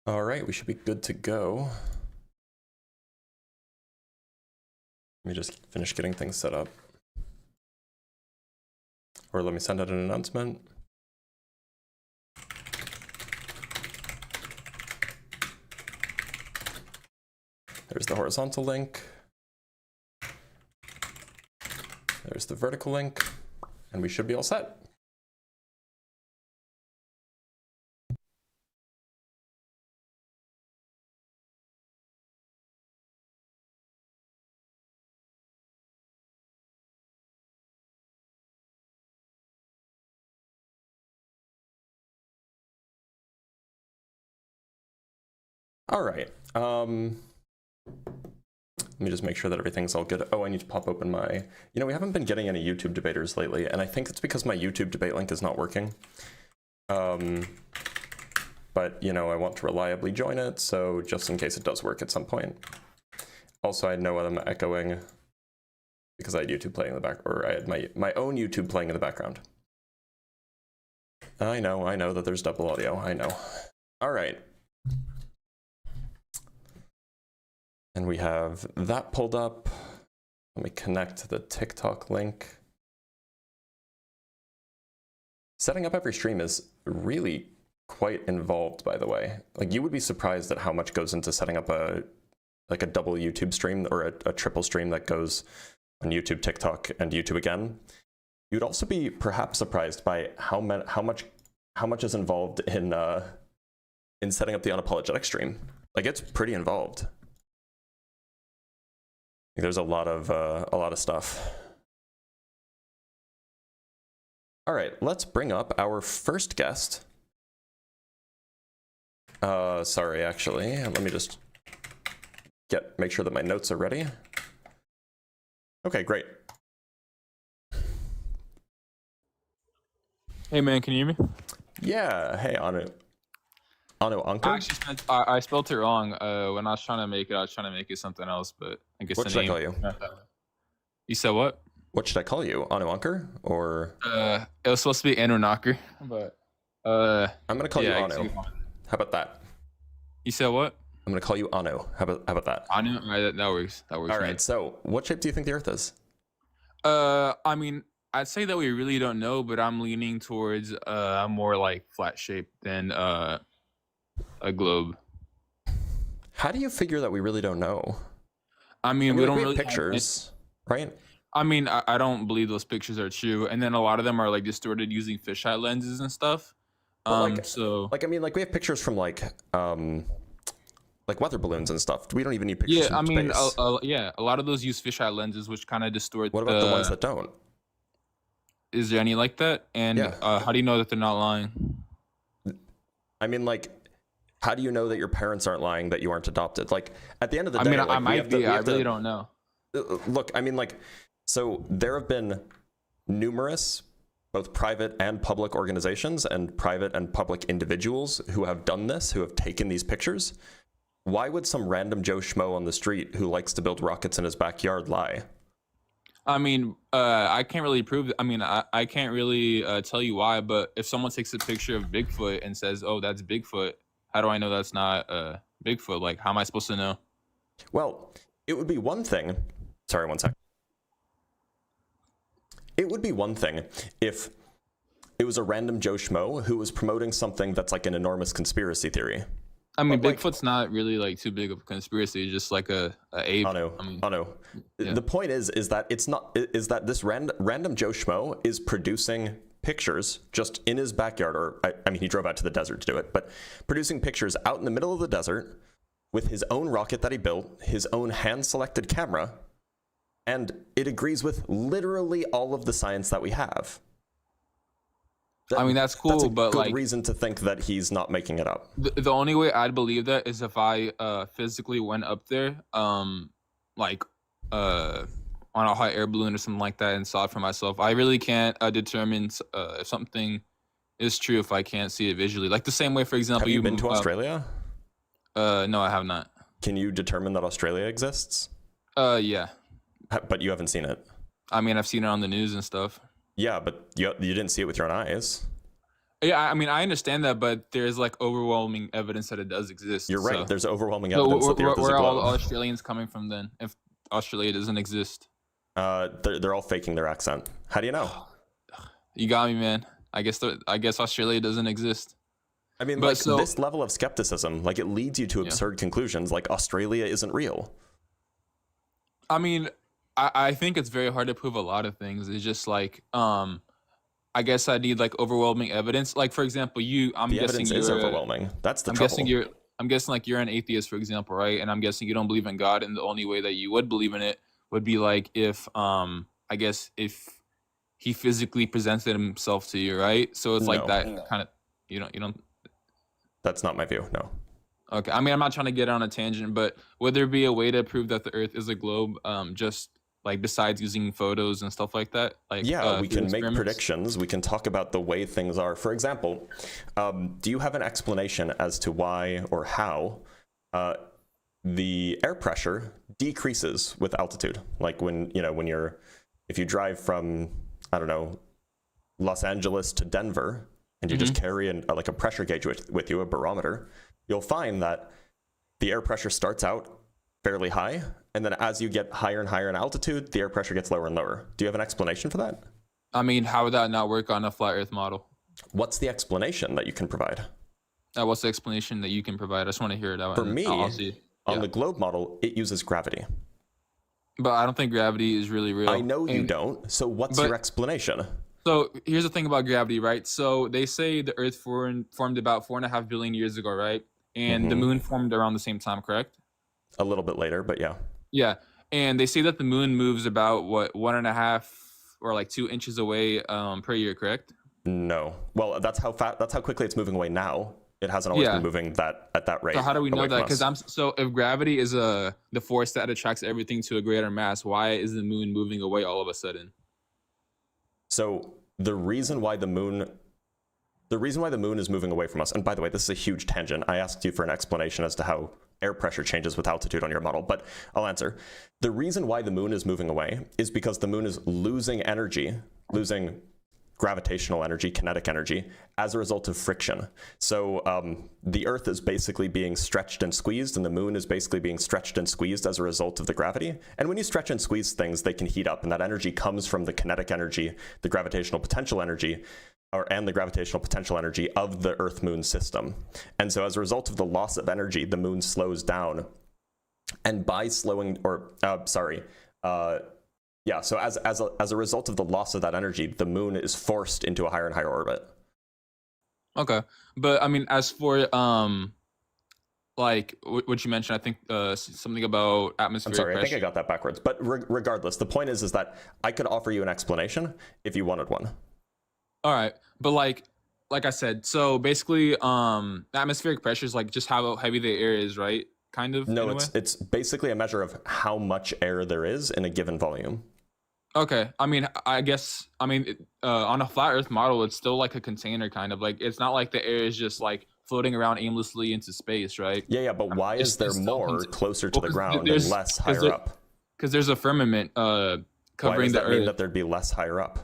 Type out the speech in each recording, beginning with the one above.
All right, we should be good to go. Let me just finish getting things set up. Or let me send out an announcement. There's the horizontal link. There's the vertical link, and we should be all set. All right. Let me just make sure that everything's all good. Oh, I need to pop open my, we haven't been getting any YouTube debaters lately, and I think it's because my YouTube debate link is not working. But, I want to reliably join it, so just in case it does work at some point. Also, I know I'm echoing because I had YouTube playing in the back, or I had my own YouTube playing in the background. I know that there's double audio, I know. All right. And we have that pulled up. Let me connect to the TikTok link. Setting up every stream is really quite involved, by the way. Like, you would be surprised at how much goes into setting up a double YouTube stream or a triple stream that goes on YouTube, TikTok, and YouTube again. You'd also be perhaps surprised by how much is involved in setting up the unapologetic stream. Like, it's pretty involved. There's a lot of stuff. All right, let's bring up our first guest. Sorry, actually, let me just make sure that my notes are ready. Okay, great. Hey man, can you hear me? Yeah, hey, Anu Anker? I spelled it wrong. When I was trying to make it something else, but I guess what the should name. I call you? You said what? What should I call you? Anu Anker or? It was supposed to be Anu Knocker, but I'm gonna call you Anu. How about that? You said what? I'm gonna call you Anu. How about that? Anu, right, that works. That works. All right. So, what shape do you think the Earth is? I mean, I'd say that we really don't know, but I'm leaning towards more like flat shape than a globe. How do you figure that we really don't know? I mean, we don't really have pictures, right? I mean, I don't believe those pictures are true, and then a lot of them are like distorted using fisheye lenses and stuff. We have pictures from like weather balloons and stuff. We don't even need pictures. Yeah, I mean, a lot of those use fisheye lenses, which kind of distort. What about the ones that don't? Is there any like that? And how do you know that they're not lying? I mean, like, how do you know that your parents aren't lying, that you aren't adopted? Like, at the end of the day, I mean, I might be. I really don't know. Look, I mean, like, so there have been numerous, both private and public organizations and private and public individuals who have done this, who have taken these pictures. Why would some random Joe Schmo on the street who likes to build rockets in his backyard lie? I mean, I can't really prove it. I mean, I can't really tell you why, but if someone takes a picture of Bigfoot and says, oh, that's Bigfoot, how do I know that's not Bigfoot? Like, how am I supposed to know? Well, it would be one thing. Sorry, one sec. It would be one thing if it was a random Joe Schmo who was promoting something that's like an enormous conspiracy theory. I mean, Bigfoot's not really like too big of a conspiracy. It's just like a ape. I know. Yeah. The point is that it's not. Is that this random Joe Schmo is producing pictures just in his backyard, or I mean, he drove out to the desert to do it, but producing pictures out in the middle of the desert with his own rocket that he built, his own hand-selected camera, and it agrees with literally all of the science that we have. I mean, that's cool, that's a but good like reason to think that he's not making it up. The only way I'd believe that is if I physically went up there, on a hot air balloon or something like that and saw it for myself. I really can't determine if something is true if I can't see it visually. Like the same way, for example, have you been to Australia? No, I have not. Can you determine that Australia exists? Yeah. But you haven't seen it. I mean, I've seen it on the news and stuff. Yeah, but you didn't see it with your own eyes. Yeah, I mean, I understand that, but there's like overwhelming evidence that it does exist. You're right. So, There's overwhelming so evidence that the Earth is a where are all globe. Australians coming from then? If Australia doesn't exist, They're all faking their accent. How do you know? you got me, man. I guess Australia doesn't exist. I mean, But like so, this level of skepticism, like it leads you to yeah. absurd conclusions, like Australia isn't real. I mean, I think it's very hard to prove a lot of things. It's just like, I guess I need like overwhelming evidence. Like for example, I'm The guessing evidence is you're, overwhelming. That's the I'm trouble. guessing I'm guessing like you're an atheist, for example, right? And I'm guessing you don't believe in God, and the only way that you would believe in it would be like if, I guess if he physically presented himself to you, right? So it's like No. that kind of, you don't. That's not my view. No. Okay, I mean, I'm not trying to get on a tangent, but would there be a way to prove that the Earth is a globe, just like besides using photos and stuff like that? Like, Yeah, we through can make experiments? predictions. We can talk about the way things are. For example, do you have an explanation as to why or how the air pressure decreases with altitude? Like if you drive from, I don't know, Los Angeles to Denver, and you just carry like a pressure gauge with you, a barometer, you'll find that the air pressure starts out fairly high, and then as you get higher and higher in altitude, the air pressure gets lower and lower. Do you have an explanation for that? I mean, how would that not work on a flat Earth model? What's the explanation that you can provide? What's the explanation that you can provide? I just want to hear it out. For me, I'll see. on the globe model, it uses gravity. But I don't think gravity is really real. I know you don't, so what's your explanation? So here's the thing about gravity, right? So they say the Earth formed about 4.5 billion years ago, right? And the moon formed around the same time, correct? A little bit later, but yeah. Yeah, and they say that the moon moves about 1.5 or like 2 inches away per year, correct? No. Well, that's how quickly it's moving away now. It hasn't always been moving at that rate. So how do we know that? Because so if gravity is the force that attracts everything to a greater mass, why is the moon moving away all of a sudden? So the reason why the moon is moving away from us, and by the way, this is a huge tangent. I asked you for an explanation as to how air pressure changes with altitude on your model, but I'll answer. The reason why the moon is moving away is because the moon is losing gravitational energy, kinetic energy, as a result of friction. So the Earth is basically being stretched and squeezed, and the moon is basically being stretched and squeezed as a result of the gravity. And when you stretch and squeeze things, they can heat up, and that energy comes from the kinetic energy, the gravitational potential energy, and the gravitational potential energy of the Earth-Moon system. And so as a result of the loss of energy, the moon slows down. And by slowing, so as a result of the loss of that energy, the moon is forced into a higher and higher orbit. Okay, but I mean, as for like what you mentioned, I think something about atmospheric pressure. I think I got that backwards. But regardless, the point is that I could offer you an explanation if you wanted one. All right, but like I said, so basically, atmospheric pressure is like just how heavy the air is, right? Kind of. No, it's basically a measure of how much air there is in a given volume. Okay, I mean, on a flat Earth model, it's still like a container, kind of like it's not like the air is just like floating around aimlessly into space, right? Yeah, but why is there more closer to the ground and less higher up? Because there's a firmament covering the Earth. Why does that mean that there'd be less higher up?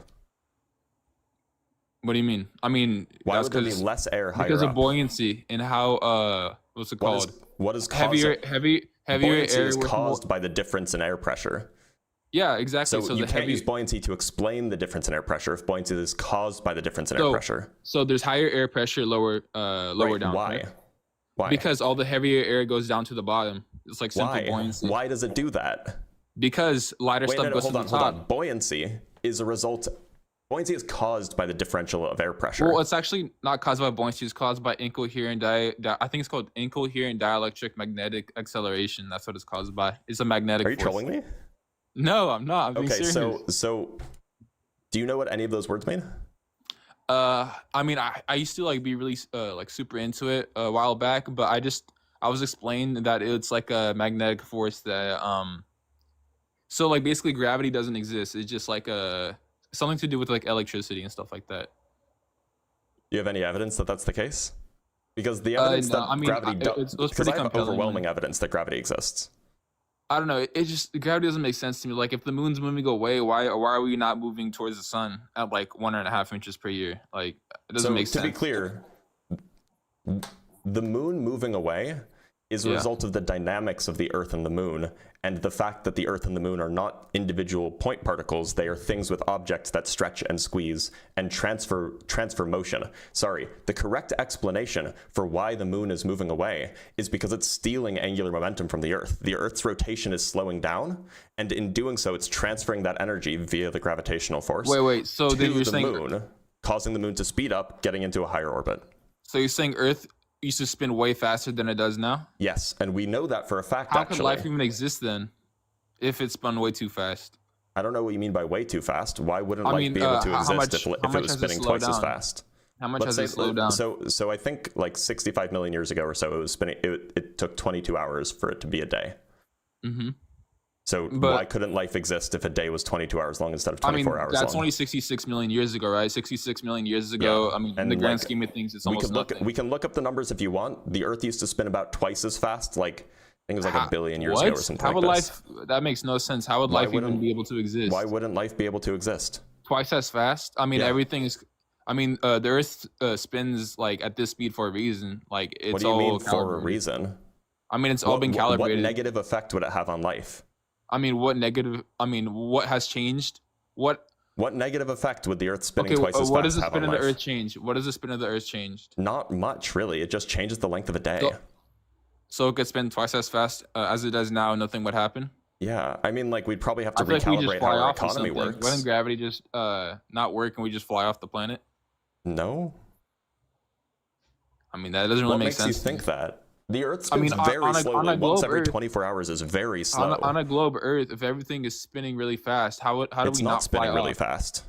What do you mean? I mean, why would there be less air higher up? Because of buoyancy and how what's it called? What is causing heavier buoyancy air is caused by the difference in air pressure. Yeah, exactly. So you can't use buoyancy to explain the difference in air pressure if buoyancy is caused by the difference in air pressure. So there's higher air pressure lower down. Why? Right? Why? Because all the heavier air goes down to the bottom. It's like simple buoyancy. Why does it do that? Because lighter stuff goes to the top. Hold on. Buoyancy is caused by the differential of air pressure. Well, it's actually not caused by buoyancy. It's caused by incoherent I think it's called incoherent dielectric magnetic acceleration. That's what it's caused by. It's a magnetic force. Are you trolling me? No, I'm not. I'm being serious. So do you know what any of those words mean? I mean, I used to like be really like super into it a while back, but I was explained that it's like a magnetic force that so like basically gravity doesn't exist. It's just like something to do with like electricity and stuff like that. Do you have any evidence that that's the case? Because the evidence gravity does, because I have overwhelming evidence that gravity exists. I don't know. It just gravity doesn't make sense to me. Like if the moon's moving away, why are we not moving towards the sun at like 1.5 inches per year? Like it doesn't make sense. To be clear, the moon moving away is a result of the dynamics of the Earth and the moon, and the fact that the Earth and the moon are not individual point particles. They are things with objects that stretch and squeeze and transfer motion. Sorry, the correct explanation for why the moon is moving away is because it's stealing angular momentum from the Earth. The Earth's rotation is slowing down, and in doing so, it's transferring that energy via the gravitational force So to then you're the saying moon, causing the moon to speed up, getting into a higher orbit. So you're saying Earth used to spin way faster than it does now? Yes, and we know that for a fact. How could life even exist then, if it spun way too fast? I don't know what you mean by way too fast. Why wouldn't life be able to exist if it was spinning twice as fast? How much has it slowed down? So I think like 65 million years ago or so, it was spinning. It took 22 hours for it to be a day. Mm-hmm. So why couldn't life exist if a day was 22 hours long instead of 24 hours long? That's only 66 million years ago, right? 66 million years ago. Yeah. I mean, in the grand scheme of things, it's almost nothing. We can look up the numbers if you want. The Earth used to spin about twice as fast, like I think it was like a billion years ago or something like this. That makes no sense. How would life even be able to exist? Why wouldn't life be able to exist? Twice as fast? I mean, everything is... I mean, the Earth spins like at this speed for a reason. Like it's all... What do you mean for a reason? I mean, it's all been calibrated. What negative effect would it have on life? What has changed? What negative effect would the Earth spinning twice as fast have on life? What does the spin of the Earth change? What does the spin of the Earth change? Not much, really. It just changes the length of a day. So it could spin twice as fast as it does now, nothing would happen? Yeah, I mean, like, we'd probably have to recalibrate how our economy works. Wouldn't gravity just not work and we just fly off the planet? No. I mean, that doesn't really make sense. What makes you think that? The Earth spins very slowly. Once every 24 hours is very slow. On a globe Earth, if everything is spinning really fast, how do we not fly off? It's not spinning really fast.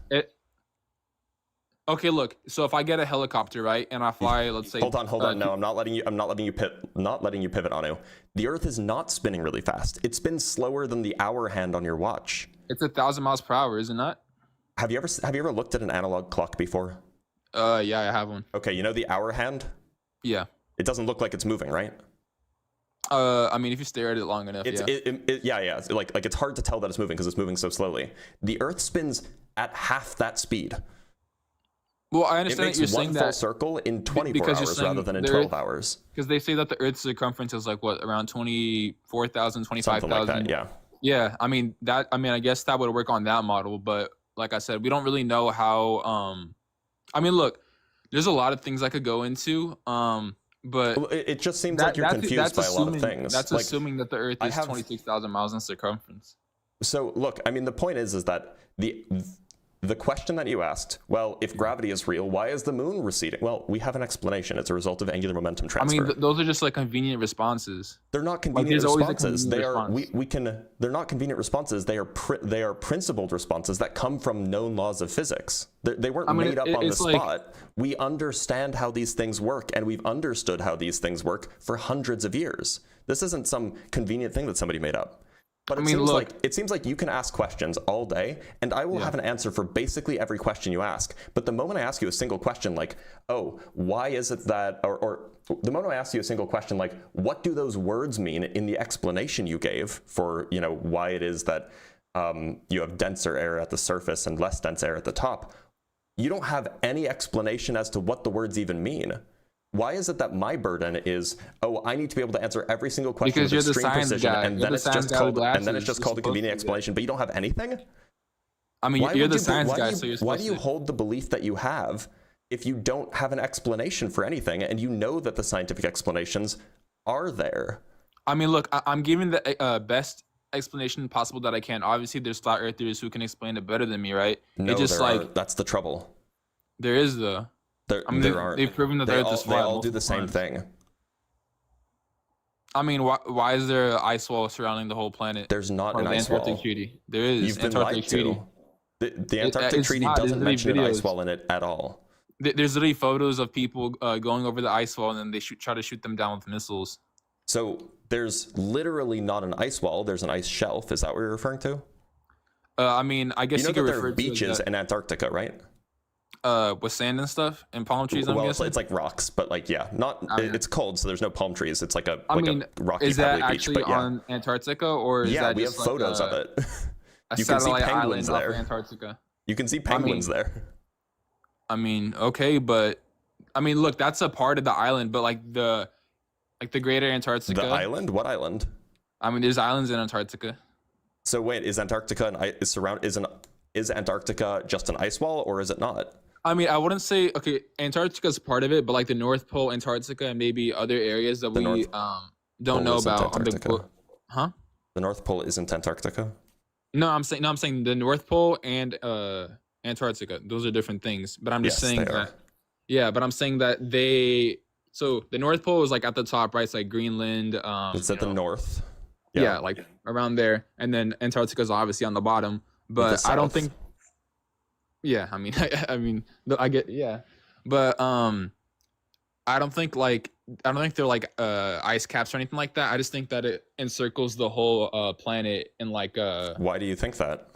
Okay, look. So if I get a helicopter, right, and I fly, let's say. Hold on. No, I'm not letting you pivot, Anu. The Earth is not spinning really fast. It spins slower than the hour hand on your watch. It's 1,000 miles per hour, isn't it? Have you ever looked at an analog clock before? Yeah, I have one. Okay, you know the hour hand? Yeah. It doesn't look like it's moving, right? I mean, if you stare at it long enough, yeah. Like it's hard to tell that it's moving because it's moving so slowly. The Earth spins at half that speed. Well, I understand that you're saying that. It makes one full circle in 24 hours rather than in 12 hours. Because they say that the Earth's circumference is like what, around 24,000, 25,000. Something like that, yeah. Yeah, I mean I guess that would work on that model, but like I said, we don't really know how. I mean, look, there's a lot of things I could go into. But it just seems like you're confused by a lot of things. That's assuming that the Earth is 26,000 miles in circumference. So look, I mean, the point is that the question that you asked, well, if gravity is real, why is the moon receding? Well, we have an explanation. It's a result of angular momentum transfer. I mean, those are just like convenient responses. They're not convenient responses. They're not convenient responses. They are principled responses that come from known laws of physics. They weren't made up on the spot. We understand how these things work, and we've understood how these things work for hundreds of years. This isn't some convenient thing that somebody made up. But it seems like you can ask questions all day, and I will have an answer for basically every question you ask. But the moment I ask you a single question like, oh, why is it that, or the moment I ask you a single question like, what do those words mean in the explanation you gave for, why it is that you have denser air at the surface and less dense air at the top, you don't have any explanation as to what the words even mean. Why is it that my burden is, I need to be able to answer every single question with extreme precision, and then it's just called a convenient explanation, but you don't have anything? I mean, you're the science guy, so you're supposed to. Why do you hold the belief that you have if you don't have an explanation for anything, and you know that the scientific explanations are there? I mean, look, I'm giving the best explanation possible that I can. Obviously, there's flat earthers who can explain it better than me, right? No, that's the trouble. There is though. There aren't. They've proven that the Earth is flat. They all do the same thing. I mean, why is there an ice wall surrounding the whole planet? There's not an ice wall. Antarctic Treaty. There is. You've been lied to. The Antarctic Treaty doesn't mention an ice wall in it at all. There's literally photos of people going over the ice wall, and then they try to shoot them down with missiles. So there's literally not an ice wall. There's an ice shelf. Is that what you're referring to? I mean, I guess you could refer to beaches in Antarctica, right? with sand and stuff and palm trees. I'm Well, guessing. it's like rocks, but like yeah, not. I mean, It's cold, so there's no palm trees. It's like a I like mean, a rocky is that pebbly beach. actually But yeah, on Antarctica, or is yeah, that we have just like photos of it. a You can see satellite penguins island off there. of Antarctica? You can see penguins there. I mean, okay, but I mean, look, that's a part of the island, but like the greater Antarctica. The island? What island? I mean, there's islands in Antarctica. So wait, is Antarctica is Antarctica just an ice wall, or is it not? I mean, I wouldn't say okay. Antarctica is part of it, but like the North Pole, Antarctica, and maybe other areas that we don't know about. Huh? The North Pole isn't Antarctica. No, I'm saying the North Pole and Antarctica. Those are different things. But I'm just saying that. Yeah, but I'm saying that so the North Pole is like at the top, right? It's like Greenland. It's at the north. Yeah, like around there, and then Antarctica is obviously on the bottom. But I don't think. Yeah, I mean, I get but I don't think they're like ice caps or anything like that. I just think that it encircles the whole planet in like Why do you think that?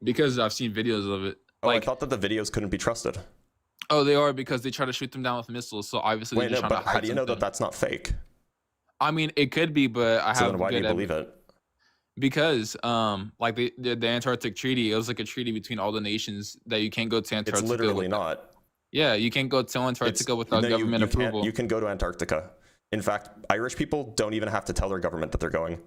Because I've seen videos of it. Oh, like, I thought that the videos couldn't be trusted. Oh, they are, because they try to shoot them down with missiles. So obviously, wait, no, but how do you know that that's not fake? I mean, it could be, but I have. So then why do you believe it? Because like the Antarctic Treaty, it was like a treaty between all the nations that you can't go to Antarctica. It's literally not. Yeah, you can't go to Antarctica without government approval. You can go to Antarctica. In fact, Irish people don't even have to tell their government that they're going.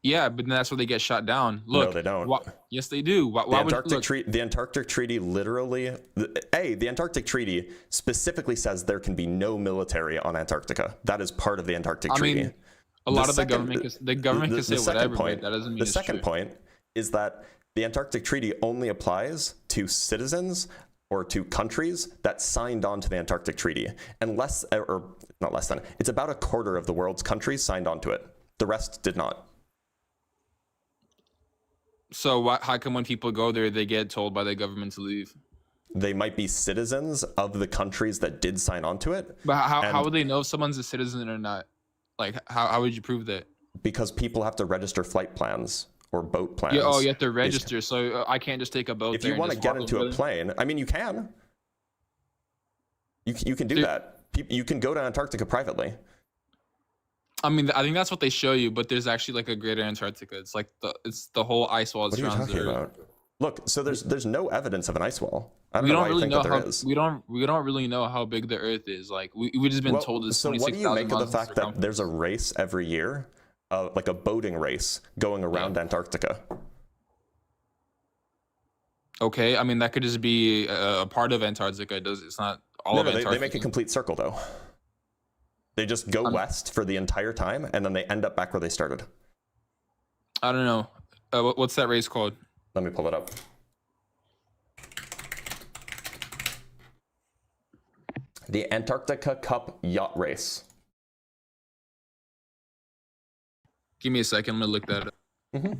Yeah, but then that's where they get shot down. Look, no, they don't. Yes, they do. The Antarctic Treaty literally, the Antarctic Treaty specifically says there can be no military on Antarctica. That is part of the Antarctic Treaty. I mean, a lot of the government can say whatever, but that doesn't mean the second point is that the Antarctic Treaty only applies to citizens or to countries that signed on to the Antarctic Treaty, and it's about a quarter of the world's countries signed on to it. The rest did not. So how come when people go there, they get told by the government to leave? They might be citizens of the countries that did sign on to it. But how would they know if someone's a citizen or not? Like, how would you prove that? Because people have to register flight plans or boat plans. Yeah, oh, you have to register. So I can't just take a boat. If you want to get into a plane, I mean, you can. You can do that. You can go to Antarctica privately. I mean, I think that's what they show you, but there's actually like a greater Antarctica. It's like the whole ice wall. What are you talking about? Look, so there's no evidence of an ice wall. I don't we know don't why really you think know that how there is. we don't really know how big the Earth is. Like we just been told it's 26,000 miles. So what do you make of the fact that there's a race every year, like a boating race going around Antarctica? Okay, I mean that could just be a part of Antarctica. It's not all of Antarctica. They make a complete circle though. They just go west for the entire time, and then they end up back where they started. I don't know. What's that race called? Let me pull it up. The Antarctica Cup Yacht Race. Give me a second. I'm going to look that up. Mm-hmm.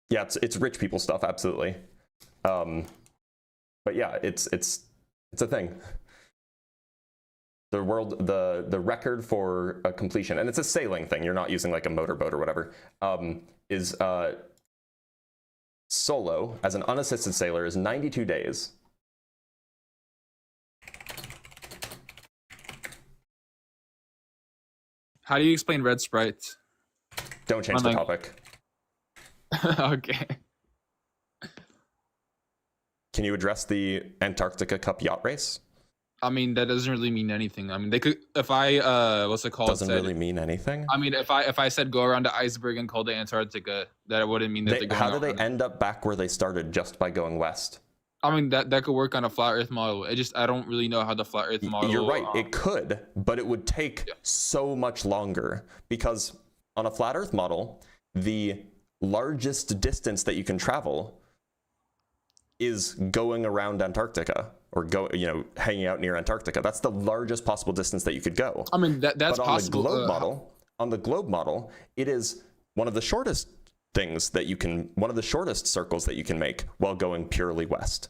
Yeah, it's rich people stuff, absolutely. But yeah, it's a thing. The record for a completion, and it's a sailing thing. You're not using like a motorboat or whatever. Is solo as an unassisted sailor is 92 days. How do you explain red sprites? Don't change the topic. Okay. Can you address the Antarctica Cup Yacht Race? I mean, that doesn't really mean anything. I mean, they could, if I, what's it called? Doesn't really mean anything? I mean, if I said go around the iceberg and call it Antarctica, that wouldn't mean that they're going. How do they end up back where they started just by going west? I mean, that could work on a flat Earth model. I don't really know how the flat Earth model. You're right. It could, but it would take so much longer, because on a flat Earth model, the largest distance that you can travel is going around Antarctica, or hanging out near Antarctica. That's the largest possible distance that you could go. I mean, that's possible. On the globe model, it is one of the shortest one of the shortest circles that you can make while going purely west.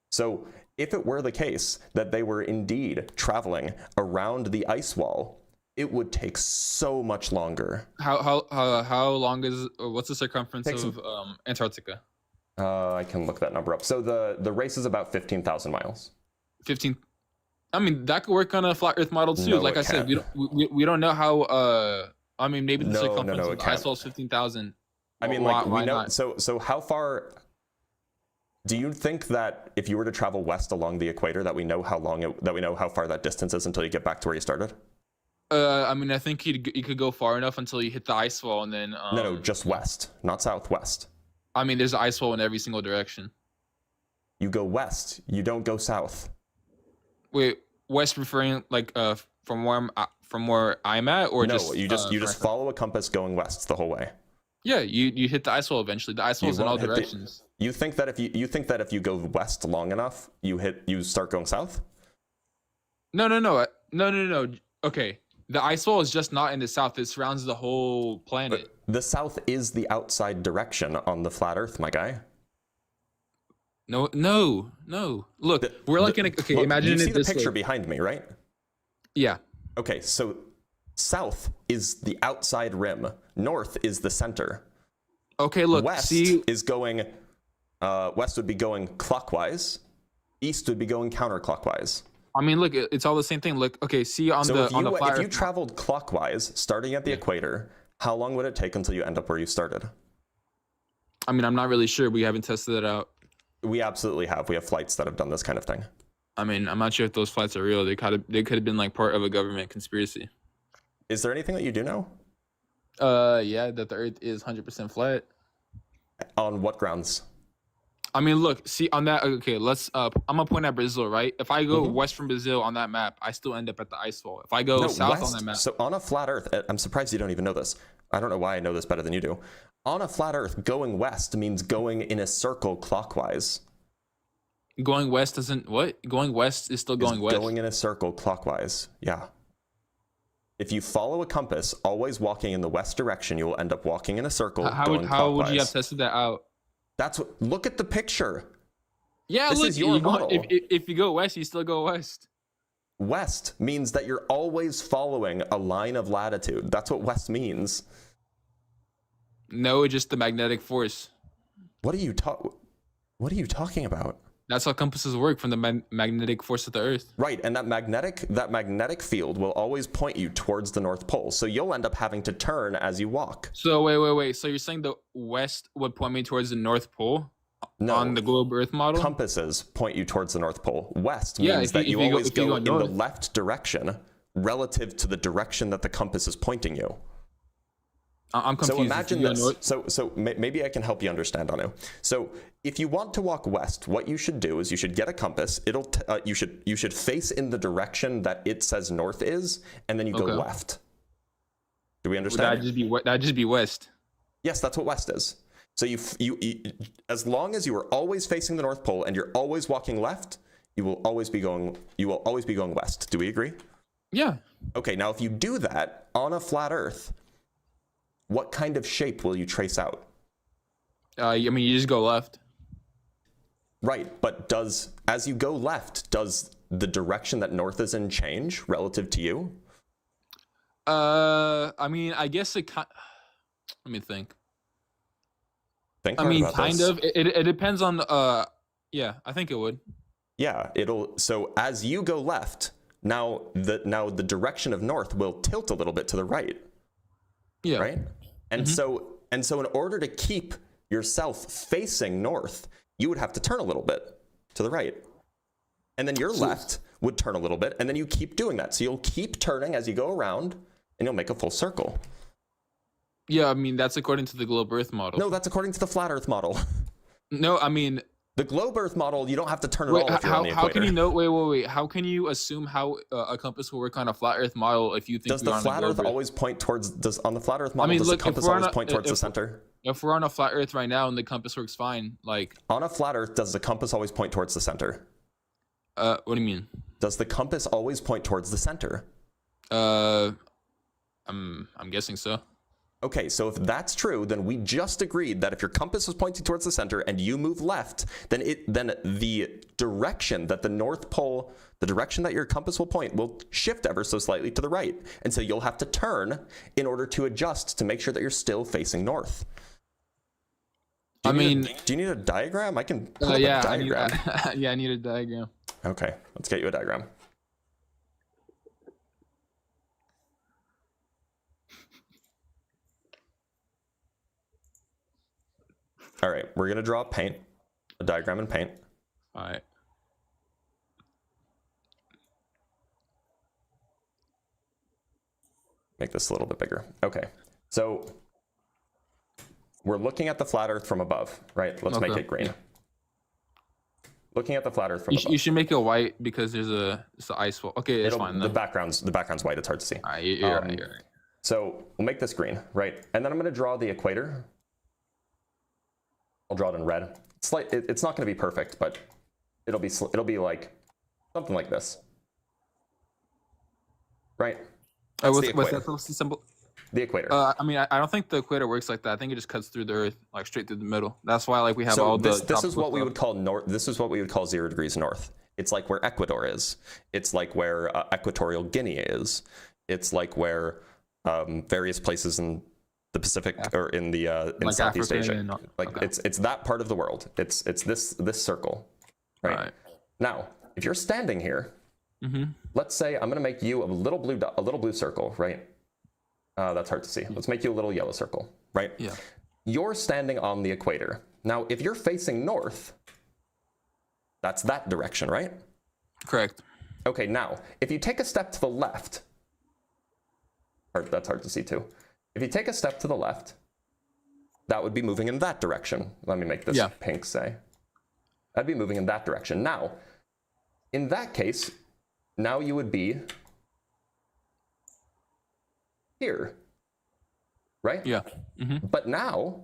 So if it were the case that they were indeed traveling around the ice wall it would take so much longer. How long is, or what's the circumference Takes of Antarctica? I can look that number up. So the race is about 15,000 miles. 15. I mean, that could work on a flat Earth model too. No, Like it I said, can't. we don't know how. I mean, maybe the No, circumference no, of it the can't. ice wall is 15,000. I mean, Why- like why we know. not? So how far? Do you think that if you were to travel west along the equator, that we know how far that distance is until you get back to where you started? I mean, I think you could go far enough until you hit the ice wall, and then. No, just west, not southwest. I mean, there's an ice wall in every single direction. You go west. You don't go south. Wait, west referring like from where I'm at, or No, just you just follow a compass going west the whole way. Yeah, you hit the ice wall eventually. The ice wall's in all directions. You think that if you go west long enough, you start going south? No. Okay, the ice wall is just not in the south. It surrounds the whole planet. But the south is the outside direction on the flat Earth, my guy. No. Look, we're like okay. Look, Imagine you see it the this picture way. behind me, right? Yeah. Okay, so south is the outside rim. North is the center. Okay, look. West See, is going. West would be going clockwise. East would be going counterclockwise. I mean, look, it's all the same thing. Look, okay. See on So the flat if you Earth- traveled clockwise, starting at the equator, how long would it take until you end up where you started? I mean, I'm not really sure. We haven't tested it out. We absolutely have. We have flights that have done this kind of thing. I mean, I'm not sure if those flights are real. They could have been like part of a government conspiracy. Is there anything that you do know? Yeah, that the Earth is 100% flat. On what grounds? I mean, look, see on that. Okay, let's. I'm gonna point at Brazil, right? If I go west from Brazil on that map, I still end up at the ice wall. If I go south on that map, So on a flat Earth, I'm surprised you don't even know this. I don't know why I know this better than you do. On a flat Earth, going west means going in a circle clockwise. going west doesn't what? Going west is still going west. Going in a circle clockwise. Yeah. If you follow a compass, always walking in the west direction, you will end up walking in a circle. How would you have tested that out? That's what. Look at the picture. Yeah, This look, is your model. If you go west, you still go west. West means that you're always following a line of latitude. That's what west means. No, it's just the magnetic force. What are you talking about? That's how compasses work, from the magnetic force of the Earth. Right, and that magnetic field will always point you towards the North Pole. So you'll end up having to turn as you walk. So wait. So you're saying the west would point me towards the North Pole? No, On the globe Earth model? compasses point you towards the North Pole. West Yeah, means if that you you go- always if you go go in the north. left direction relative to the direction that the compass is pointing you. I'm confused. So If imagine you go this. north- So maybe I can help you understand, Anu. So if you want to walk west, what you should do is you should get a compass. You should face in the direction that it says north is, and then you go Okay. left. Do we Would understand? that'd just be west. Yes, that's what west is. So you as long as you are always facing the North Pole and you're always walking left, you will always be going west. Do we agree? Yeah. Okay, now if you do that on a flat Earth, what kind of shape will you trace out? I mean, you just go left. Right, but as you go left, does the direction that north is in change relative to you? I mean, I guess it kind. Let me think. Think I hard mean, about kind this. of. It depends on. Yeah, I think it would. Yeah, so as you go left, now the direction of north will tilt a little bit to the right. Yeah. Right? And so in order to keep yourself facing north, you would have to turn a little bit to the right. And then your left would turn a little bit, and then you keep doing that. So you'll keep turning as you go around, and you'll make a full circle. Yeah, I mean, that's according to the globe Earth model. No, that's according to the flat Earth model. No, I mean, The globe Earth model, you don't have to turn at wait, all if you're on the how equator. can you know? Wait. How can you assume how a compass will work on a flat Earth model if you think Does the flat Earth always point towards? On the flat Earth model, mean, does look, the if compass we're on always a- point towards the if- center? If we're on a flat Earth right now and the compass works fine, like, On a flat Earth, does the compass always point towards the center? what do you mean? Does the compass always point towards the center? I'm guessing so. Okay, so if that's true, then we just agreed that if your compass was pointing towards the center and you move left, then the direction that the North Pole, the direction that your compass will point, will shift ever so slightly to the right. And so you'll have to turn in order to adjust to make sure that you're still facing north. Do you need a diagram? I can pull up a diagram. I need a diagram. Okay, let's get you a diagram. All right, we're gonna draw a diagram in paint. All right. Make this a little bit bigger. Okay, so we're looking at the flat Earth from above, right? Let's make it green. Looking at the flat Earth from above. You should make it white because it's the ice wall. Okay, it's fine. The background's white. It's hard to see. All right, you're right. So we'll make this green, right? And then I'm gonna draw the equator. I'll draw it in red. It's not going to be perfect, but it'll be like something like this, right? What's that symbol? The equator. I mean, I don't think the equator works like that. I think it just cuts through the Earth, like straight through the middle. That's why, like, we have all the. This is what we would call north. This is what we would call 0 degrees north. It's like where Ecuador is. It's like where Equatorial Guinea is. It's like where various places in the Pacific or in the in like Southeast Asia, it's that part of the world. It's this circle, right? Now, if you're standing here, let's say I'm going to make you a little blue circle, right? That's hard to see. Let's make you a little yellow circle, right? Yeah. You're standing on the equator. Now, if you're facing north, that's that direction, right? Correct. Okay. Now, if you take a step to the left, that's hard to see too. If you take a step to the left, that would be moving in that direction. Let me make this pink, say. That'd be moving in that direction. Now, in that case, now you would be here, right? Yeah. But now,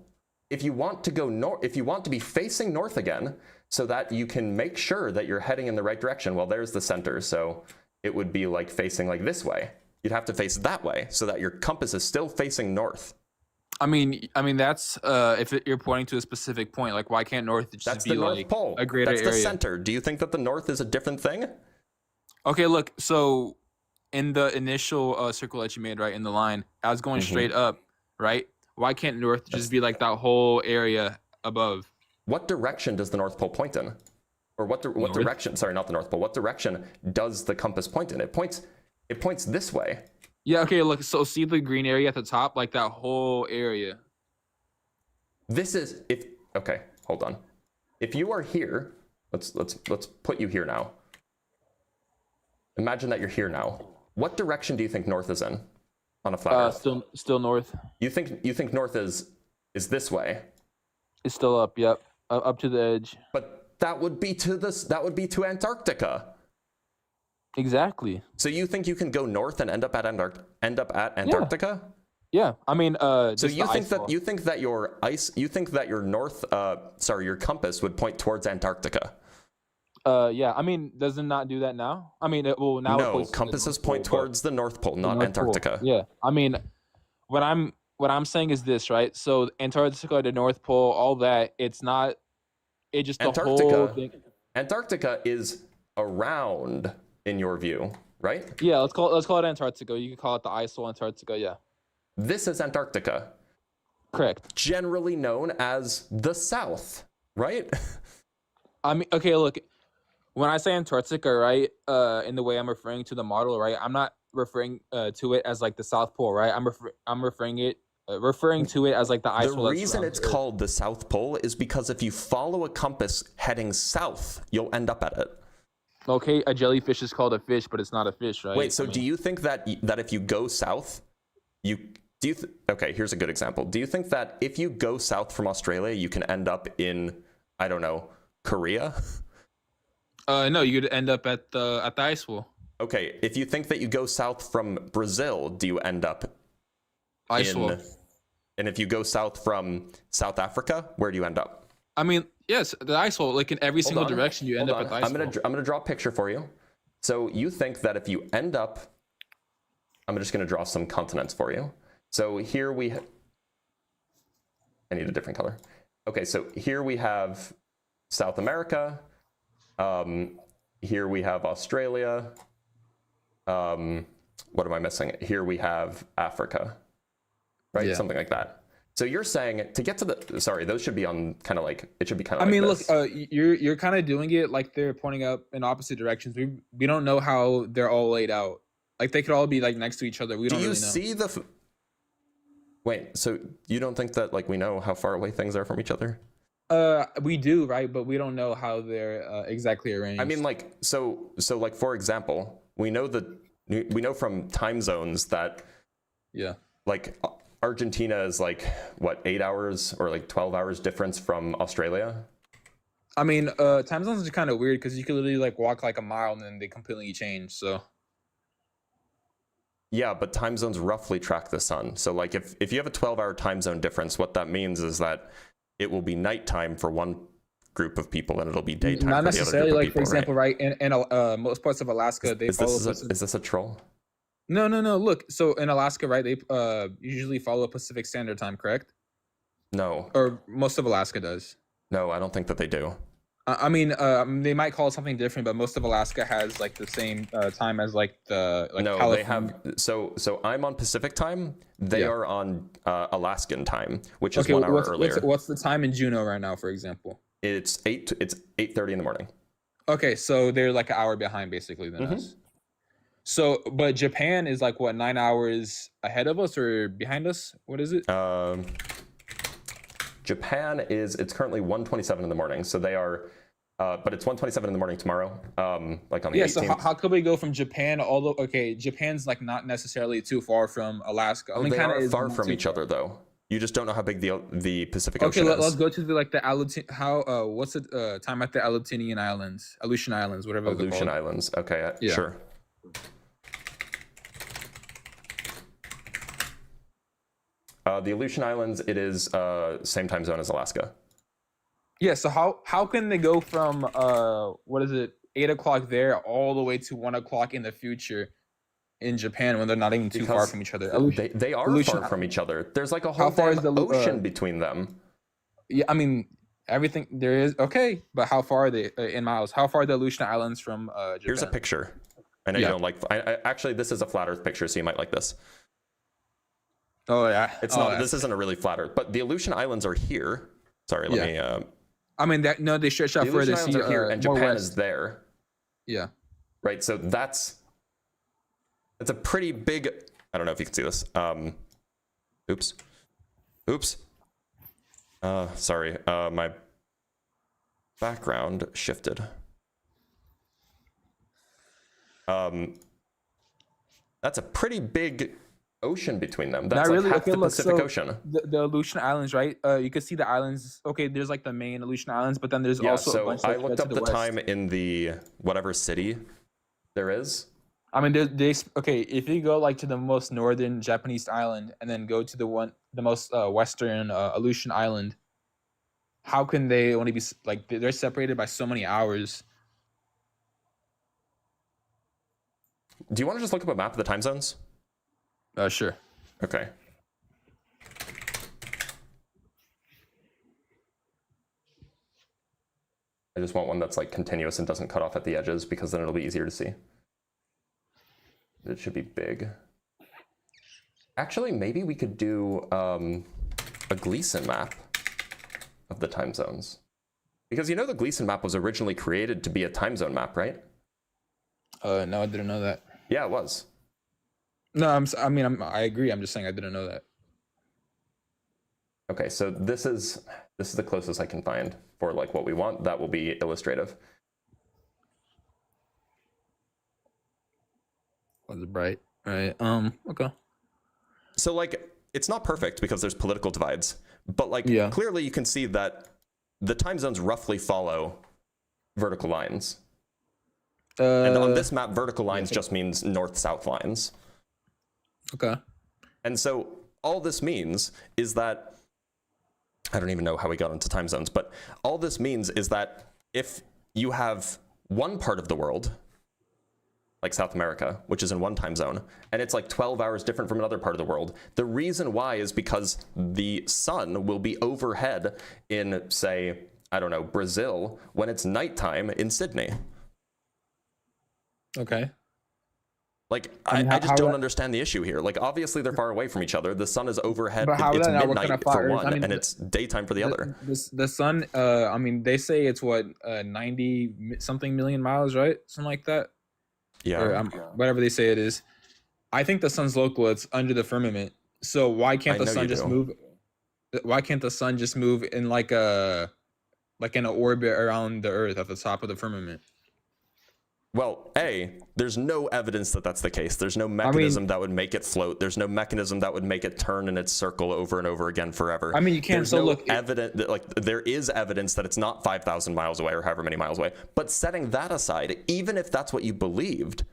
if you want to go north, if you want to be facing north again, so that you can make sure that you're heading in the right direction, well, there's the center, so it would be like facing like this way. You'd have to face that way so that your compass is still facing north. I mean that's if you're pointing to a specific point. Like, why can't north just be like pole. A greater area? That's the center. Do you think that the north is a different thing? Okay, look. So in the initial circle that you made, right, in the line, I was going straight up, right? Why can't north just be like that whole area above? What direction does the North Pole point in? Or what direction? Sorry, not the North Pole. What direction does the compass point in? It points this way. Yeah, okay, look, so see the green area at the top, like that whole area. Okay, hold on. If you are here, let's put you here now. Imagine that you're here now. What direction do you think north is in on a flat Earth? Still north. You think north is this way? It's still up, yep. Up to the edge. But that would be to Antarctica. Exactly. So you think you can go north and end up at Antarctica? Yeah. I mean, so you think that your compass would point towards Antarctica? Yeah. I mean, does it not do that now? I mean, no, compasses point towards the North Pole, not Antarctica. Yeah. I mean, what I'm saying is this, right? So Antarctica, the North Pole, all that, it's not. It just Antarctica. The whole thing. Antarctica is around. In your view, right? Yeah, let's call it Antarctica. You can call it the ISO Antarctica, yeah. This is Antarctica. Correct. Generally known as the South, right? I mean, okay, look, when I say Antarctica, right, in the way I'm referring to the model, right, I'm not referring to it as like the South Pole, right? I'm referring to it as like the ISO. The reason it's called the South Pole is because if you follow a compass heading south, you'll end up at it. Okay, a jellyfish is called a fish, but it's not a fish, right? Wait, so do you think that if you go south, okay, here's a good example. Do you think that if you go south from Australia, you can end up in, I don't know, Korea? No, you'd end up at the ice wall. Okay, if you think that you go south from Brazil, do you end up ice wall? And if you go south from South Africa, where do you end up? I mean, yes, the ice wall, like in every single direction, you end up at the ice wall. I'm gonna draw a picture for you. So you think that if you end up, I'm just gonna draw some continents for you. So here I need a different color. Okay, so here we have South America. Here we have Australia. What am I missing? Here we have Africa, right? Yeah. Something like that. So you're saying to get to the, sorry, those should be on kind of like, it should be kind of I like mean, this. look, you're kind of doing it like they're pointing up in opposite directions. We don't know how they're all laid out. Like they could all be like next to each other. We don't really know. Do you see the? Wait, so you don't think that like we know how far away things are from each other? We do, right? But we don't know how they're exactly arranged. I mean, like so like for example, we know from time zones that yeah, like Argentina is like what 8 hours or like 12 hours difference from Australia. I mean, time zones are kind of weird because you could literally like walk like a mile and then they completely change. So yeah, but time zones roughly track the sun. So like if you have a 12-hour time zone difference, what that means is that it will be nighttime for one group of people and it'll be daytime not for necessarily. the other Like group of for people, example, right? In most parts of Alaska, they follow. Is this a troll? No. Look, so in Alaska, right? They usually follow Pacific Standard Time, correct? No. Or most of Alaska does. No, I don't think that they do. I mean, they might call it something different, but most of Alaska has like the same time as like the like. No, California. they have. So I'm on Pacific time. They are on Alaskan time, which is 1 hour earlier. What's the time in Juneau right now, for example? It's 8:30 in the morning. Okay, so they're like an hour behind basically than us. So, but Japan is like what 9 hours ahead of us or behind us? What is it? Japan it's currently 1:27 in the morning. So they are, but it's 1:27 in the morning tomorrow. Like on the 18th. So how could we go from Japan okay, Japan's like not necessarily too far from Alaska. I mean, they kind are of far from each other though. You just don't know how big the Pacific Ocean Okay, is. let's go to the like the what's the time at the Aleutian Islands, whatever. Aleutian Islands. Okay, yeah. Sure. The Aleutian Islands, it is same time zone as Alaska. Yeah, so how can they go from 8 o'clock there all the way to 1 o'clock in the future in Japan when they're not even too far from each other? They are far from each other. There's like a whole ocean between them. Yeah, I mean everything there is okay, but how far are they in miles? How far are the Aleutian Islands from Japan? Here's a picture. I know you don't like. Actually, this is a flat Earth picture, so you might like this. Oh yeah, it's not. This isn't a really flat Earth, but the Aleutian Islands are here. Sorry, let me. I mean they stretch out further. The Aleutian Islands are here, and Japan is there. Yeah. Right. So that's a pretty big. I don't know if you can see this. Oops. Sorry. My background shifted. That's a pretty big ocean between them. That's like half the Pacific Ocean. The Aleutian Islands, right? You can see the islands. Okay, there's like the main Aleutian Islands, but then there's also a bunch. I looked up the time in the whatever city there is. I mean, okay. If you go like to the most northern Japanese island and then go to the most western Aleutian Island, how can they only be like they're separated by so many hours? Do you want to just look up a map of the time zones? Sure. Okay. I just want one that's like continuous and doesn't cut off at the edges because then it'll be easier to see. It should be big. Actually, maybe we could do a Gleason map of the time zones. Because you know the Gleason map was originally created to be a time zone map, right? No, I didn't know that. Yeah, it was. No, I agree. I'm just saying I didn't know that. Okay, so this is the closest I can find for like what we want. That will be illustrative. Was it bright? Right. Okay. So like it's not perfect because there's political divides, but like clearly you can see that the time zones roughly follow vertical lines. And on this map, vertical lines just means north-south lines. Okay. And so all this means is that, I don't even know how we got into time zones, but all this means is that if you have one part of the world like South America, which is in one time zone, and it's like 12 hours different from another part of the world. The reason why is because the sun will be overhead in, say, I don't know, Brazil, when it's nighttime in Sydney. Okay. Like, I just don't understand the issue here. Like, obviously they're far away from each other. The sun is overhead. But how It's that working midnight for one, and it's daytime for the other. The sun, I mean, they say it's what 90 something million miles, right? Something like that. Yeah. Or, whatever they say it is. I think the sun's local. It's under the firmament. So why can't the sun just move? Why can't the sun just move in like in an orbit around the Earth at the top of the firmament? Well, there's no evidence that that's the case. There's no mechanism that would make it float. There's no mechanism that would make it turn in its circle over and over again forever. I mean, you can't. There's no evidence that, like, there is evidence that it's not 5,000 miles away or however many miles away. But setting that aside, even if that's what you believed,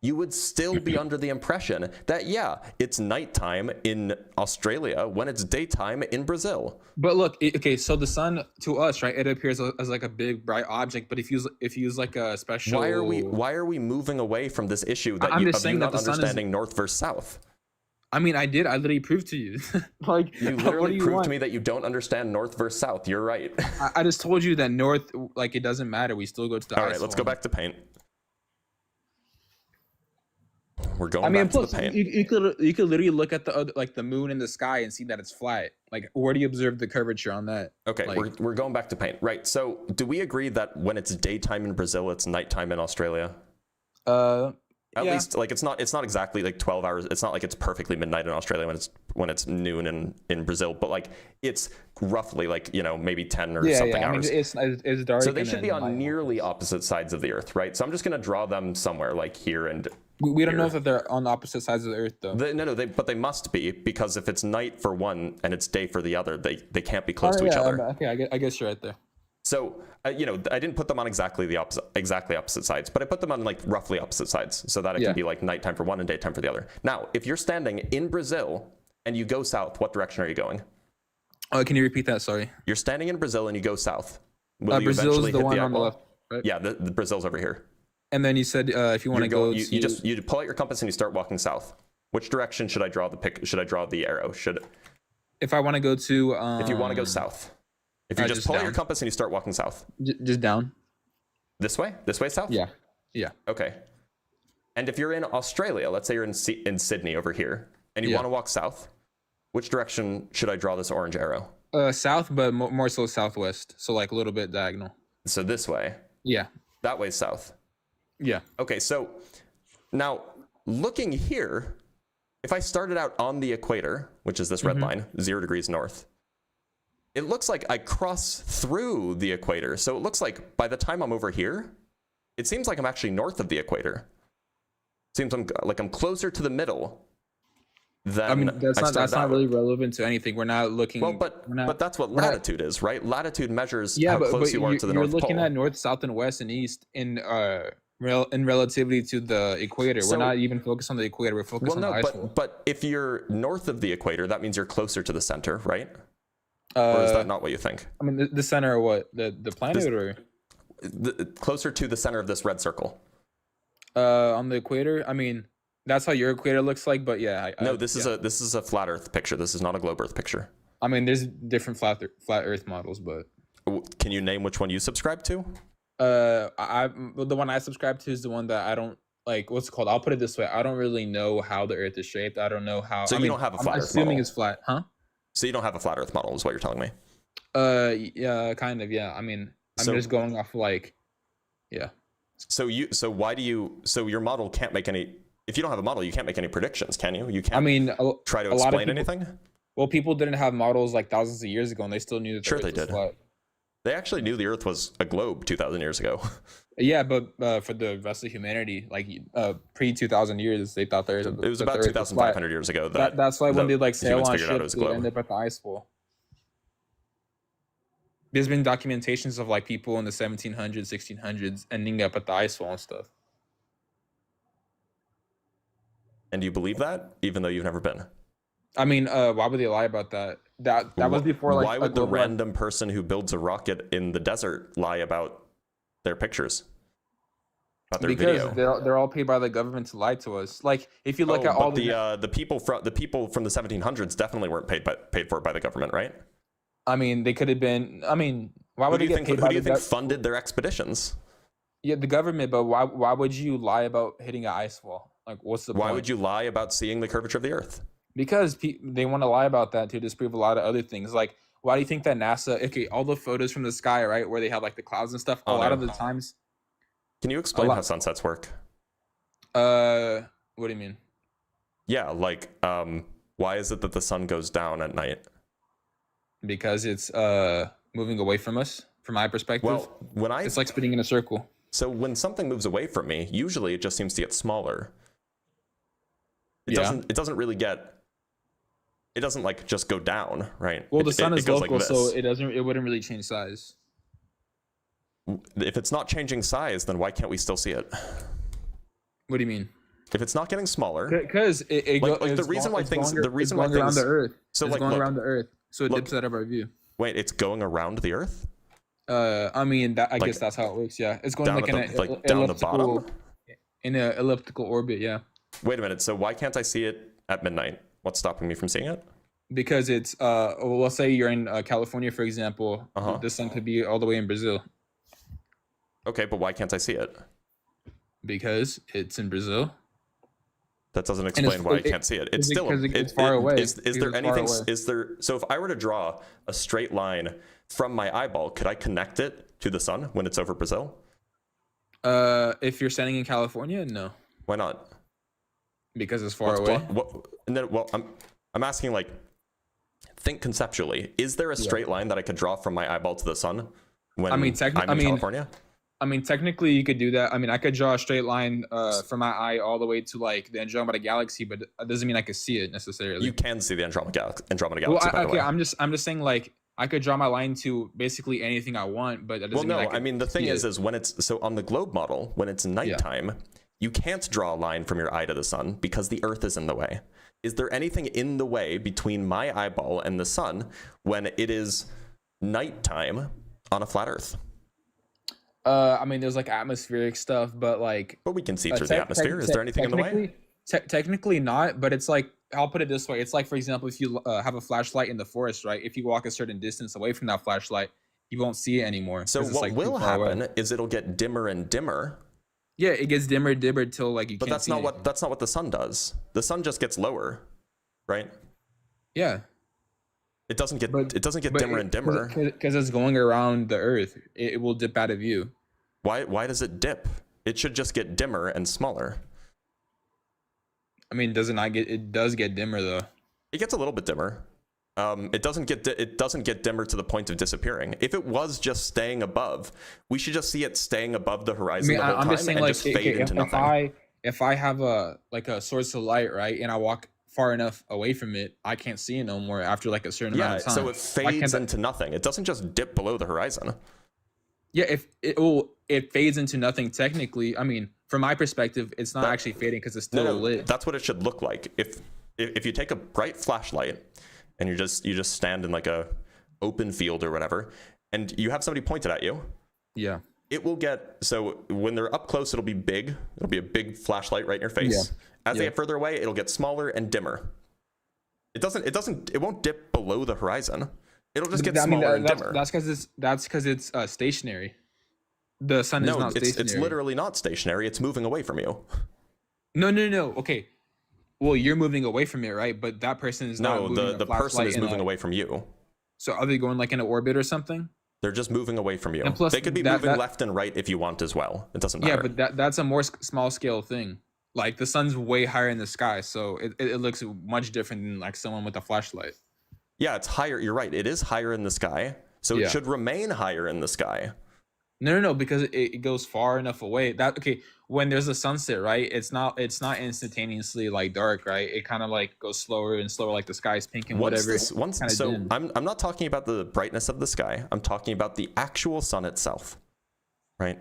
you would still be under the impression that, yeah, it's nighttime in Australia when it's daytime in Brazil. But look, okay, so the sun to us, right? It appears as like a big bright object. But if you use like a special, why are we moving away from this issue that I'm you just saying not that the understanding north versus south? I mean, I did. I literally proved to you. Like, you literally proved to me that you don't understand north versus south. You're right. I just told you that north, like, it doesn't matter. We still go to the. All right, let's go back to paint. We're going back plus, to the paint. You could literally look at the other, like the moon in the sky and see that it's flat. Like, where do you observe the curvature on that? Okay, like, we're going back to paint. Right. So, do we agree that when it's daytime in Brazil, it's nighttime in Australia? At least, like, it's not exactly like 12 hours. It's not like it's perfectly midnight in Australia when it's noon in Brazil, but like it's roughly like, you know, maybe 10 or something hours. I mean, it's dark. So they should be on nearly opposite sides of the Earth, right? So I'm just going to draw them somewhere like here and. We don't know if they're on opposite sides of the Earth, though. But they must be, because if it's night for one and it's day for the other, they can't be close to each other. Okay, I guess you're right there. So, you know, I didn't put them on exactly opposite sides, but I put them on like roughly opposite sides so that it can be like nighttime for one and daytime for the other. Now, if you're standing in Brazil and you go south, what direction are you going? Can you repeat that? Sorry. You're standing in Brazil and you go south. Will you Brazil's eventually the hit one the on the eyeball? left, right? Yeah, the Brazil's over here. And then you said if you want to go, you pull out your compass and you start walking south. Which direction should I draw Should I draw the arrow? If I want to go to, if you want to go south, if you just pull out your compass and you start walking south, just down. This way south. Yeah. Okay. And if you're in Australia, let's say you're in Sydney over here, and you want to walk south, which direction should I draw this orange arrow? South, but more so southwest. So like a little bit diagonal. So this way. Yeah. That way south. Yeah. Okay, so now looking here, if I started out on the equator, which is this red line, 0 degrees north, it looks like I cross through the equator. So it looks like by the time I'm over here, it seems like I'm actually north of the equator. It seems I'm closer to the middle than I mean, that's not really relevant to anything. We're not looking. Well, but that's what latitude is, right? Latitude measures how close you are to the North Pole. You're looking at north, south, and west and east in relativity to the equator. We're not even focused on the equator. We're focused on the ice wall. But if you're north of the equator, that means you're closer to the center, right? Or is that not what you think? I mean, the center of what? The planet, or closer to the center of this red circle? On the equator. I mean, that's how your equator looks like. But yeah, this is a flat Earth picture. This is not a globe Earth picture. I mean, there's different flat Earth models, but can you name which one you subscribe to? The one I subscribe to is the one that I don't like. What's it called? I'll put it this way: I don't really know how the Earth is shaped. I don't know how. So you don't have a flat Earth model. Assuming it's flat, huh? So you don't have a flat Earth model, is what you're telling me? Yeah, kind of. Yeah, I mean, I'm just going off yeah. So your model can't make any. If you don't have a model, you can't make any predictions, can you? You can't. I mean, try to explain anything. Well, people didn't have models like thousands of years ago, and they still knew that the Earth was flat. They actually knew the Earth was a globe 2,000 years ago. Yeah, but for the rest of humanity, like pre 2,000 years, they thought the Earth. It was about 2,500 years ago. That's why when they sail on ships, they end up at the ice wall. There's been documentations of people in the 1700s, 1600s ending up at the ice wall and stuff. And you believe that, even though you've never been? I mean, why would they lie about that? That was before why would the random person who builds a rocket in the desert lie about their pictures? about their Because video? they're all paid by the government to lie to us. Like if you look at all the people from the 1700s definitely weren't paid for by the government, right? I mean, they could have been. I mean, why would they get paid? Who do you think funded their expeditions? Yeah, the government. But why would you lie about hitting an ice wall? Like, what's the point? Why would you lie about seeing the curvature of the Earth? Because they want to lie about that to disprove a lot of other things. Like, why do you think that NASA? Okay, all the photos from the sky, right, where they have like the clouds and stuff. A lot of the times. Can you explain how sunsets work? What do you mean? Yeah, like, why is it that the sun goes down at night? Because it's moving away from us. From my perspective, well, it's like spinning in a circle. So when something moves away from me, usually it just seems to get smaller. It doesn't really get. It doesn't like just go down, right? Well, the sun is local, like so it wouldn't really change size. If it's not changing size, then why can't we still see it? What do you mean? If it's not getting smaller, because the reason why things around the Earth. So it's going around the Earth, so it dips out of our view. Wait, it's going around the Earth? I mean, I guess that's how it works. Yeah, it's going down like down the bottom in an elliptical orbit. Yeah. Wait a minute. So why can't I see it at midnight? What's stopping me from seeing it? Because it's well, let's say you're in California, for example. The sun could be all the way in Brazil. Okay, but why can't I see it? Because it's in Brazil. That doesn't explain why I can't see it. It's still it's far away. Is there anything? Is there? So if I were to draw a straight line from my eyeball, could I connect it to the sun when it's over Brazil? If you're standing in California, no. Why not? Because it's far away. I'm asking, like, think conceptually. Is there a straight line that I could draw from my eyeball to the sun when I'm in California? I mean, technically, you could do that. I mean, I could draw a straight line from my eye all the way to like the Andromeda Galaxy, but that doesn't mean I could see it necessarily. You can see the Andromeda Galaxy. Well, by the way. I'm just saying, like, I could draw my line to basically anything I want, but that doesn't mean I mean, the thing is when it's so on the globe model, when it's nighttime, you can't draw a line from your eye to the sun because the Earth is in the way. Is there anything in the way between my eyeball and the sun when it is nighttime on a flat Earth? I mean, there's like atmospheric stuff, but we can see through the atmosphere. Is there anything in the way? Technically not, but it's like, I'll put it this way. It's like, for example, if you have a flashlight in the forest, right? If you walk a certain distance away from that flashlight, you won't see it anymore. So what will happen is it'll get dimmer and dimmer. Yeah, it gets dimmer and dimmer till like you can't see. But that's not what the sun does. The sun just gets lower, right? Yeah. It doesn't get dimmer and dimmer because it's going around the Earth. It will dip out of view. Why does it dip? It should just get dimmer and smaller. I mean, it does get dimmer though. It gets a little bit dimmer. It doesn't get dimmer to the point of disappearing. If it was just staying above, we should just see it staying above the horizon the whole time and just fade into nothing. If I have a source of light, right, and I walk far enough away from it, I can't see it no more after like a certain amount of time. So it fades into nothing. It doesn't just dip below the horizon. Yeah, if it fades into nothing technically. I mean, from my perspective, it's not actually fading because it's still lit. That's what it should look like. If you take a bright flashlight and you just stand in like a open field or whatever, and you have somebody pointed at you, yeah, it will get, so when they're up close, it'll be big. It'll be a big flashlight right in your face. As they get further away, it'll get smaller and dimmer. It won't dip below the horizon. It'll just get smaller and dimmer. That's because it's stationary. The sun is not stationary. It's literally not stationary. It's moving away from you. No. Okay. Well, you're moving away from it, right? But that person is not moving. No, the person is moving away from you. So are they going like in an orbit or something? They're just moving away from you. And plus, they could be moving left and right if you want as well. It doesn't matter. Yeah, but that's a more small scale thing. Like the sun's way higher in the sky, so it looks much different than like someone with a flashlight. Yeah, it's higher. You're right. It is higher in the sky, so it should remain higher in the sky. No, because it goes far enough away. When there's a sunset, right? It's not instantaneously like dark, right? It kind of like goes slower and slower, like the sky's pink and whatever. I'm not talking about the brightness of the sky. I'm talking about the actual sun itself, right?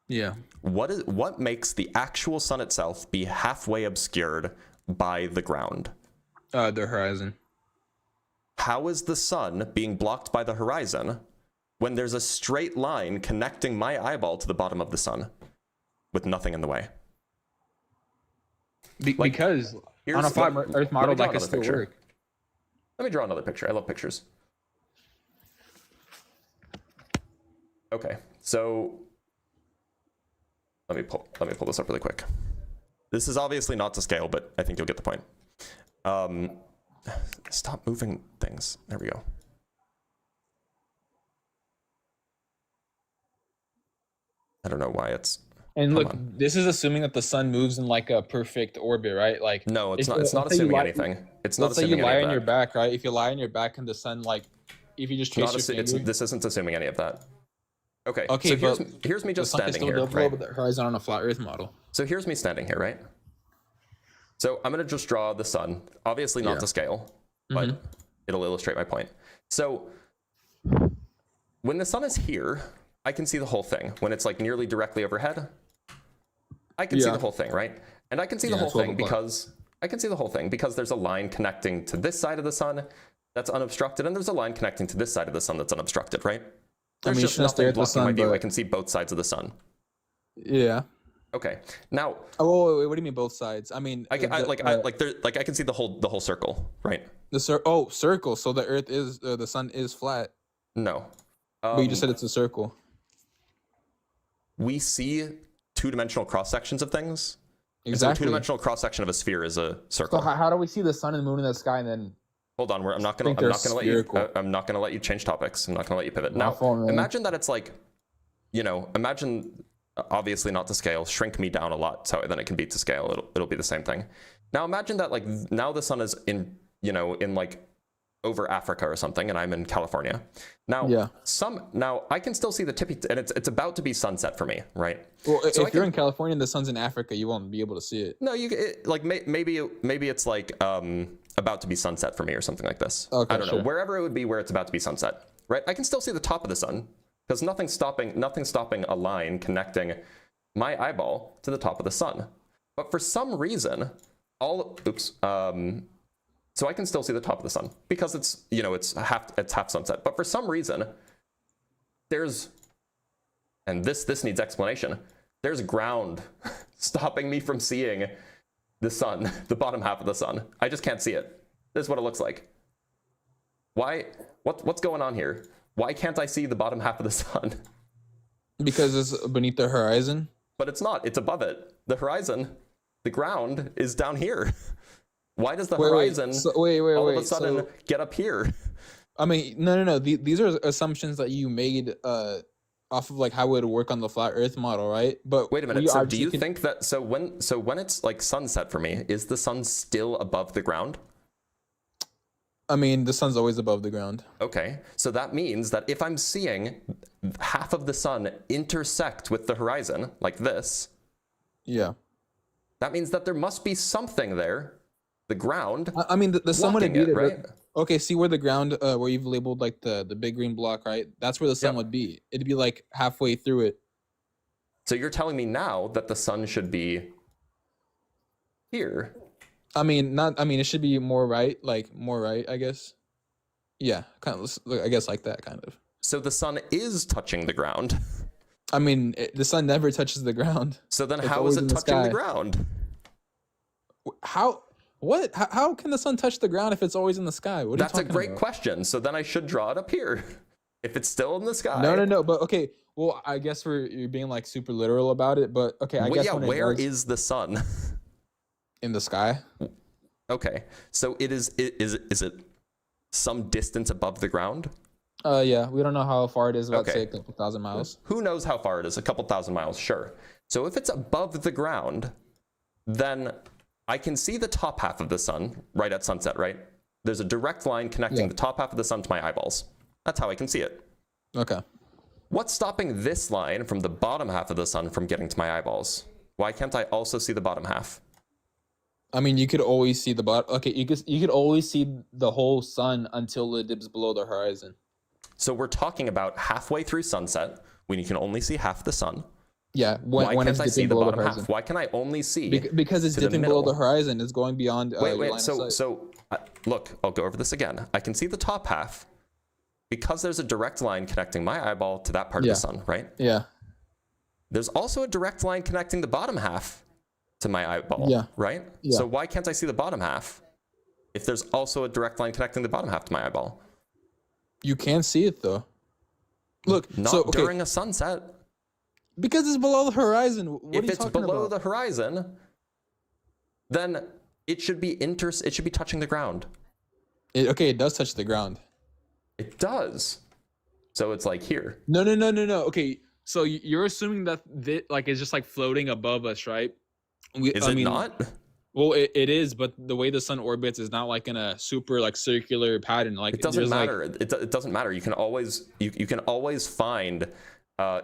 Yeah. What makes the actual sun itself be halfway obscured by the ground? The horizon. How is the sun being blocked by the horizon when there's a straight line connecting my eyeball to the bottom of the sun? with nothing in the way. Because on a flat Earth model, that could still work. Let me draw another picture. I love pictures. Okay, so let me pull this up really quick. This is obviously not to scale, but I think you'll get the point. Stop moving things. There we go. I don't know why it's. And look, this is assuming that the sun moves in like a perfect orbit, right? Like no, it's not. It's not assuming anything. It's not assuming anything. Let's say you lie on your back, right? If you lie on your back and the sun, like, if you just trace your finger, this isn't assuming any of that. Okay. Okay. So here's me just standing here, right? The horizon on a flat Earth model. So here's me standing here, right? So I'm gonna just draw the sun, obviously not to scale, but it'll illustrate my point. So when the sun is here, I can see the whole thing. When it's like nearly directly overhead, I can see the whole thing, right? And I can see the whole thing because there's a line connecting to this side of the sun that's unobstructed, and there's a line connecting to this side of the sun that's unobstructed, right? There's just nothing blocking my view. I can see both sides of the sun. Yeah. Okay. Now. Oh, wait, what do you mean both sides? I mean, I can see the whole circle, right? Circle. So the Earth is the sun is flat. No. But you just said it's a circle. We see two-dimensional cross sections of things. Exactly. So a two-dimensional cross section of a sphere is a circle. So how do we see the sun and the moon in the sky and then? Hold on, I'm not gonna let you change topics. I'm not gonna let you pivot. Now, imagine that it's like, imagine, obviously not to scale, shrink me down a lot so then it can be to scale. It'll be the same thing. Now imagine that like now the sun is in like over Africa or something, and I'm in California. Now, now I can still see the tippy, and it's about to be sunset for me, right? Well, so if you're in California and the sun's in Africa, you won't be able to see it. No, maybe it's like about to be sunset for me or something like this. Okay, I don't know, wherever it would be where it's about to be sunset, right? I can still see the top of the sun because nothing's stopping a line connecting my eyeball to the top of the sun. But for some reason, so I can still see the top of the sun because it's half sunset. But for some reason, and this needs explanation. There's ground stopping me from seeing the sun, the bottom half of the sun. I just can't see it. This is what it looks like. Why? What's going on here? Why can't I see the bottom half of the sun? Because it's beneath the horizon. But it's not. It's above it. The horizon, the ground is down here. Why does the horizon all of a sudden get up here? I mean, no. These are assumptions that you made off of like how it would work on the flat Earth model, right? But wait a minute. So do you think that when it's like sunset for me, is the sun still above the ground? I mean, the sun's always above the ground. Okay, so that means that if I'm seeing half of the sun intersect with the horizon like this, that means that there must be something there. The ground. I mean, the sun wouldn't be there, right? Okay, see where the ground, where you've labeled like the big green block, right? That's where the sun would be. It'd be like halfway through it. So you're telling me now that the sun should be here? I mean, it should be more right, I guess. Yeah, kind of. I guess like that, kind of. So the sun is touching the ground. I mean, the sun never touches the ground. So then, how is it touching the ground? How can the sun touch the ground if it's always in the sky? That's a great question. So then I should draw it up here if it's still in the sky. No. But okay, well, I guess you're being like super literal about it. But okay, I guess. Yeah, where is the sun? In the sky. Okay, so is it some distance above the ground? Yeah, we don't know how far it is. About say a couple thousand miles. Who knows how far it is? A couple thousand miles, sure. So if it's above the ground, then I can see the top half of the sun right at sunset, right? There's a direct line connecting the top half of the sun to my eyeballs. That's how I can see it. Okay. What's stopping this line from the bottom half of the sun from getting to my eyeballs? Why can't I also see the bottom half? I mean, you could always see the bottom. Okay, you could always see the whole sun until it dips below the horizon. So we're talking about halfway through sunset when you can only see half the sun. Yeah, why can't I see the bottom half? Why can I only see because it's dipping below the horizon. It's going beyond. Wait. Look, I'll go over this again. I can see the top half because there's a direct line connecting my eyeball to that part of the sun, right? Yeah. there's also a direct line connecting the bottom half to my eyeball, Yeah. right? Yeah. So why can't I see the bottom half if there's also a direct line connecting the bottom half to my eyeball? You can see it though. Look, Not so okay, during a sunset. because it's below the horizon. What If are you it's talking below about? the horizon, then it should be touching the ground. Okay, it does touch the ground. It does. So it's like here. No. Okay, so you're assuming that like it's just like floating above us, right? Is it not? Well, it is, but the way the sun orbits is not like in a super like circular pattern. Like It doesn't there's, like- matter. It doesn't matter. You can always find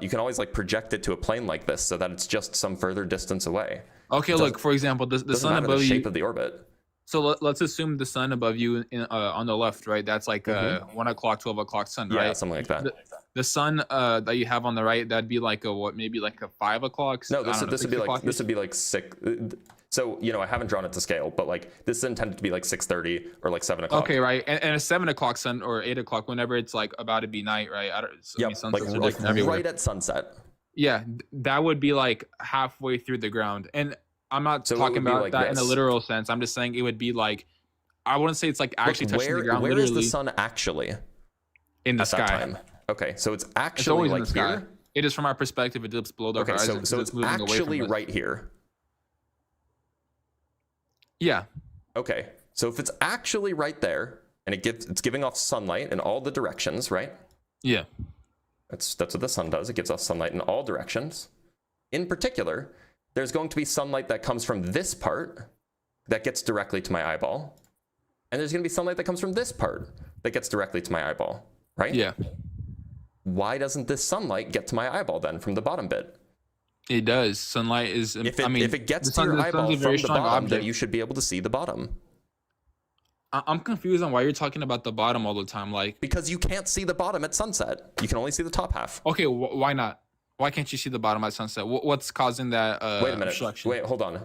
you can always like project it to a plane like this so that it's just some further distance away. Okay, look, for example, the Doesn't sun matter above the you. shape of the orbit. So let's assume the sun above you on the left, right? That's like 1 o'clock, 12 o'clock sun, Yeah, right? something like that. The sun that you have on the right, that'd be like maybe like a 5 o'clock. No, I don't know, this would be 6 like o'clock-ish? 6. So I haven't drawn it to scale, but like this is intended to be like 6:30 or like 7 o'clock. Okay, right, and a 7 o'clock sun or 8 o'clock, whenever it's like about to be night, right? I mean, Yep, sunsets are like different everywhere. right at sunset. Yeah, that would be like halfway through the ground, and I'm not So it talking would be about like that in a this. literal sense. I'm just saying it would be like, I wouldn't say it's like actually Look, touching the ground. where Literally is the sun actually in the at that sky. time? Okay, so it's It's actually always in like the sky. here. It is from our perspective. It dips below the Okay, horizon. so 'cause it's moving away from actually us. right here. Yeah. Okay, so if it's actually right there and it's giving off sunlight in all the directions, right? Yeah. That's what the sun does. It gives off sunlight in all directions. In particular, there's going to be sunlight that comes from this part that gets directly to my eyeball. And there's going to be sunlight that comes from this part that gets directly to my eyeball, right? Yeah. Why doesn't this sunlight get to my eyeball then from the bottom bit? It does. Sunlight is. If I mean, it gets the to your sun's eyeball a from very the strong bottom, then object. you should be able to see the bottom. I'm confused on why you're talking about the bottom all the time. Like, Because you can't see the bottom at sunset. You can only see the top half. okay, why not? Why can't you see the bottom at sunset? What's causing that? Wait a minute. Obstruction? Wait, hold on.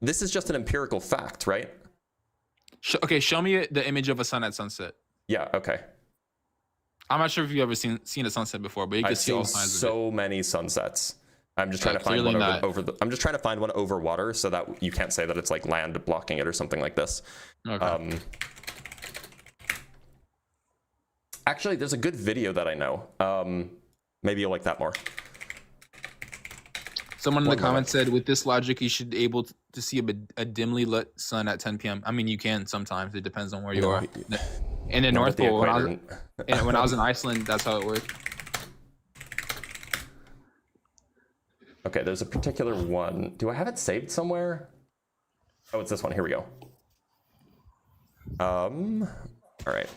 This is just an empirical fact, right? Okay, show me the image of a sun at sunset. Yeah, okay. I'm not sure if you've ever seen a sunset before, but you can I've see seen all kinds of it. so many sunsets. I'm just trying to find clearly one not. I'm just trying to find one over water so that you can't say that it's like land blocking it or something like this. Okay. Actually, there's a good video that I know. Maybe you'll like that more. Someone in the one moment. comments said, with this logic, you should be able to see a dimly lit sun at 10 p.m. I mean, you can sometimes. It depends on where you are. In the North Pole, when I was in Iceland, that's how it worked. Okay, there's a particular one. Do I have it saved somewhere? Oh, it's this one. Here we go. All right.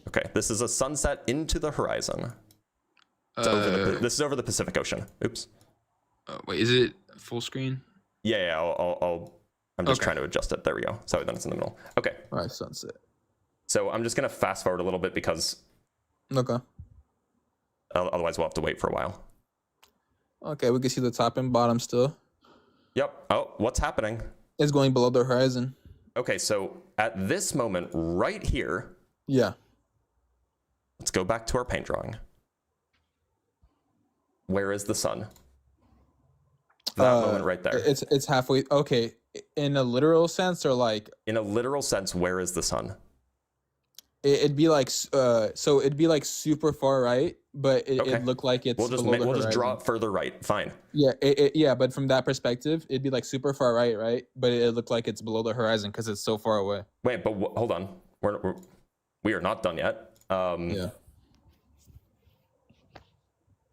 Okay, this is a sunset into the horizon. It's this is over the Pacific Ocean. Oops. Wait, is it full screen? Yeah, I'm just trying to adjust it. There we go. So then it's in the middle. Okay. All right, sunset. So I'm just gonna fast forward a little bit because Okay. otherwise we'll have to wait for a while. Okay, we can see the top and bottom still. Yep. Oh, what's happening? It's going below the horizon. Okay, so at this moment right here, Yeah. let's go back to our paint drawing. Where is the sun? That moment right there. It's halfway. Okay, in a literal sense, or like In a literal sense, where is the sun? it'd be like so it'd be like super far right, but Okay. it'd look like it's We'll just below the just draw horizon. it further right. Fine. Yeah, yeah, but from that perspective, it'd be like super far right? But it looked like it's below the horizon because it's so far away. Wait, but hold on. We are not done yet. Yeah.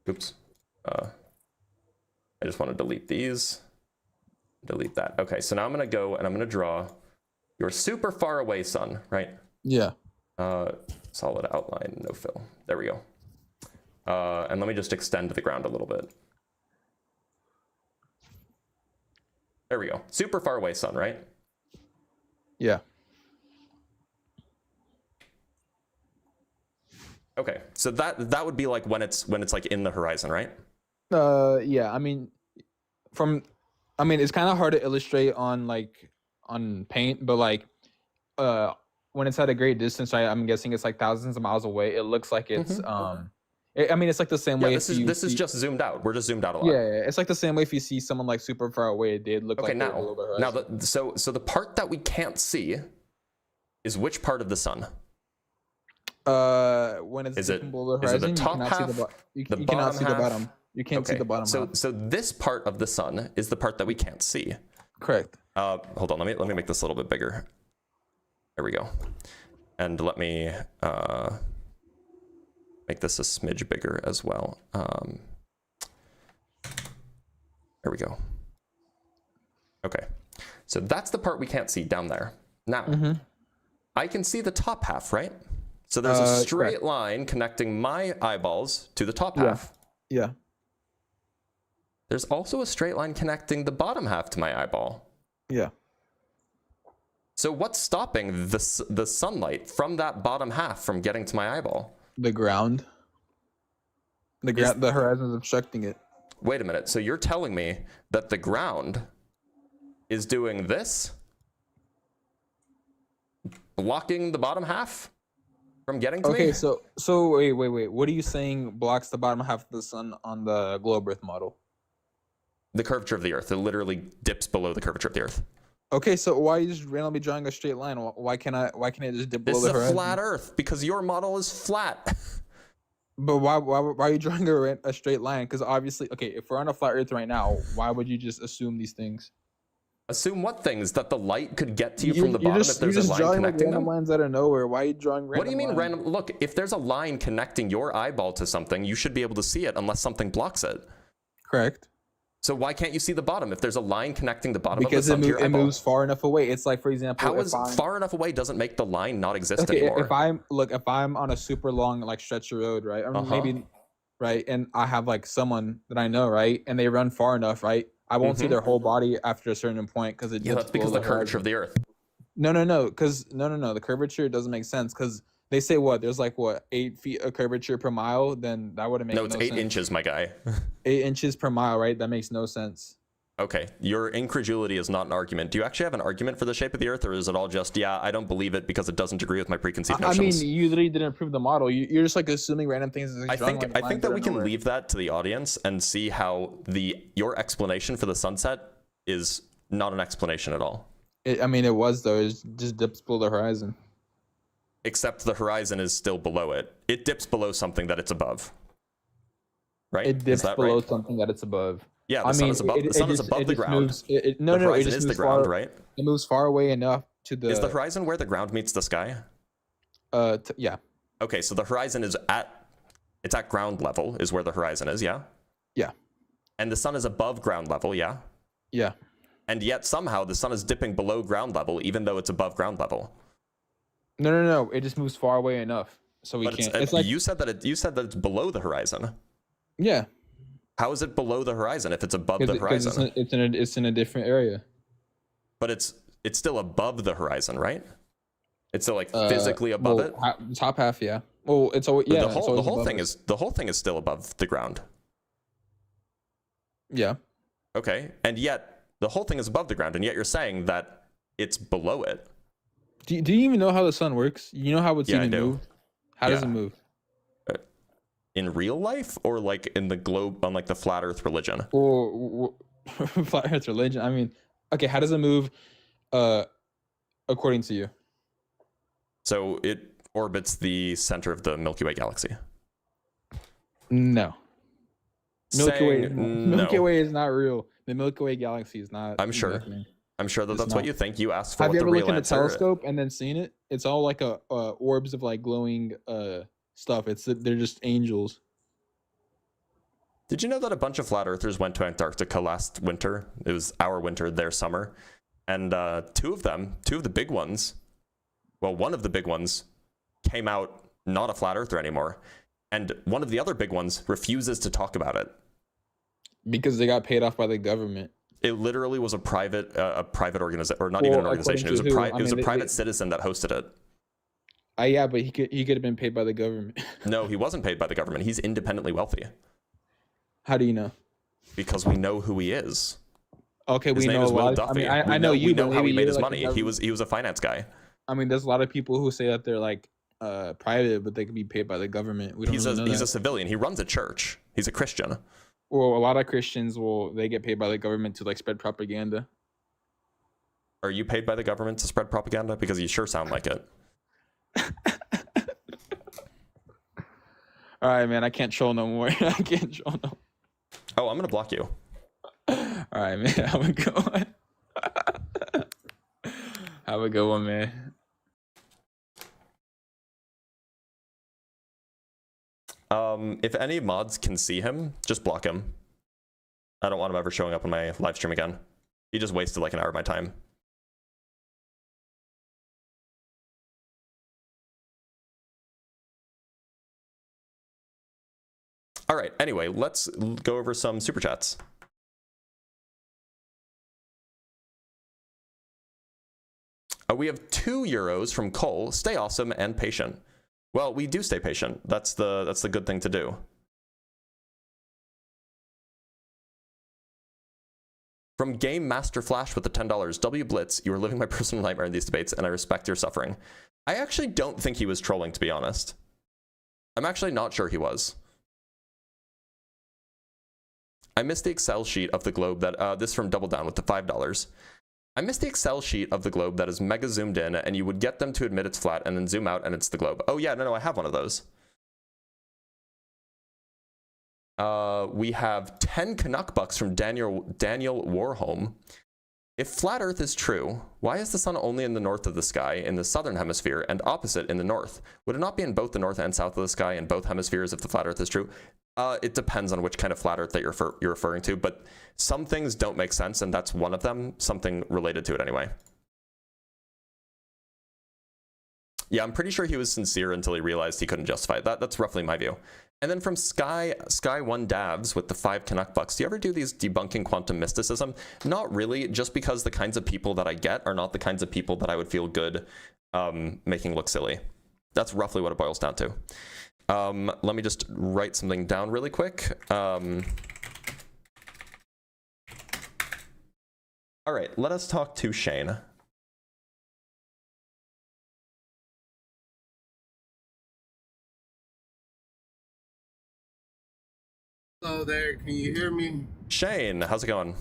Oops. I just want to delete these. Delete that. Okay, so now I'm going to go and I'm going to draw your super far away sun, right? Yeah. Solid outline, no fill. There we go. And let me just extend the ground a little bit. There we go. Super far away sun, right? Yeah. Okay, so that would be like when it's like in the horizon, right? Yeah. I mean, it's kind of hard to illustrate on paint, but like, when it's at a great distance, right? I'm guessing it's like thousands of miles away. It looks like it's I mean, it's like the same way. This is just zoomed out. We're just zoomed out a lot. Yeah, it's like the same way if you see someone like super far away. It did look like so the part that we can't see is which part of the sun? When it's below the horizon, the top half? You cannot see the bottom. You can't see the bottom half. So this part of the sun is the part that we can't see. Correct. Hold on. Let me make this a little bit bigger. There we go. And let me make this a smidge bigger as well. There we go. Okay. So that's the part we can't see down there. Now, I can see the top half, right? So there's a straight line connecting my eyeballs to the top half. Yeah. There's also a straight line connecting the bottom half to my eyeball. Yeah. So what's stopping the sunlight from that bottom half from getting to my eyeball? The ground. The horizon is obstructing it. Wait a minute. So you're telling me that the ground is doing this? Blocking the bottom half from getting to me? Okay, so wait. What are you saying blocks the bottom half of the sun on the globe Earth model? The curvature of the Earth. It literally dips below the curvature of the Earth. Okay, so why are you just randomly drawing a straight line? Why can't I just dip below the horizon? This is a flat Earth because your model is flat. But why are you drawing a straight line? Because obviously, okay, if we're on a flat Earth right now, why would you just assume these things? Assume what things? That the light could get to you from the bottom if there's a line drawing connecting random them? lines out of nowhere. Why are you drawing random What do you mean lines? random? Look, if there's a line connecting your eyeball to something, you should be able to see it unless something blocks it. Correct. So why can't you see the bottom if there's a line connecting the bottom because of the sun to your it eyeball? moves far enough away. It's like, for example, How is far enough away doesn't make the line not exist anymore? If I'm on a super long like stretch of road, right, or maybe right, and I have like someone that I know, right, and they run far enough, right, I won't see their whole body after a certain point because that's because of the curvature of the Earth. No, the curvature doesn't make sense because they say there's like 8 feet of curvature per mile. Then that wouldn't make no sense. No, it's 8 inches, my guy. 8 inches per mile, right? That makes no sense. Okay, your incredulity is not an argument. Do you actually have an argument for the shape of the Earth, or is it all just, I don't believe it because it doesn't agree with my preconceived notions? I mean, you literally didn't prove the model. You're just like assuming random things. I think that we can leave that to the audience and see how your explanation for the sunset is not an explanation at all. It was though. It just dips below the horizon. Except the horizon is still below it. It dips below something that it's above. Right? It dips below something that it's above. Yeah, the sun is above the ground. The horizon is the ground, right? It moves far away enough to the... Is the horizon where the ground meets the sky? Yeah. Okay, so the horizon is at ground level is where the horizon is, yeah? Yeah. And the sun is above ground level, yeah? Yeah. And yet somehow the sun is dipping below ground level even though it's above ground level. No. It just moves far away enough. So we can't... It's like, you said that it's below the horizon. Yeah. How is it below the horizon if it's above the horizon? It's in a different area. But it's still above the horizon, right? It's still like physically above it. Top half, yeah. Well, it's always the whole thing is still above the ground. Yeah. Okay, and yet the whole thing is above the ground, and yet you're saying that it's below it. Do you even know how the sun works? You know how it's even moved? How does it move? In real life, or like in the globe on like the flat Earth religion? Or flat Earth religion. I mean, okay, how does it move according to you? So it orbits the center of the Milky Way galaxy. No. Milky Way is not real. The Milky Way galaxy is not. I'm sure that's what you think. You asked for Have what you the ever real looked in a answer. telescope and then seen it? It's all like orbs of like glowing stuff. They're just angels. Did you know that a bunch of flat earthers went to Antarctica last winter? It was our winter, their summer. And two of the big ones, one of the big ones came out not a flat earther anymore. And one of the other big ones refuses to talk about it. Because they got paid off by the government. It literally was a private organization, or not even an organization. It was a private citizen that hosted it. Yeah, but he could have been paid by the government. No, he wasn't paid by the government. He's independently wealthy. How do you know? Because we know who he is. Okay, His we name know is a Will lot. Duffy. I know you. We know how he made his like money. He was a finance guy. I mean, there's a lot of people who say that they're like private, but they can be paid by the government. We don't really know He's that. a civilian. He runs a church. He's a Christian. Well, a lot of Christians they get paid by the government to like spread propaganda. Are you paid by the government to spread propaganda? Because you sure sound like it. All right, man. I can't troll no more. I can't troll no. Oh, I'm gonna block you. All right, man. Have a good one. Have a good one, man. If any mods can see him, just block him. I don't want him ever showing up on my live stream again. He just wasted like an hour of my time. All right, anyway, let's go over some super chats. We have €2 from Cole. Stay awesome and patient. Well, we do stay patient. That's the good thing to do. From Game Master Flash with the $10. W Blitz, you are living my personal nightmare in these debates, and I respect your suffering. I actually don't think he was trolling, to be honest. I'm actually not sure he was. I missed the Excel sheet of the globe that, this from Double Down with the $5. I missed the Excel sheet of the globe that is mega zoomed in, and you would get them to admit it's flat and then zoom out and it's the globe. Oh yeah, no, I have one of those. We have 10 Canuck bucks from Daniel Warholm. If flat Earth is true, why is the sun only in the north of the sky in the southern hemisphere and opposite in the north? Would it not be in both the north and south of the sky in both hemispheres if the flat Earth is true? It depends on which kind of flat Earth that you're referring to, but some things don't make sense, and that's one of them, something related to it anyway. Yeah, I'm pretty sure he was sincere until he realized he couldn't justify it. That's roughly my view. And then from Sky1 Davs with the 5 Canuck bucks, do you ever do these debunking quantum mysticism? Not really, just because the kinds of people that I get are not the kinds of people that I would feel good making look silly. That's roughly what it boils down to. Let me just write something down really quick. All right, let us talk to Shane. Hello there, can you hear me? Shane, how's it going?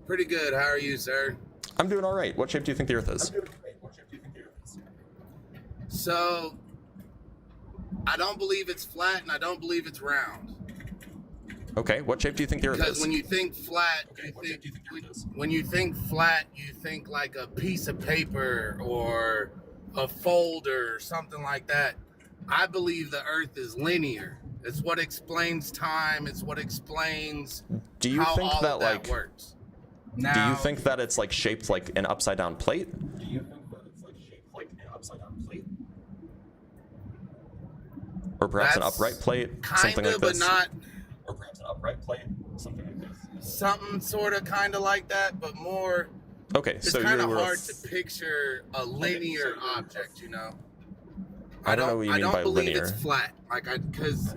Pretty good, how are you, sir? I'm doing all right. What shape do you think the Earth is? So, I don't believe it's flat and I don't believe it's round. Okay, what shape do you think the Earth Because is? when you think flat, when you think flat, you think like a piece of paper or a folder or something like that. I believe the Earth is linear. It's what explains time. It's what explains Do you how think all that of that like works. do Now, you think that it's like shaped like an upside down plate? Or perhaps an That's upright plate, something kinda, like but this. not Or perhaps an upright plate, something like this. something sort of kind of like that, but more. Okay, It's so kind you of were hard to picture a linear object, you know. I don't know what you mean by believe linear. it's flat, because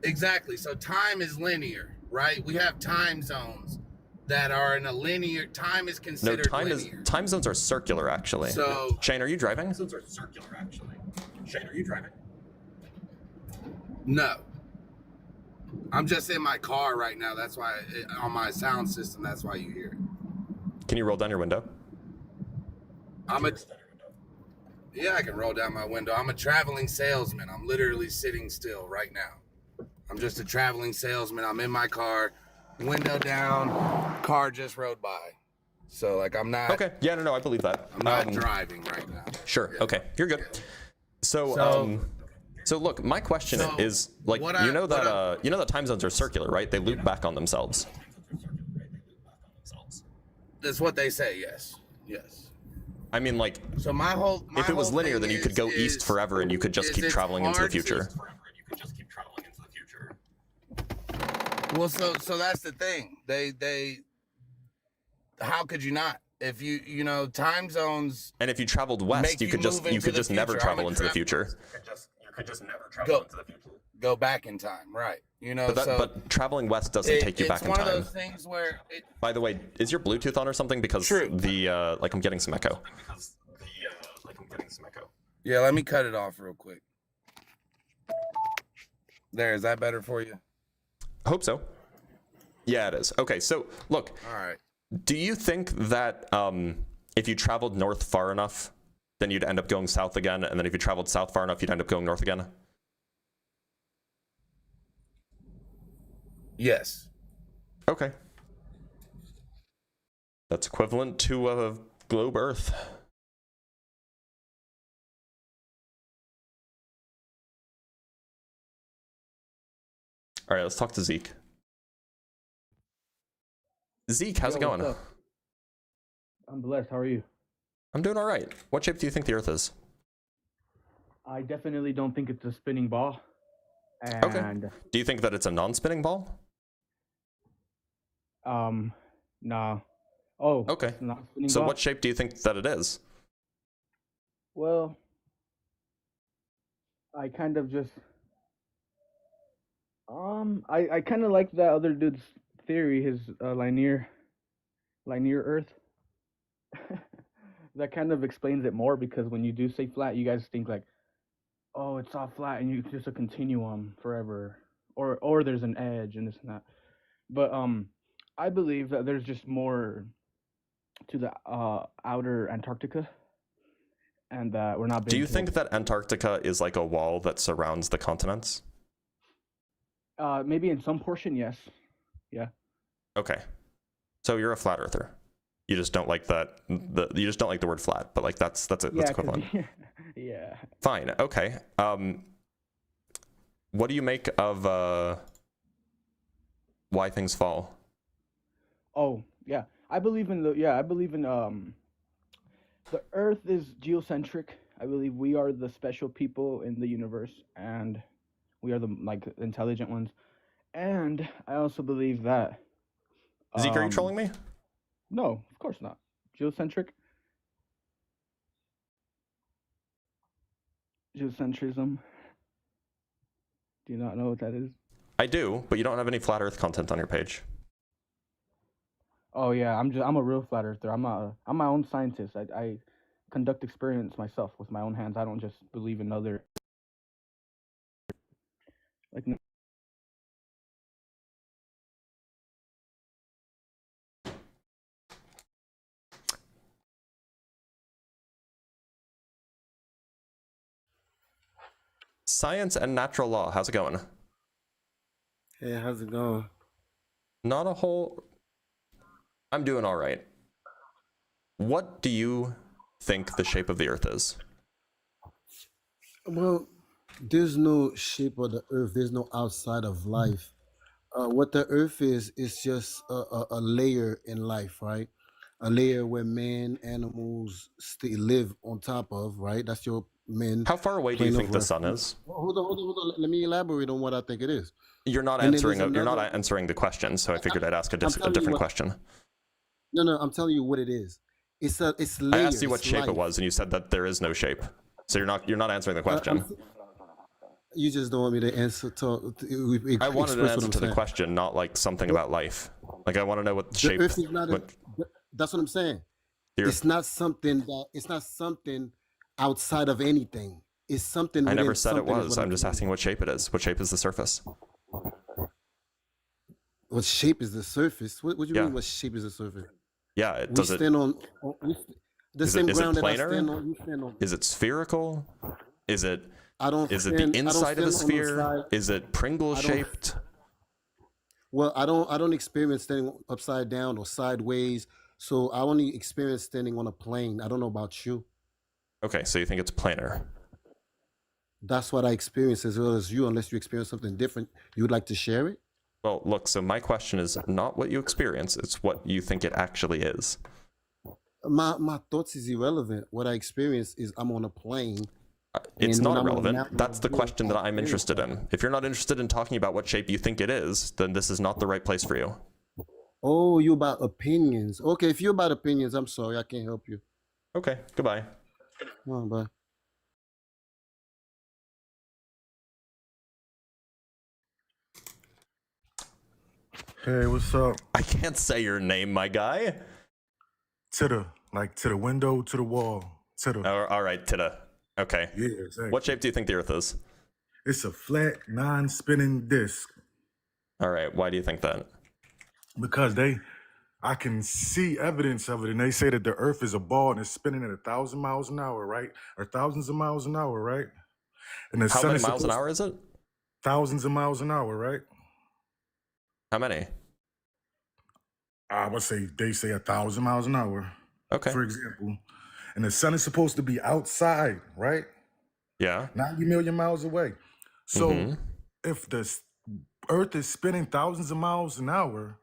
exactly. So time is linear, right? We have time zones that are in a linear. Time is No, considered linear. time zones are circular actually. So Shane, are you driving? no, I'm just in my car right now. That's why on my sound system. That's why you hear it. Can you roll down your window? Yeah, I can roll down my window. I'm a traveling salesman. I'm literally sitting still right now. I'm just a traveling salesman. I'm in my car, window down, car just rode by. So like I'm not. Okay. Yeah, no, I believe that. I'm not driving right now. Sure. Yeah. Okay. You're good. So look, my question is like you know that time zones are circular, right? They loop back on themselves. That's what they say. Yes. Yes. I mean, like, So if it was linear, then you could go east forever and you could just keep traveling into the future. Well, so that's the thing. They how could you not? If you know time zones. And if you traveled west, you could just never travel into the future. Go back in time, right? You know, but traveling west doesn't take you back in time. It's one of those things where. By the way, is your Bluetooth on or something? Because the like I'm getting some echo. Yeah, let me cut it off real quick. There, is that better for you? I hope so. Yeah, it is. Okay, so look. All right. Do you think that if you traveled north far enough, then you'd end up going south again, and then if you traveled south far enough, you'd end up going north again? Yes. Okay. That's equivalent to a globe Earth. All right, let's talk to Zeke. Zeke, how's it going? What's up? I'm blessed. How are you? I'm doing all right. What shape do you think the Earth is? I definitely don't think it's a spinning ball. And Okay. Do you think that it's a non-spinning ball? no. Oh, Okay. it's not a spinning So ball? what shape do you think that it is? Well, I kind of just I kind of like that other dude's theory, his linear Earth. That kind of explains it more, because when you do say flat, you guys think like, oh, it's all flat and it's just a continuum forever, or there's an edge and this and that. But I believe that there's just more to the outer Antarctica, and that we're not. Do you think that Antarctica is like a wall that surrounds the continents? Maybe in some portion, yes. Yeah. Okay. So you're a flat earther. You just don't like that. You just don't like the word flat, but like that's equivalent. Yeah. Fine. Okay. What do you make of why things fall? Oh, yeah. I believe in the Earth is geocentric. I believe we are the special people in the universe, and we are the intelligent ones. And I also believe that Zeke, are you trolling me? No, of course not. Geocentrism. Do you not know what that is? I do, but you don't have any flat Earth content on your page. Oh yeah, I'm a real flat earther. I'm my own scientist. I conduct experiments myself with my own hands. I don't just believe in other like. Science and natural law. How's it going? Hey, how's it going? Not a whole. I'm doing all right. What do you think the shape of the Earth is? Well, there's no shape of the earth. There's no outside of life. What the earth is just a layer in life, right? A layer where man, animals live on top of, right? That's your main How far away do you plane think of the sun reference. is? Well, hold on. Let me elaborate on what I think it is. You're not And then answering. there's You're not another- answering the question, so I figured I'd ask a telling you different what- question. No, I'm telling you what it is. It's I layers. asked you what it's shape it life. was, and you said that there is no shape. So you're not answering the question. You just don't want me to answer. I wanted an express what answer I'm to the saying. question, not like something about life. Like I want to know what The shape. earth is not. That's what I'm saying. You're- It's not something outside of anything. It's something. I never within said it something is was. what I'm just saying. asking what shape it is. What shape is the surface? What shape is the surface? What do you Yeah. mean? What shape is the surface? Yeah. It We does it. stand on the Is same it ground that I planar? stand on. You stand on. Is it spherical? Is it? I don't. Is it stand, the I don't inside of the stand on sphere? side. Is it Pringle I don't- shaped? Well, I don't experience standing upside down or sideways. So I only experience standing on a plane. I don't know about you. Okay, so you think it's planar? That's what I experience as well as you. Unless you experience something different, you would like to share it. Well, look. So my question is not what you experience; it's what you think it actually is. My thoughts is irrelevant. What I experience is I'm on a plane. It's And when not I'm on irrelevant. mountain, That's the I'm question that I'm very interested in. If you're not interested in talking about what shape you think it is, then this is not the right place for you. Oh, you about opinions. Okay, if you're about opinions, I'm sorry, I can't help you. Okay, goodbye. Oh, bye. Hey, what's up? I can't say your name, my guy. To the window, to the wall, to the. All right, Tida. Okay. Yeah, exactly. What shape do you think the Earth is? It's a flat, non-spinning disc. All right. Why do you think that? Because I can see evidence of it, and they say that the Earth is a ball and it's spinning at 1,000 miles an hour, right? Or thousands of miles an hour, right? And the How sun many is miles an supposed- hour is it? Thousands of miles an hour, right? How many? I would say they say 1,000 miles an hour, Okay. for example. And the sun is supposed to be outside, right? Yeah. 90 million miles away. So Mhm. if the Earth is spinning thousands of miles an hour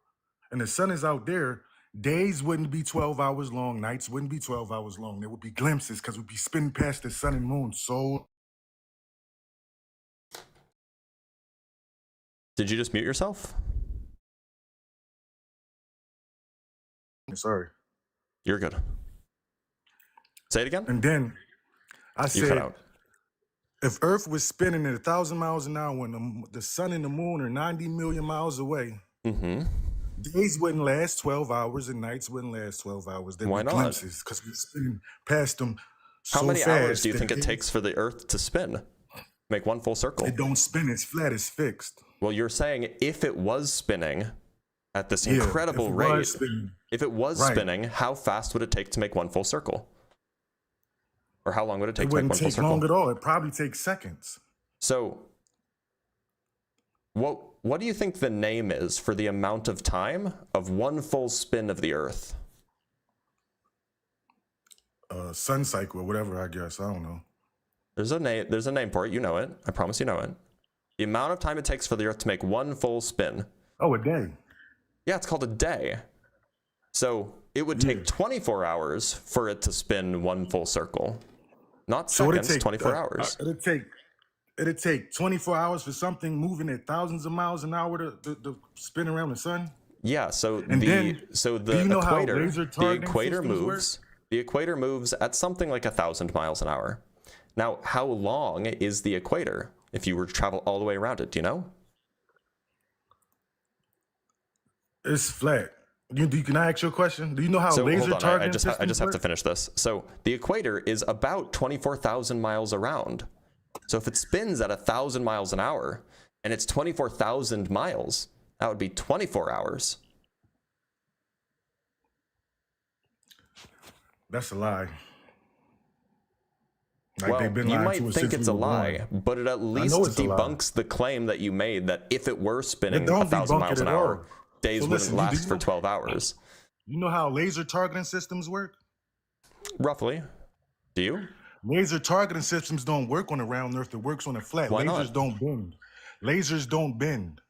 and the sun is out there, days wouldn't be 12 hours long, nights wouldn't be 12 hours long. There would be glimpses because we'd be spinning past the sun and moon. So Did you just mute yourself? sorry. You're good. Say it again. And then I You cut said, out. if Earth was spinning at 1,000 miles an hour when the sun and the moon are 90 million miles away, Mm-hmm. days wouldn't last 12 hours and nights wouldn't last 12 hours. There'd Why be not? glimpses because we're spinning past them How so many fast hours do you that think it days- takes for the Earth to spin? Make one full circle. It don't spin, it's flat, it's fixed. Well, you're saying if it was spinning at this Yeah, incredible if it rate, was spinning, if it was Right. spinning, how fast would it take to make one full circle? Or how long would it take it to make wouldn't one full take circle? long at all. It probably takes seconds. So, what do you think the name is for the amount of time of one full spin of the Earth? Sun cycle or whatever, I guess. I don't know. There's a name. There's a name for it. You know it. I promise you know it. The amount of time it takes for the Earth to make one full spin. Oh, a day. Yeah, it's called a day. So it would take 24 hours for it to spin one full circle. Not So it'd seconds, take 24 hours. It'd take 24 hours for something moving at thousands of miles an hour to spin around the sun. Yeah, so And the then, do you know how equator, laser the targeting equator systems work? moves. The equator moves at something like 1,000 miles an hour. Now, how long is the equator if you were to travel all the way around it? Do you know? It's flat. Can I ask you a question? Do you know how So laser hold on, targeting I just have systems to work? finish this. So the equator is about 24,000 miles around. So if it spins at 1,000 miles an hour and it's 24,000 miles, that would be 24 hours. That's a lie. Like Well, they've been you lying might to us think since it's a we were born. lie, but it at least know it's a lie. debunks the claim that you made that if it were spinning It don't 1,000 debunk miles it an at hour, all. days So wouldn't listen, last for 12 hours. You know how laser targeting systems work? Roughly. Do you? Laser targeting systems don't work on a round earth. It works on a flat. Why Lasers not? don't bend. Lasers don't bend.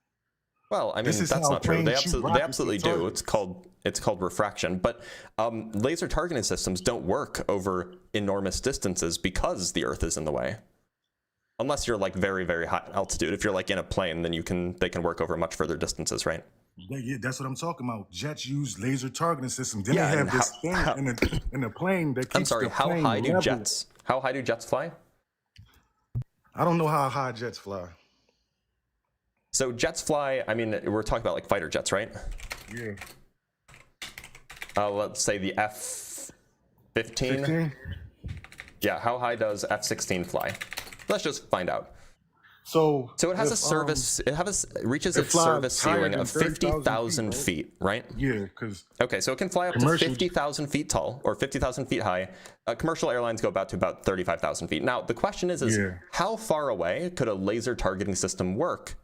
Well, I mean, This is that's how not true. planes They shoot absolutely, rockets with do. targets. It's called refraction. But laser targeting systems don't work over enormous distances because the Earth is in the way. Unless you're like very, very high altitude. If you're like in a plane, then they can work over much further distances, right? Yeah, that's what I'm talking about. Jets use laser targeting systems. Then Yeah, they and have this how- thing in the plane that keeps I'm sorry. the How plane high do level. jets fly? I don't know how high jets fly. So jets fly. I mean, we're talking about like fighter jets, right? Yeah. Let's say the F-15. 15? Yeah. How high does F-16 fly? Let's just find out. So So it has if, a service. It reaches it its flies service higher ceiling than of 30,000 50,000 feet, right? Yeah, because Okay, so it can fly up to Commercial- 50,000 feet tall or 50,000 feet high. Commercial airlines go about 35,000 feet. Now the question is Yeah. how far away could a laser targeting system work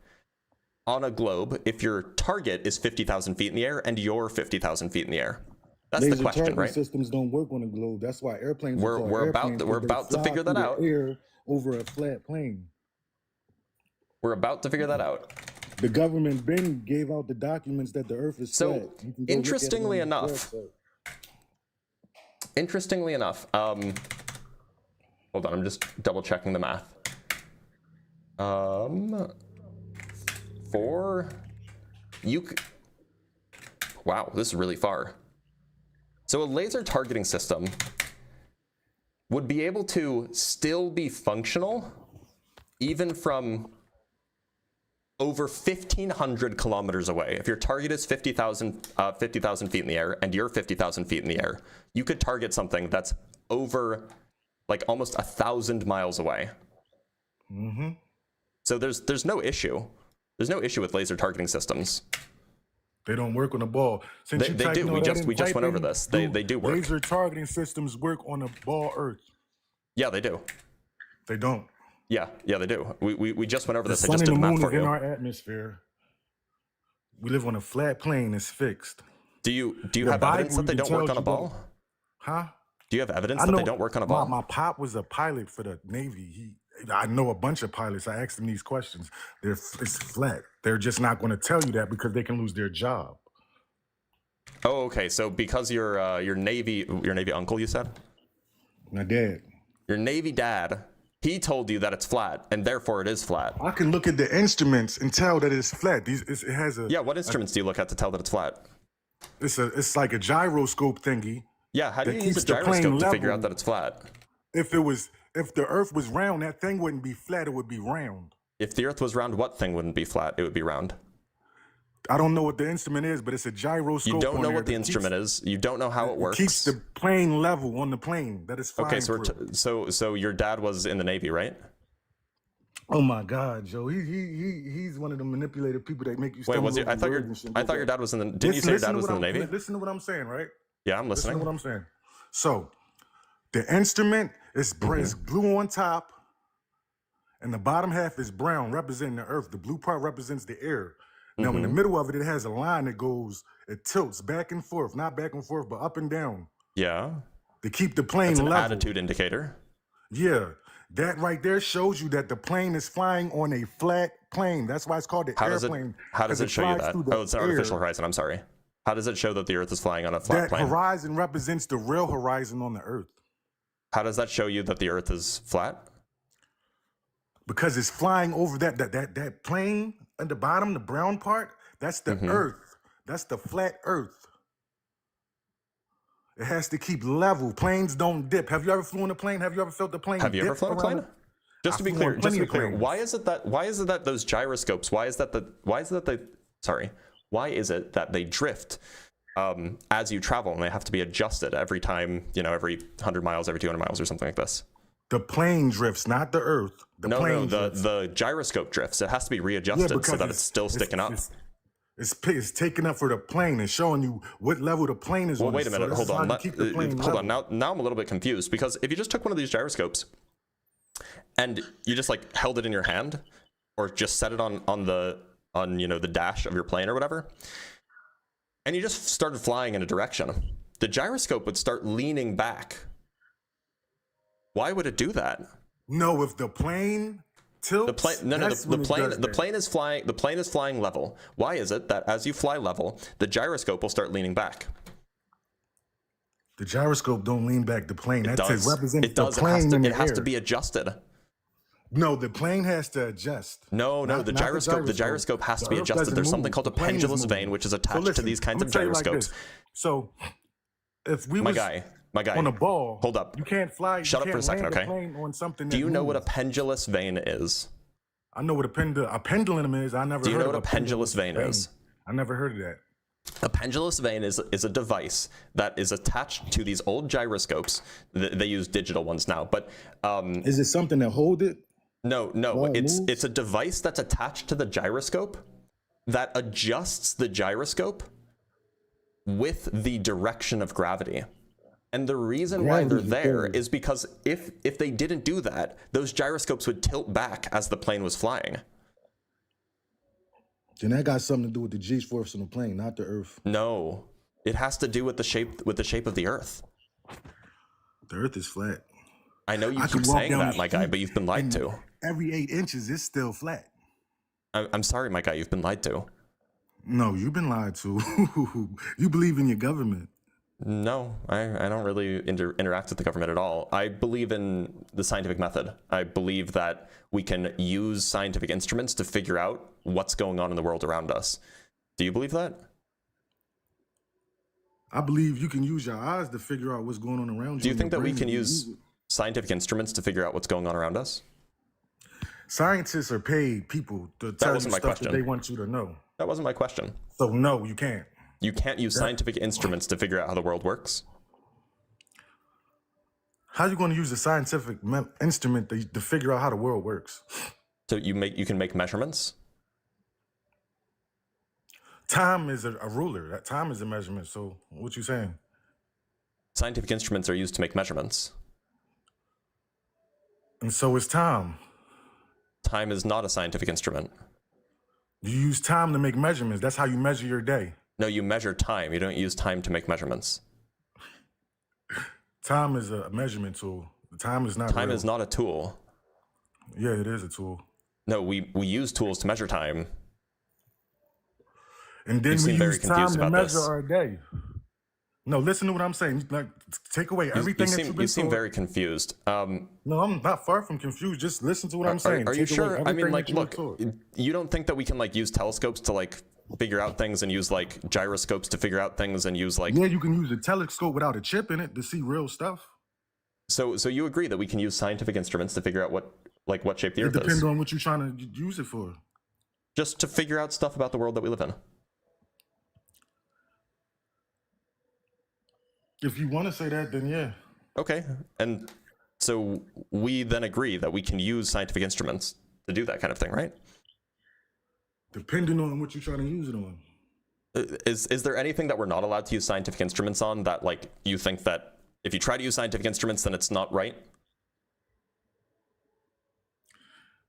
on a globe if your target is 50,000 feet in the air and you're 50,000 feet in the air? That's laser the question, targeting right? systems don't work on the globe. That's why airplanes. We're- are called we're about airplanes, to- we're 'cause they about to fly figure that through the out. Air over a flat plane. We're about to figure that out. The government Ben gave out the documents that the Earth is So, flat. You can go look at it interestingly on the enough, website. Interestingly enough, hold on, I'm just double checking the math. Wow, this is really far. So a laser targeting system would be able to still be functional even from over 1,500 kilometers away. If your target is 50,000 feet in the air and you're 50,000 feet in the air, you could target something that's over like almost 1,000 miles away. Mm-hmm. So there's no issue. There's no issue with laser targeting systems. They don't work on the ball. Since They do. We just went over this. They do work. Laser targeting systems work on a ball Earth. Yeah, they do. They don't. Yeah, they do. We just went over this. I The sun just and did the the moon math is for in you. our atmosphere. We live on a flat plane. It's fixed. Do you The have evidence Bible that they even don't work tells on a you ball? Huh? Do you have evidence that they don't work on a ball? My pop was a pilot for the Navy. I know a bunch of pilots. I asked them these questions. It's flat. They're just not going to tell you that because they can lose their job. Oh, okay. So because your Navy uncle, you said? My dad. Your Navy dad, he told you that it's flat, and therefore it is flat. I can look at the instruments and tell that it's flat. It has a Yeah, what instruments do you look at to tell that it's flat? it's like a gyroscope thingy. Yeah, how do that you use a keeps the plane gyroscope to figure level. out that it's flat? If the Earth was round, that thing wouldn't be flat. It would be round. If the Earth was round, what thing wouldn't be flat? It would be round. I don't know what the instrument is, but it's a gyroscope. You don't on know there what the that instrument is. You don't know how it works. keeps the plane level on the plane that is flying Okay, so through. so your dad was in the Navy, right? Oh my God, Joe, he's one of the manipulated people that make you. Wait, was stumble it? over words and shit. I thought your dad was in the. Didn't you say your dad was in the Navy? Listen to what I'm saying, right? Yeah, I'm Listen listening. to what I'm saying. So, the instrument is blue on top, and the bottom half is brown, representing the Earth. The blue part represents the air. Now, in the middle of it, it has a line that goes, it tilts back and forth, not back and forth, but up and down Yeah, to keep the plane it's an level. attitude indicator. Yeah, that right there shows you that the plane is flying on a flat plane. That's why it's called the How does airplane. it show you flies that? through the Oh, it's an artificial air. horizon. I'm sorry. How does it show that the Earth is flying on a flat That plane? horizon represents the real horizon on the Earth How does that show you that the Earth is flat? because it's flying over that plane at the bottom, the brown part. That's the Earth. That's the flat Earth. It has to keep level. Planes don't dip. Have you ever flown a plane? Have you ever felt the plane? Have you ever dip flown a around plane? it? Just to be I've clear, flown plenty of planes. why is it that those gyroscopes? Why is it that they drift as you travel, and they have to be adjusted every time? Every 100 miles, every 200 miles, or something like this. The plane drifts, not the Earth. The gyroscope drifts. It has to be readjusted so that it's still sticking up. It's taking up for the plane and showing you what level the plane is on. Well, wait a minute. Hold on. Hold on. Now, Now I'm a little bit confused because if you just took one of these gyroscopes and you just like held it in your hand, or just set it on the dash of your plane or whatever, and you just started flying in a direction, the gyroscope would start leaning back. Why would it do that? no, if the plane tilts, The plane is flying. The plane is flying level. Why is it that as you fly level, the gyroscope will start leaning back? The gyroscope don't lean back the plane. It That does. represents It does. the plane in the It has air. to be adjusted. No, the plane has to adjust. No, Not the gyroscope has to be The Earth adjusted. doesn't There's something move. called a The plane is pendulous moving. vein, which is So attached to listen, these kinds I'm of gonna tell you like gyroscopes. this. So if we My was guy, on a ball, hold up. You can't fly. Shut you up for a can't second, land a okay? plane on something Do that you know what a moves. pendulous vein is? I know what a pendulum is. I never. Do you heard know of what a pendulous vein is? I never heard of that. A pendulous vein is a device that is attached to these old gyroscopes. They use digital ones now, but Is it something that hold it? no, While it moves? it's a device that's attached to the gyroscope that adjusts the gyroscope with the direction of gravity. And the reason why they're Gravity's there good. is because if they didn't do that, those gyroscopes would tilt back as the plane was flying. Then that got something to do with the G-force on the plane, not the Earth. No, it has to do with the shape of the Earth. The Earth is flat. I know you I keep could walk saying down that, the my guy, street but you've been lied and to. Every 8 inches, it's still flat. I'm sorry, my guy, you've been lied to. No, you've been lied to. You believe in your government. No, I don't really interact with the government at all. I believe in the scientific method. I believe that we can use scientific instruments to figure out what's going on in the world around us. Do you believe that? I believe you can use your eyes to figure out what's going on around you. Do you and think your that we brain can to use it. scientific instruments to figure out what's going on around us? Scientists are paid people to tell you wasn't my stuff question. that they want you to know. That wasn't my question. So no, you can't. You can't use That- scientific instruments to figure out how the world works. How are you going to use a scientific instrument to figure out how the world works? So you can make measurements. Time is a ruler. That time is a measurement. So what you saying? Scientific instruments are used to make measurements. And so is time. Time is not a scientific instrument. You use time to make measurements. That's how you measure your day. No, you measure time. You don't use time to make measurements. Time is a measurement tool. Time is not Time real. is not a tool. Yeah, it is a tool. No, we use tools to measure time. And then You we seem very use time confused to about measure this. our day. No, listen to what I'm saying. Like, take away everything that you've been You seem told. very confused. No, I'm not far from confused. Just listen to what I'm saying. Are you Take away sure? I mean, everything like, that you've been look, told. you don't think that we can like use telescopes to like figure out things and use like gyroscopes to figure out things and use like Yeah, you can use a telescope without a chip in it to see real stuff. so you agree that we can use scientific instruments to figure out what shape the It earth depends is, on what you're trying to use it for. just to figure out stuff about the world that we live in. If you want to say that, then yeah. Okay, and so we then agree that we can use scientific instruments to do that kind of thing, right? Depending on what you're trying to use it on. Is there anything that we're not allowed to use scientific instruments on that like you think that if you try to use scientific instruments then it's not right?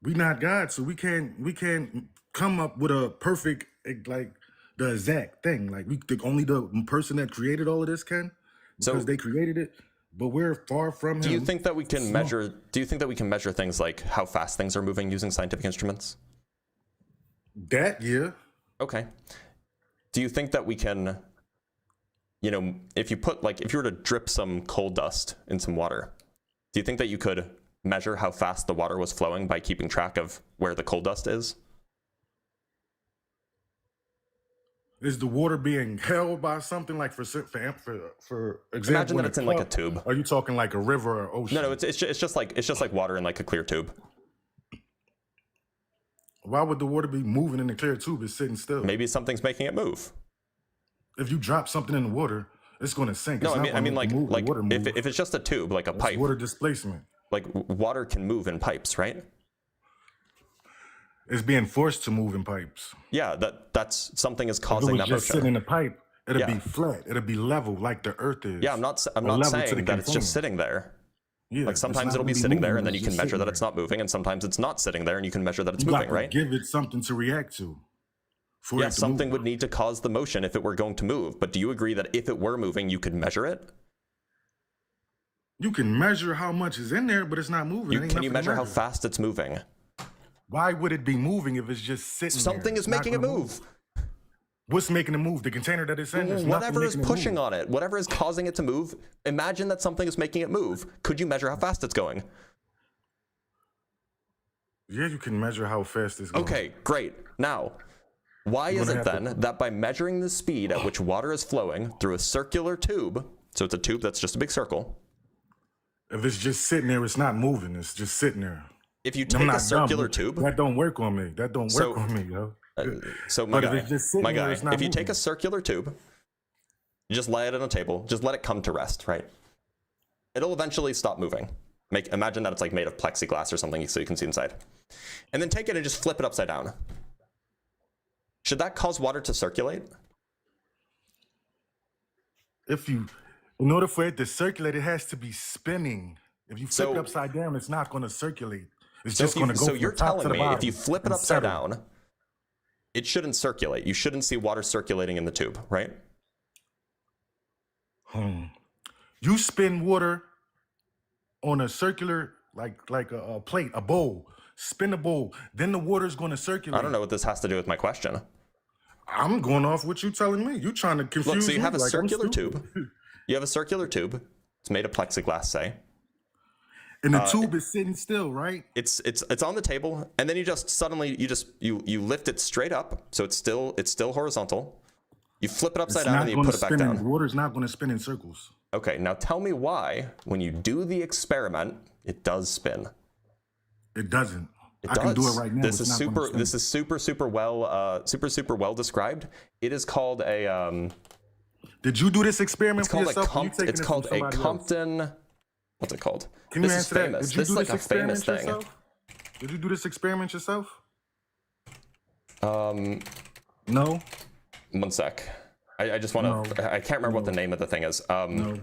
We not God, so we can't come up with a perfect, like, the exact thing. Like, only the person that created all of this can, because they created it. But we're far from him. Do you think that we can measure? Do you think that we can measure things like how fast things are moving using scientific instruments? That, yeah. Okay. Do you think that we can, you know, if you were to drip some coal dust in some water, do you think that you could measure how fast the water was flowing by keeping track of where the coal dust is? Is the water being held by something, like for example? Imagine that it's in like a tube. Are you talking like a river or ocean? No, it's just like water in like a clear tube. Why would the water be moving in the clear tube? It's sitting still. Maybe something's making it move. If you drop something in the water, it's going to sink. No, It's not I mean gonna like move the like water move. if it's just a tube, like a It's pipe, water displacement. like water can move in pipes, right? It's being forced to move in pipes. Yeah, that's something is If it causing was that just motion. sitting in a pipe, it'll Yeah. be flat. It'll be level like the earth is. Yeah, I'm not level to saying the that it's just container. sitting there. Yeah, Like it's sometimes not it'll be really sitting there moving, and then you it's can just measure that sitting it's not moving, and sometimes it's not sitting there and you can measure that it's there. You moving, got to right? give it something to react to. For Yeah, it to something move. would need to cause the motion if it were going to move. But do you agree that if it were moving, you could measure it? You can measure how much is in there, but it's not moving. It ain't Can you nothing to measure how fast it's moving? Why would it be moving if it's just sitting there? Something is It's not making it gonna move. What's making it move? The container that it's in? There's nothing Whatever is making it pushing move. on it, whatever is causing it to move, imagine that something is making it move. Could you measure how fast it's going? Yeah, you can measure how fast it's going. Okay, great. Now, why You're is gonna it have then to- that by measuring the speed at which water is flowing through a circular tube, so it's a tube that's just a big circle, If it's just sitting there, it's not moving. It's just sitting there. if you I'm take a not circular dumb. tube, That don't work on me. That don't So- work on me, yo. so my But if guy, it's just sitting there, it's not if you take moving. a circular tube, you just lay it on a table, just let it come to rest, right? It'll eventually stop moving. Imagine that it's like made of plexiglass or something so you can see inside. And then take it and just flip it upside down. Should that cause water to circulate? In order for it to circulate, it has to be spinning. If you flip So- it upside down, it's not going to circulate. It's So, just going to go so from you're the top to telling the me bottom if you flip it and upside settle. down, it shouldn't circulate. You shouldn't see water circulating in the tube, right? You spin water on a circular, like a plate, a bowl. Spin the bowl, then the water's going to circulate. I don't know what this has to do with my question. I'm going off what you telling me. You trying to confuse me. Look, so you have a like I'm circular stupid. tube. You have a circular tube. It's made of plexiglass, say. And the tube is sitting still, right? It's on the table, and then you just suddenly you lift it straight up, so it's still horizontal. You flip it upside It's down not and you gonna put it back spin in- down. Water's not going to spin in circles. Okay, now tell me why, when you do the experiment, it does spin. It doesn't. It I does. can do it right now. This it's is not gonna super. This is super well described. It is called a. Did you do this experiment It's for called a yourself? Or you taking It's it called from a somebody else? Compton. What's it called? Can you This is answer that? famous. Did you This do is like this a famous experiment thing. yourself? Did you do this experiment yourself? No. One sec. I just want to. I can't remember what the name of the thing is. No.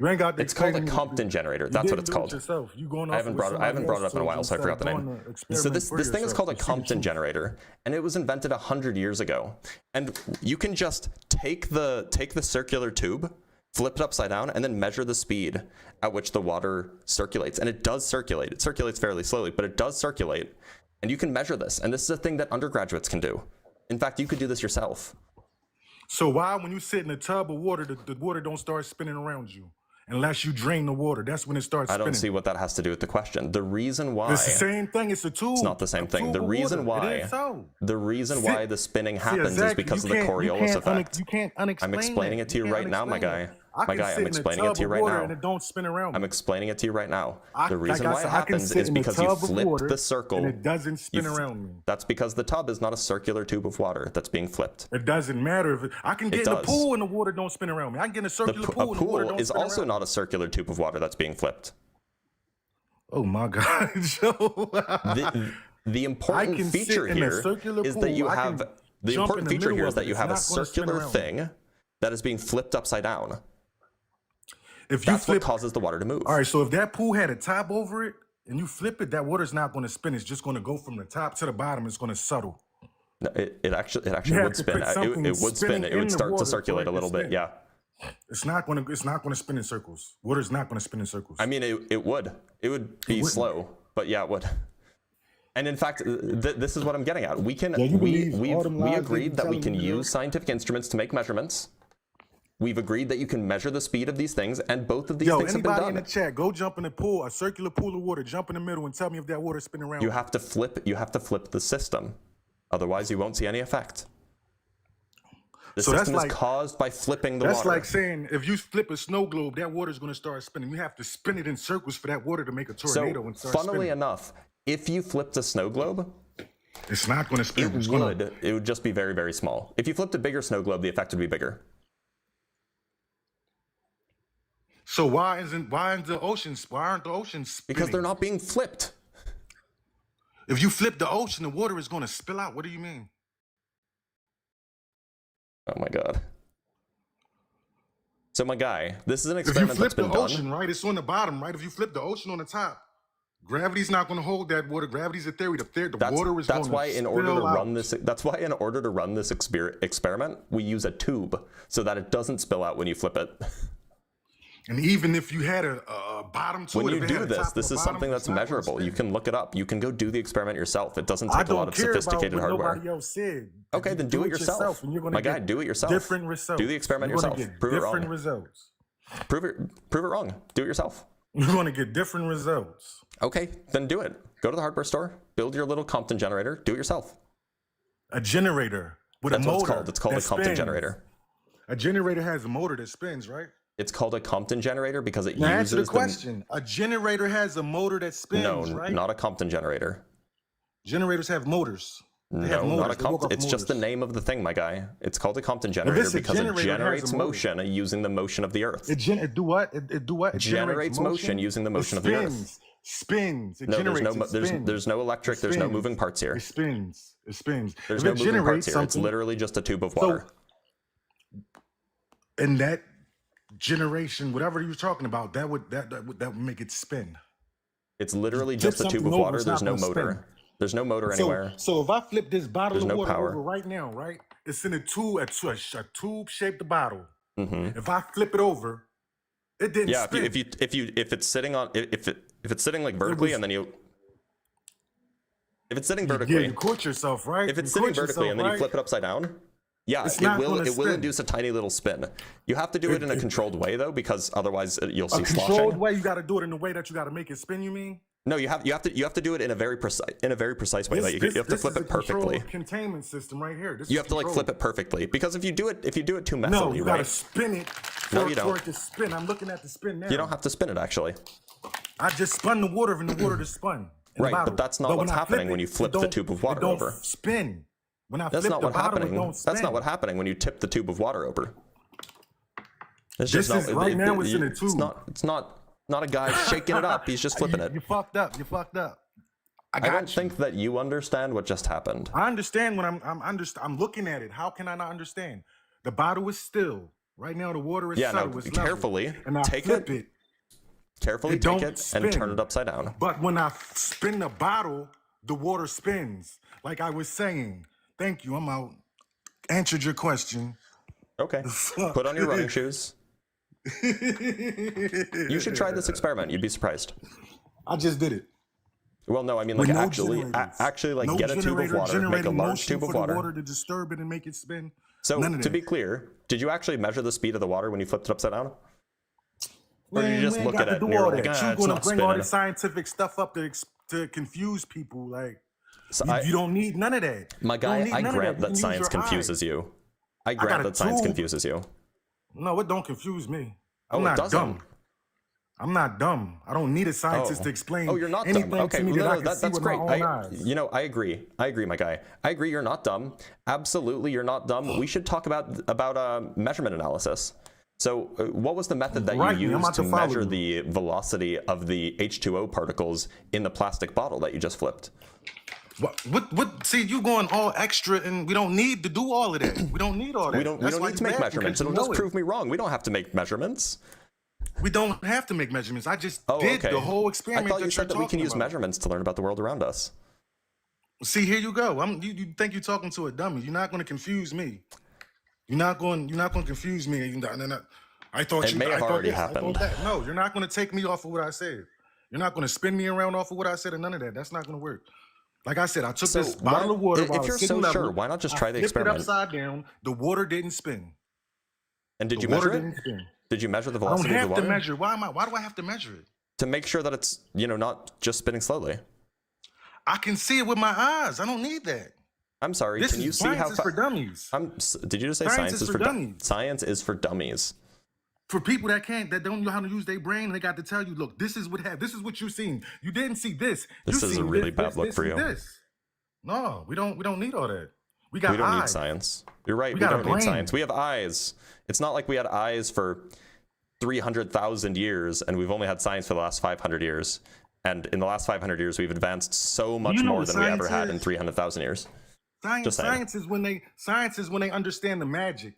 You ain't got. It's called a Compton generator. That's what it's called. You going I haven't brought it up in a while, so I forgot the name. So this thing is called a Compton generator, and it was invented 100 years ago. And you can just take the circular tube, flip it upside down, and then measure the speed at which the water circulates. And it does circulate. It circulates fairly slowly, but it does circulate. And you can measure this. And this is a thing that undergraduates can do. In fact, you could do this yourself. So why, when you sit in a tub of water, the water don't start spinning around you? Unless you drain the water, that's when it starts spinning. I don't see what that has to do with the question. The reason why it's the same thing. It's a tube. It's not the same thing. The reason why the spinning happens is because of the Coriolis effect. You can't unexplain. I'm explaining it to you right now, my guy. My guy, I'm explaining it to you right now. And it don't spin around. I'm explaining it to you right now. The reason why it happens is because you flipped the circle. And it doesn't spin around me. That's because the tub is not a circular tube of water that's being flipped. It doesn't matter if I can get in a pool and the water don't spin around me. I can get in a circular pool and the water don't spin around me. A pool is also not a circular tube of water that's being flipped. Oh my God, Joe. The important feature here is that you have the important feature here is that you have a circular thing that is being flipped upside down. That's what causes the water to move. All right, so if that pool had a top over it and you flip it, that water's not going to spin. It's just going to go from the top to the bottom. It's going to settle. No, it actually would spin. It would spin. It would start to circulate a little bit. Yeah. It's not going to spin in circles. Water's not going to spin in circles. I mean, it would. It would be slow, but yeah, it would. And in fact, this is what I'm getting at. We agreed that we can use scientific instruments to make measurements. We've agreed that you can measure the speed of these things, and both of these things have been done. Anybody in the chat, go jump in the pool, a circular pool of water, jump in the middle and tell me if that water's spinning around. You have to flip the system. Otherwise, you won't see any effect. The system is caused by flipping the water. That's like saying if you flip a snow globe, that water's going to start spinning. You have to spin it in circles for that water to make a tornado and start spinning. Funnily enough, if you flipped a snow globe, it's not going to spin. It would just be very, very small. If you flipped a bigger snow globe, the effect would be bigger. So why aren't the oceans spinning? Because they're not being flipped. If you flip the ocean, the water is going to spill out. What do you mean? Oh my God. So my guy, this is an experiment that's been done. If you flip the ocean, right, it's on the bottom, right? If you flip the ocean on the top, gravity's not going to hold that water. Gravity's a theory. The water is going to spill out. That's why in order to run this experiment, we use a tube so that it doesn't spill out when you flip it. And even if you had a bottom to it, when you do this is something that's measurable. You can look it up. You can go do the experiment yourself. It doesn't take a lot of sophisticated hardware. Nobody else said. Okay, then do it yourself. My guy, do it yourself. Different results. Do the experiment yourself. Prove it wrong. Different results. Prove it wrong. Do it yourself. You're going to get different results. Okay, then do it. Go to the hardware store. Build your little Compton generator. Do it yourself. A generator with a motor. That's what it's called. It's called a Compton generator. A generator has a motor that spins, right? It's called a Compton generator because it uses answer the question. A generator has a motor that spins, right? No, not a Compton generator. Generators have motors. No, not a Compton. It's just the name of the thing, my guy. It's called a Compton generator because it generates motion using the motion of the Earth. It do what? It do what? It generates motion using the motion of the Earth. Spins. There's no electric. There's no moving parts here. It spins. There's no moving parts here. It's literally just a tube of water. And that generation, whatever you're talking about, that would make it spin. It's literally just a tube of water. There's no motor. There's no motor anywhere. So if I flip this bottle of water over right now, right? It's in a tube-shaped bottle. Mm-hmm. If I flip it over, it didn't spin. If it's sitting on if it's sitting like vertically and then if it's sitting vertically, you caught yourself, right? If it's sitting vertically and then you flip it upside down, yeah, it will induce a tiny little spin. You have to do it in a controlled way though, because otherwise you'll see sloshing. A controlled way, you got to do it in the way that you got to make it spin. You mean? No, you have to do it in a very precise way. You have to flip it perfectly. Containment system right here. You have to flip it perfectly because if you do it too messily, no, you gotta spin it. No, you don't. For it to spin. I'm looking at the spin now. You don't have to spin it actually. I just spun the water and the water just spun. in Right, the bottle. but that's not what's when I happening flip when you it, flip it the don't- tube of it water don't over. spin. When I That's flip not the what bottle, happening. it don't spin. That's not what happening when you tip the tube of water over. It's This just is right now. It's in a It's tube. not a guy shaking it up. He's just flipping it. You fucked up. You fucked up. I I don't got you. think that you understand what just happened. I understand when I'm looking at it. How can I not understand? The bottle is still. Right now, the water is Yeah, subtle. no, It's level. carefully And I take flip it. it. Carefully It take don't it and spin. turn it upside down. But when I spin the bottle, the water spins. Like I was saying. Thank you. I'm out. Answered your question. Okay. Put on your running shoes. You should try this experiment. You'd be surprised. I just did it. Well, no, I mean, With like no actually, generators. like No get a tube of generator water, make a generating large motion tube of for the water. water to disturb it and make it spin. So None of to that. be clear, did you actually measure the speed of the water when you flipped it upside down? Or did Man, you just we ain't look got at to it do and you're all like, that. ah, You're it's gonna not bring all spinning? this scientific stuff up to confuse people. Like So you don't need none of that. my You don't guy, need I none of grant You that can use science your confuses eyes. you. I got grant a that science tube. confuses you. No, it don't confuse me. Oh, I'm it not doesn't. dumb. I'm not dumb. I don't need a scientist to explain Oh, you're not anything dumb. Okay, to me no, that I no, can see that's with great. my own eyes. You know, I agree. I agree, my guy. I agree. You're not dumb. Absolutely, you're not dumb. We should talk about measurement analysis. So, what was the method that Right, you I'm used about to to follow measure you. the velocity of the H2O particles in the plastic bottle that you just flipped? What? See, you going all extra, and we don't need to do all of that. We don't need all that. We don't That's why need to you make laughing, measurements. 'cause you It'll just know it. prove me wrong. We don't have to make measurements. We don't have to make measurements. I just Oh, did okay. the whole I experiment. thought you that said you're that we can talking use about. measurements to learn about the world around us. See, here you go. You think you're talking to a dummy? You're not going to confuse me. You're not going to confuse me. I thought It you. may I have thought already this, I thought happened. that. No, you're not going to take me off of what I said. You're not going to spin me around off of what I said, and none of that. That's not going to work. Like I said, I took So this bottle of water. if while you're it's sitting so level, sure, why not just try the I flipped experiment? it upside down. The water didn't spin. And did The you water measure it? didn't spin. Did you measure the I don't velocity of the have water? to measure. Why do I have to measure it? To make sure that it's, not just spinning slowly. I can see it with my eyes. I don't need that. I'm sorry, This can you is see science how is for dummies. Did you just say Science is for dummies. Science is for dummies. For people that don't know how to use their brain, they got to tell you, look, this is what you've seen. You didn't see this. This You is a seen really this, bad this, look this, for and you. This. No, we don't need all that. We got We don't eyes. need science. You're right, we got a don't need brain. science. We have eyes. It's not like we had eyes for 300,000 years and we've only had science for the last 500 years. And in the last 500 years, we've advanced so much You know more what than we ever science had in is? 300,000 years. Just saying. Science is when they understand the magic.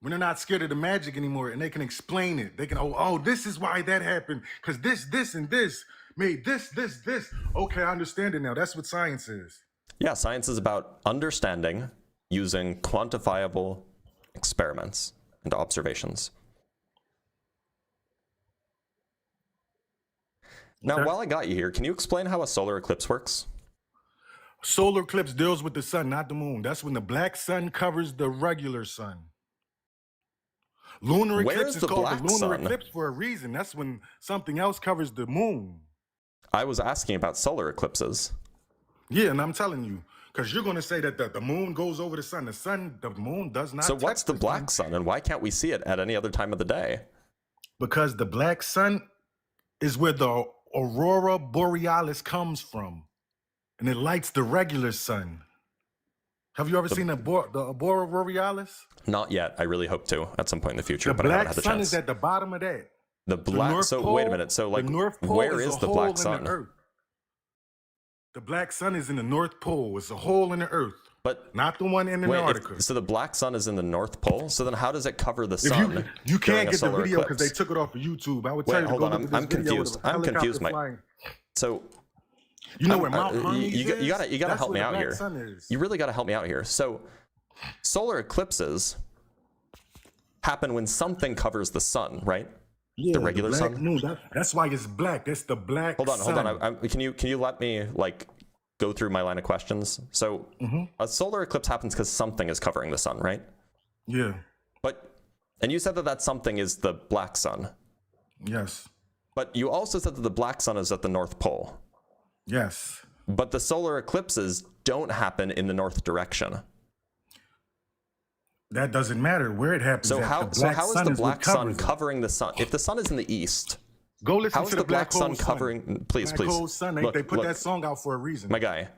When they're not scared of the magic anymore and they can explain it. They can, this is why that happened. Because this, and this made this. Okay, I understand it now. That's what science is. Yeah, science is about understanding using quantifiable experiments and observations. Now, Okay. while I got you here, can you explain how a solar eclipse works? Solar eclipse deals with the sun, not the moon. That's when the black sun covers the regular sun. Lunar Where's eclipse is the called black the lunar sun? eclipse for a reason. That's when something else covers the moon. I was asking about solar eclipses. Yeah, and I'm telling you, because you're going to say that the moon goes over the sun. The moon does not. So what's touch the sun black sun, and why can't we see it at any other time of the day? Because the black sun is where the aurora borealis comes from, and it lights the regular sun. Have you ever seen the aurora borealis? Not yet. I really hope to at some point in the future, The but I haven't black had the sun chance. is at the bottom of that. The black. North So Pole- wait a minute. So like, the North Pole where is is a the hole black in sun? the earth. The black sun is in the North Pole. It's a hole in the earth, But not the one in wait, Antarctica. so the black sun is in the North Pole. So then, how does it cover the If sun? you during can't a get the solar video because they eclipse? took it off of YouTube. I would Wait, tell you to hold go on. look at this I'm video confused. with a I'm helicopter confused, Mike. flying. So You know where Mount you Hermes is? gotta That's help where me the out black here. sun is. You really gotta help me out here. So solar eclipses happen when something covers the sun, right? Yeah, regular black sun? moon. That's why it's black. That's the black Hold sun. on. Can you let me like go through my line of questions? So a solar eclipse happens because something is covering the sun, right? Yeah. And you said that something is the black sun. Yes. But you also said that the black sun is at the North Pole. Yes. But the solar eclipses don't happen in the north direction. That doesn't matter where it happens. So at. how The black is sun the what black sun covers it. covering the sun? If the sun is in the east, Go listen How is to the the Black sun Hole covering? Please, Black please. Hole Sun. They, Look, they put look, that song out for a reason. my guy.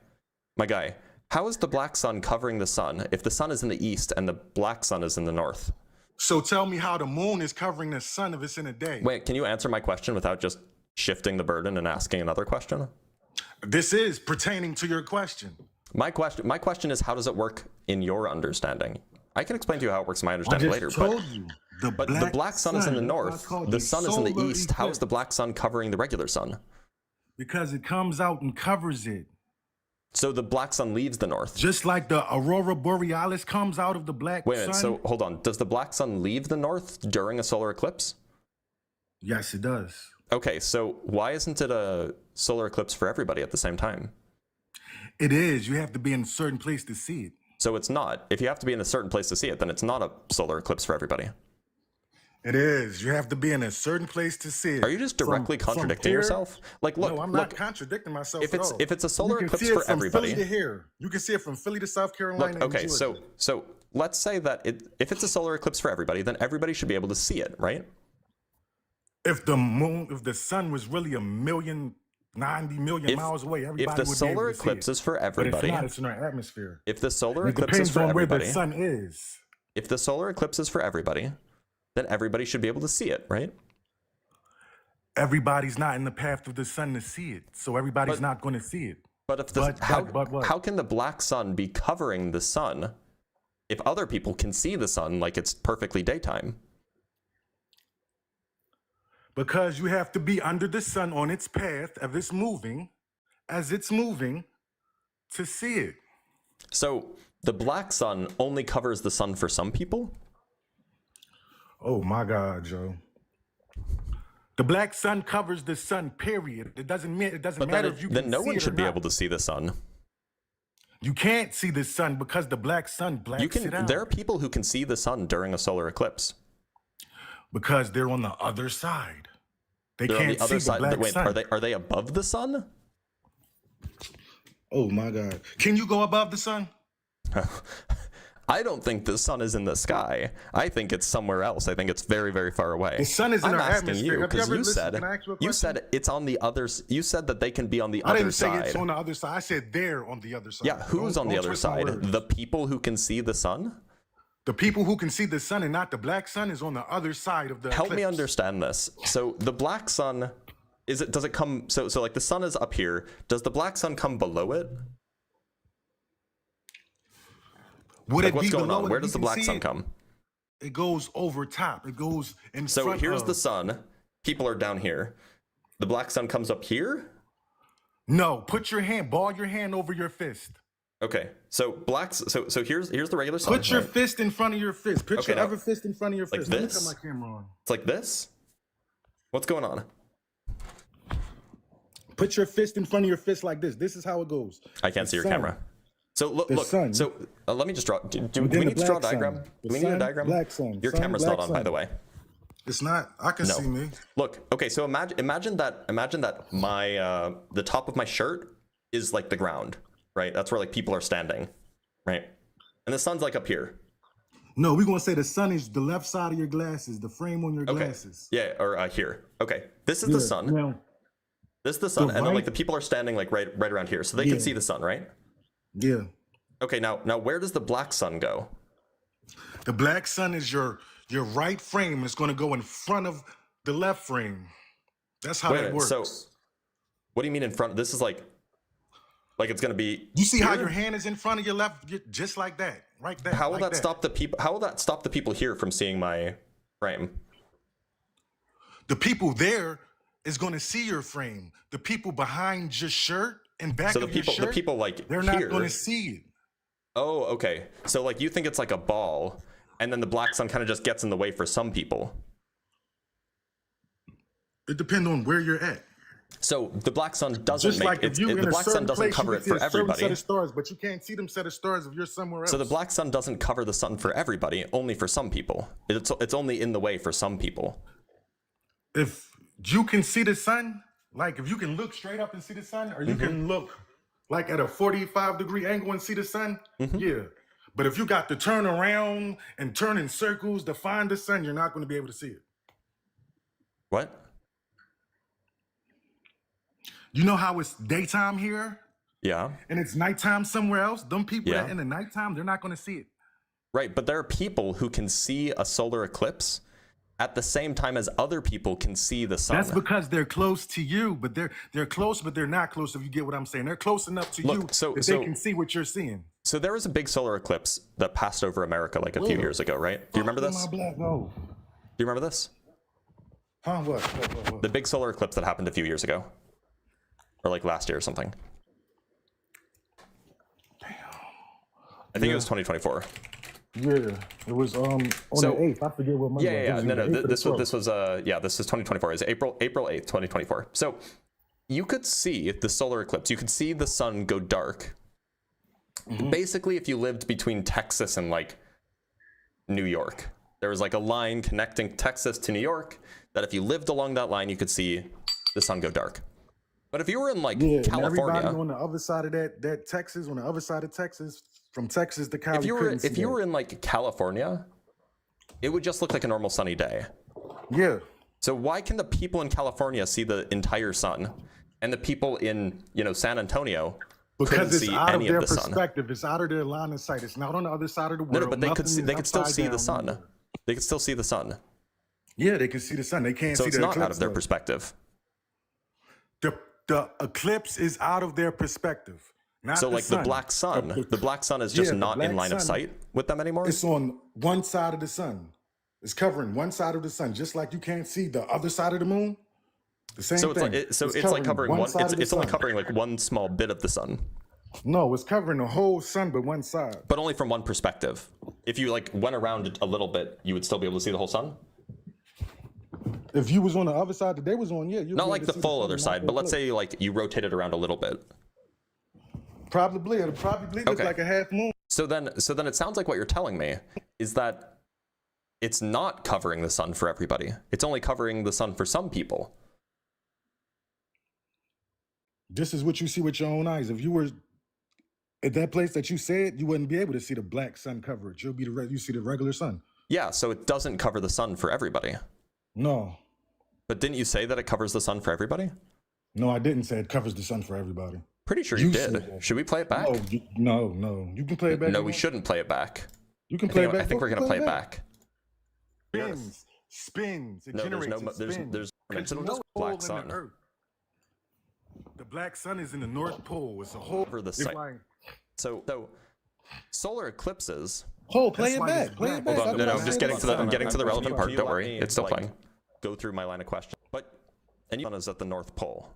How is the black sun covering the sun if the sun is in the east and the black sun is in the north? So tell me how the moon is covering the sun if it's in the day. Wait, can you answer my question without just shifting the burden and asking another question? This is pertaining to your question. My question is, how does it work in your understanding? I can explain to you how it works in my I understanding just later, told you. but the black sun is in the north, the sun is in the east. How is the black sun covering the regular sun? Because it comes out and covers it. So the black sun leaves the north. Just like the aurora borealis comes out of the black Wait a minute, sun. so hold on. Does the black sun leave the north during a solar eclipse? Yes, it does. Okay, so why isn't it a solar eclipse for everybody at the same time? It is. You have to be in a certain place to see it. So it's not. If you have to be in a certain place to see it, then it's not a solar eclipse for everybody. It is. You have to be in a certain place to see it. Are you just directly contradicting here? yourself? Like, look, No, I'm not contradicting myself if at it's all. if it's a solar You can eclipse see it for from everybody. Philly to here. You can see it from Philly to South Carolina. Look, okay, and so Georgia. let's say that if it's a solar eclipse for everybody, then everybody should be able to see it, right? If the sun was really 90 million miles away, everybody If the would be solar able to eclipse see it. is for But everybody, it's not. It's in our atmosphere. if the solar It eclipse is depends for on where the everybody, sun is. if the solar eclipse is for everybody, then everybody should be able to see it, right? Everybody's not in the path of the sun to see it, so everybody's not going to see it. But if the how can the black sun be covering the sun if other people can see the sun like it's perfectly daytime? Because you have to be under the sun on its path as it's moving to see it. So the black sun only covers the sun for some people? Oh my God, Joe. The black sun covers the sun, period. It doesn't matter if you can then no see one it should or be not. able to see the sun. You can't see the sun because the black sun blacks it out. There are people who can see the sun during a solar eclipse. Because they're on the other side. They They're on can't the other see side. the black Wait, sun. are they above the sun? Oh my God. Can you go above the sun? I don't think the sun is in the sky. I think it's somewhere else. I think it's very, very far away. The sun is in I'm our asking atmosphere. you Have you because ever you listened? Can I ask you a question? said it's on the other. You said that they can be on the I other didn't say side. it's on the other side. I said they're on the other side. Yeah, who's on the Don't other twist my side? words. The people who can see the sun? The people who can see the sun and not the black sun is on the other side of the Help me eclipse. understand this. So the black sun, does it come, so like the sun is up here. Does the black sun come below it? Would Like it what's be going below on? it Where if does you the can black see sun it? come? It goes over top. It goes in So front here's of. the sun. People are down here. The black sun comes up here? No, ball your hand over your fist. Okay, so so here's the regular sun. Put your right? fist in front of your fist. Put Okay, your now, other fist in front of your like fist. Let me this? turn my camera on. It's like this? What's going on? Put your fist in front of your fist like this. This is how it goes. I can't see your camera. So look, The sun. so let me just draw. Do Within we the need to draw a black sun. diagram? The Do we need a sun, diagram? black sun. Your Sun, camera's black not on, by sun. the way. It's not. I can No. see me. Look, okay, so imagine that my the top of my shirt is like the ground, right? That's where like people are standing, right? And the sun's like up here. No, we're gonna say the sun is the left side of your glasses, the frame on your Okay. glasses. Yeah, or here. Okay. This is the sun. Now, This is the sun, The and then like right- the people are standing like right around here, so they Yeah. can see the sun, right? yeah. Okay, now where does the black sun go? The black sun is your right frame. It's gonna go in front of the left frame. That's how Wait a that minute, works. so what do you mean in front? This is like it's gonna be. You see how here? your hand is in front of your left, just like that, right there. How will like that stop the people? How will that stop the people here from seeing my frame? The people there is going to see your frame. The people behind your shirt and back So the of your people, shirt, the people like they're here. not going to see it. Oh, okay. So like you think it's like a ball, and then the black sun kind of just gets in the way for some people. It depends on where you're at. So the black sun doesn't Just make like if you the in a black sun certain doesn't place, cover you it can see for a certain everybody. set of stars, but you can't see them set of stars if you're somewhere else. So the black sun doesn't cover the sun for everybody, only for some people. It's only in the way for some people. If you can see the sun, like if you can look straight up and see the sun, or you can look like at a 45-degree angle and see the sun, yeah. But if you got to turn around and turn in circles to find the sun, you're not going to be able to see it. What? You know how it's daytime here Yeah. and it's nighttime somewhere else? Them people Yeah. that in the nighttime, they're not going to see it. Right, but there are people who can see a solar eclipse at the same time as other people can see the sun. That's because they're close to you, but they're close, but they're not close. If you get what I'm saying, they're close enough to you that they can see what you're seeing. So there was a big solar eclipse that passed over America like a few years ago, right? Do you remember this? Do you remember this? Huh? What? The big solar eclipse that happened a few years ago, or like last year or something. Damn. I think it was 2024. Yeah, it was on the 8th. I forget what month. Yeah. No. This was this is 2024. It's April 8th, 2024. So you could see the solar eclipse. You could see the sun go dark. Basically, if you lived between Texas and like New York, there was like a line connecting Texas to New York that if you lived along that line, you could see the sun go dark. But if you were in like California, everybody on the other side of that Texas, on the other side of Texas, from Texas to Cali, if you were in like California, it would just look like a normal sunny day. Yeah. So why can the people in California see the entire sun, and the people in San Antonio because it's see out of any their of the perspective. It's out of their line of sight. It's not on the other side of the world. No, but they could still see the sun. They could still see the sun. Yeah, they can see the sun. They can't see the eclipse. So it's not out of their perspective. The eclipse is out of their perspective. Not so the like sun. the black sun is just not in line of sight with them anymore? It's on one side of the sun. It's covering one side of the sun, just like you can't see the other side of the moon. The same thing. It's like covering one. It's only covering like one small bit of the sun. No, it's covering the whole sun, but one side. But only from one perspective. If you like went around it a little bit, you would still be able to see the whole sun. If you was on the other side that they was on, yeah. Not like the full other side, but let's say like you rotated around a little bit. Probably, it'll probably look like a half moon. So then it sounds like what you're telling me is that it's not covering the sun for everybody. It's only covering the sun for some people. This is what you see with your own eyes. If you were at that place that you said, you wouldn't be able to see the black sun coverage. You'll be you see the regular sun. Yeah, so it doesn't cover the sun for everybody. No. But didn't you say that it covers the sun for everybody? No, I didn't say it covers the sun for everybody. Pretty sure you did. Should we play it back? No. You can play it back. No, we shouldn't play it back. You can play it back. I think we're gonna play it back. Spins. It no, generates. there's black sun. The black sun is in the North Pole. It's a whole over the sun. So solar eclipses. Play it back. Play it back. Hold on, no, I'm just getting to the relevant part. Don't worry, it's still playing. Go through my line of question. And the sun is at the North Pole.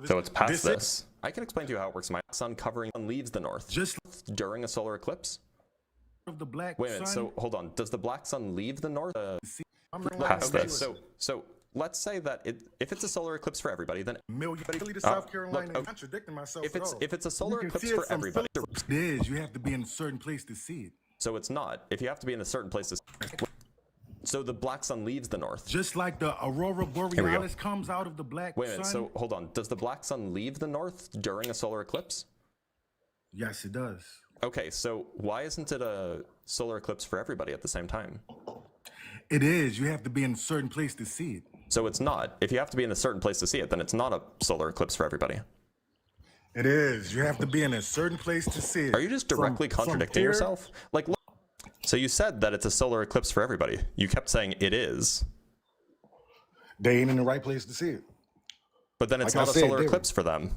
So it's past this. I can explain to you how it works. My sun covering sun leaves the north just during a solar eclipse. Of the black Wait a minute. sun. So hold on. Does the black sun leave the north? Past this. So let's say that if it's a solar eclipse for everybody, then to South Carolina. I'm contradicting myself. If it's a solar eclipse for everybody, it is. You have to be in a certain place to see it. So it's not. If you have to be in a certain place to see it. So the black sun leaves the north. Just like the aurora borealis comes out of the black sun. Wait a minute, so hold on. Does the black sun leave the north during a solar eclipse? Yes, it does. Okay, so why isn't it a solar eclipse for everybody at the same time? It is. You have to be in a certain place to see it. So it's not. If you have to be in a certain place to see it, then it's not a solar eclipse for everybody. It is. You have to be in a certain place to see it. Are you just directly contradicting yourself? Like, look, so you said that it's a solar eclipse for everybody. You kept saying it is. They ain't in the right place to see it. But then it's not a solar eclipse for them.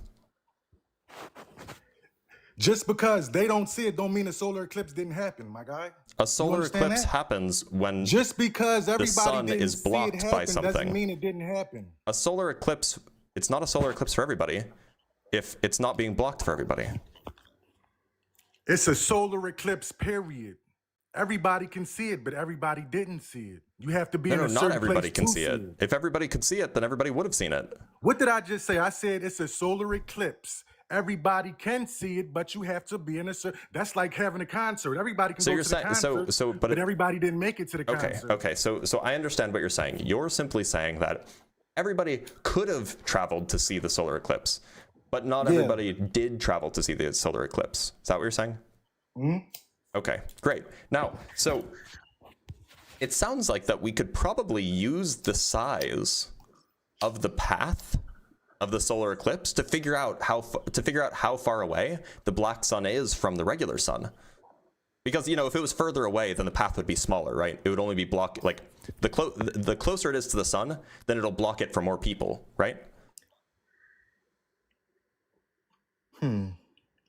Just because they don't see it don't mean a solar eclipse didn't happen, my guy. A solar eclipse happens when just because everybody the sun didn't is blocked see it happen by something. Doesn't mean it didn't happen. A solar eclipse, it's not a solar eclipse for everybody if it's not being blocked for everybody. It's a solar eclipse, period. Everybody can see it, but everybody didn't see it. You have to be in a certain place. Not everybody can see it. If everybody could see it, then everybody would have seen it. What did I just say? I said it's a solar eclipse. Everybody can see it, but you have to be in a certain. That's like having a concert. Everybody can go to the concert, but everybody didn't make it to the concert. Okay. So I understand what you're saying. You're simply saying that everybody could have traveled to see the solar eclipse, but not everybody did travel to see the solar eclipse. Is that what you're saying? Mm-hmm. Okay, great. Now, so it sounds like that we could probably use the size of the path of the solar eclipse to figure out how far away the black sun is from the regular sun. Because, you know, if it was further away, then the path would be smaller, right? It would only be blocked, like, the closer it is to the sun, then it'll block it for more people, right?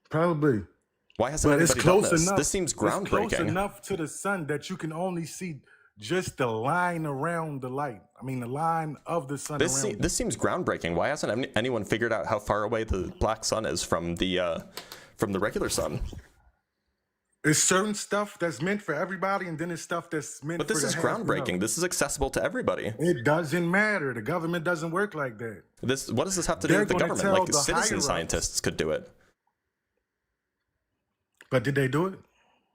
Probably. Why hasn't But it's anybody done close this? enough. This seems It's close groundbreaking. enough to the sun that you can only see just the line around the light. I mean, the line of the sun around it. This seems groundbreaking. Why hasn't anyone figured out how far away the black sun is from the regular sun? It's certain stuff that's meant for everybody, and then it's stuff that's meant But for this the is half and groundbreaking. up. This is accessible to everybody. It doesn't matter. The government doesn't work like that. What does this have to do They're with the gonna government? tell Like, the citizen higher-ups. scientists could do it. But did they do it?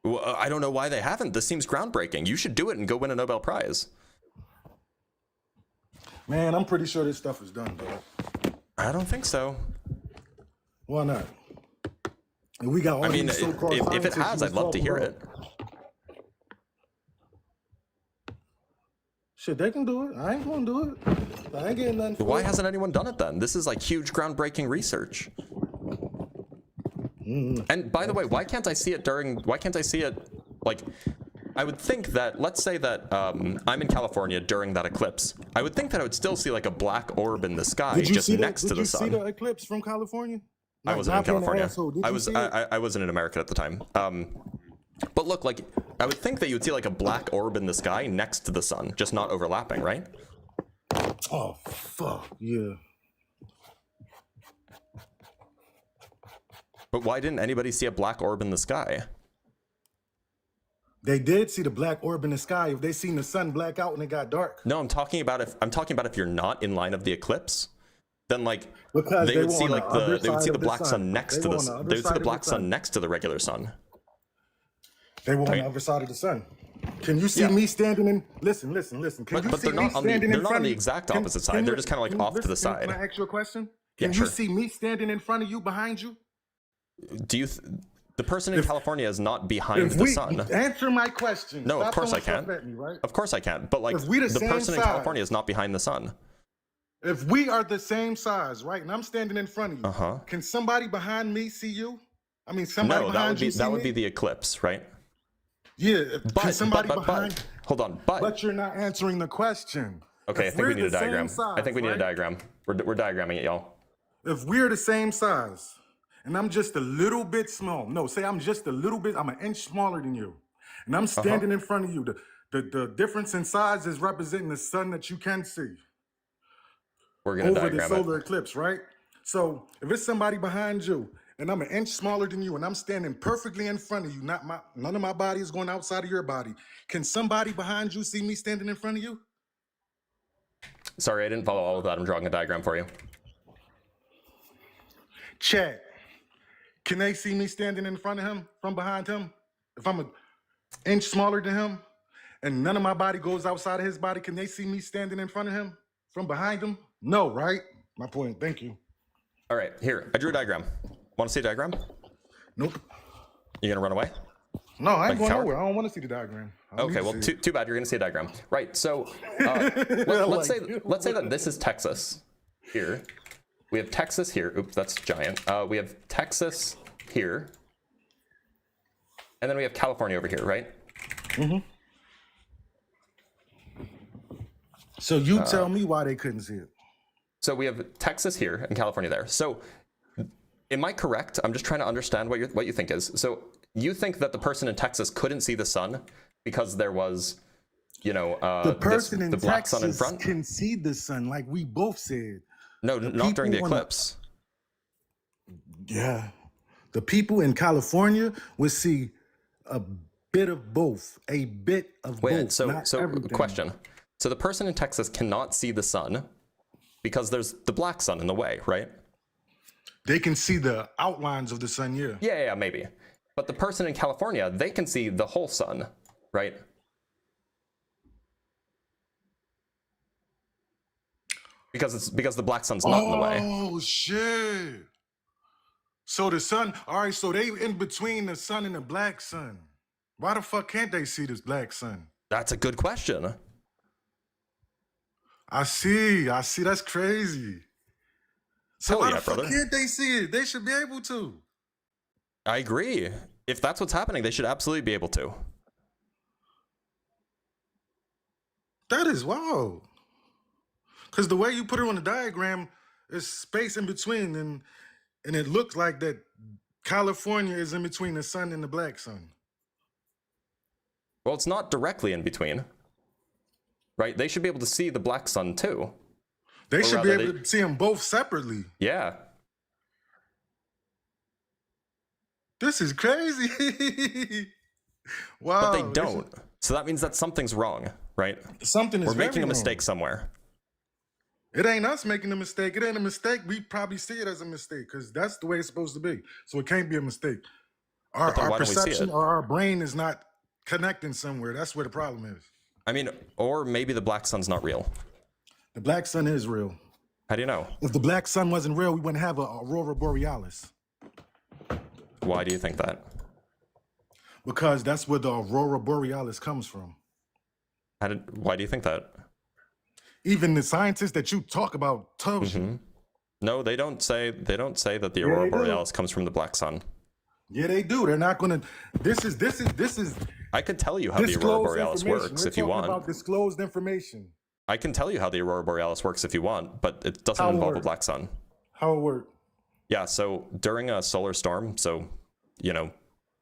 Well, I don't know why they haven't. This seems groundbreaking. You should do it and go win a Nobel Prize. Man, I'm pretty sure this stuff is done, bro. I don't think so. Why not? And we got all I mean, these so-called if it scientists has, who's I'd love to talking hear about- it. Shit, they can do it. I ain't gonna do it. I ain't getting nothing for Why it. hasn't anyone done it then? This is like huge groundbreaking research. And by the way, why can't I see it like, I would think that, let's say that I'm in California during that eclipse. I would think that I would still see like a black orb in the sky just next to the Did you sun. see the eclipse from California? I wasn't in Not being an California. asshole. Did I you was see it? I wasn't in America at the time. But look, like, I would think that you would see like a black orb in the sky next to the sun, just not overlapping, right? Oh fuck yeah. But why didn't anybody see a black orb in the sky? They did see the black orb in the sky. If they seen the sun black out and it got dark. No, I'm talking about if you're not in line of the eclipse, then like Because they they would were see on the like other they would side see the of the black sun. sun next They to were the on the other they would see side the of the black sun sun. next to the regular sun. They were on Right. the other side of the sun. Can you see Yeah. me standing in? Listen. Can But you but see they're me not on the standing they're in not front on the of you? exact Can- opposite can side. you- They're just kind of like can you off to the listen? Can side. I ask you a question? Yeah, Can sure. you see me standing in front of you, behind you? Do you the person in California is not behind the sun? Answer my question. No, of Stop course I throwing can't. stuff at me, right? Of course I can't. But like If we the the same person in size- California is not behind the sun. If we are the same size, right, and I'm standing in front of you, Uh-huh. can somebody behind me see you? I mean, somebody No, behind you see that would me? be the eclipse, right? Yeah, can somebody behind? hold on, but But you're not answering the question. okay, I If think we we're need a the same diagram. size, I think we need a right? diagram. We're diagramming it, y'all. If we're the same size, and I'm just a little bit small, no, say I'm just a little bit, I'm an inch smaller than you, and I'm standing in front of you. The difference in size is representing the sun that you can see We're gonna over the diagram solar it. eclipse, right? So if it's somebody behind you, and I'm an inch smaller than you, and I'm standing perfectly in front of you, none of my body is going outside of your body. Can somebody behind you see me standing in front of you? Sorry, I didn't follow all of that. I'm drawing a diagram for you. Chat. Can they see me standing in front of him, from behind him? If I'm an inch smaller than him, and none of my body goes outside of his body, can they see me standing in front of him, from behind him? No, right? My point. Thank you. All right, here. I drew a diagram. Want to see a diagram? Nope. You gonna run away? No, I Like ain't a going coward? nowhere. I don't want to see the diagram. I don't Okay, need well, to see it. too bad. You're gonna see a diagram, right? So let's say that this is Texas here. We have Texas here. Oops, that's giant. We have Texas here, and then we have California over here, right? So you tell me why they couldn't see it. So we have Texas here and California there. So am I correct? I'm just trying to understand what you think is. So you think that the person in Texas couldn't see the sun because there was, you know, The person in the black sun in Texas front? can see the sun, like we both said. No, not during the people on the- eclipse. Yeah. The people in California would see a bit of both. A bit of Wait, both. so not everything. question. So the person in Texas cannot see the sun because there's the black sun in the way, right? They can see the outlines of the sun, yeah. Yeah, maybe. But the person in California, they can see the whole sun, right? Because the black sun's not in the way. Oh, shit. So the sun, all right, so they in between the sun and the black sun. Why the fuck can't they see this black sun? That's a good question. I see, that's crazy. So Hell why yeah, the fuck brother. can't they see it? They should be able to. I agree. If that's what's happening, they should absolutely be able to. That is wild. Because the way you put it on the diagram, there's space in between, and it looks like that California is in between the sun and the black sun. Well, it's not directly in between, right? They should be able to see the black sun too. They Or should be rather, able to see them both separately. Yeah. This is crazy. Wow. But they don't. So that means that something's wrong, right? Something is We're making very a mistake wrong. somewhere. It ain't us making a mistake. It ain't a mistake. We probably see it as a mistake because that's the way it's supposed to be. So it can't be a mistake. But then Our why don't we see perception it? or our brain is not connecting somewhere. That's where the problem is. I mean, or maybe the black sun's not real. The black sun is real. How do you know? If the black sun wasn't real, we wouldn't have a aurora borealis. Why do you think that? Because that's where the aurora borealis comes from. Why do you think that? Even the scientists that you talk about tells you. No, they don't say that the Yeah, aurora they do. borealis comes from the black sun. Yeah, they do. They're not gonna. This is I could tell you how the aurora disclosed borealis information. works We're if you talking want. about disclosed information. I can tell you how the aurora borealis works if you want, but it doesn't How it involve a works? black sun. How it works? Yeah, so during a solar storm, so, you know,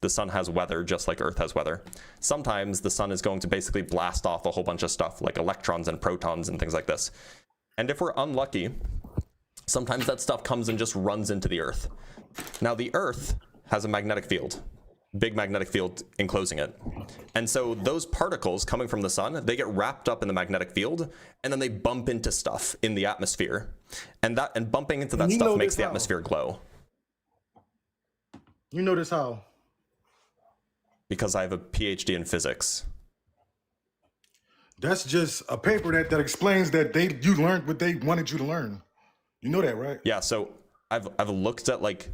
the sun has weather just like Earth has weather. Sometimes the sun is going to basically blast off a whole bunch of stuff like electrons and protons and things like this. And if we're unlucky, sometimes that stuff comes and just runs into the Earth. Now, the Earth has a magnetic field, big magnetic field enclosing it. And so those particles coming from the sun, they get wrapped up in the magnetic field, and then they bump into stuff in the atmosphere. And bumping into that you stuff know makes this the how? atmosphere glow. You notice how? Because I have a PhD in physics. That's just a paper that explains that you learned what they wanted you to learn. You know that, right? Yeah, so I've looked at like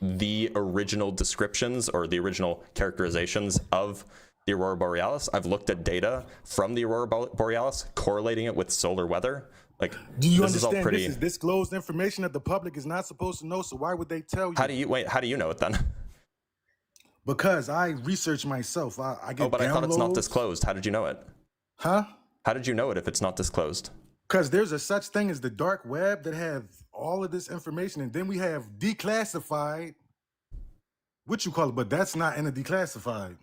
the original descriptions or the original characterizations of the aurora borealis. I've looked at data from the aurora borealis, correlating it with solar weather. Like, Do you this is all understand pretty. this is disclosed information that the public is not supposed to know? So why would they tell you? How do you know it then? Because I research myself. I get Oh, but I thought it's not downloads. disclosed. How did you know it? Huh? How did you know it if it's not disclosed? Because there's a such thing as the dark web that have all of this information, and then we have declassified, what you call it, but that's not in the declassified.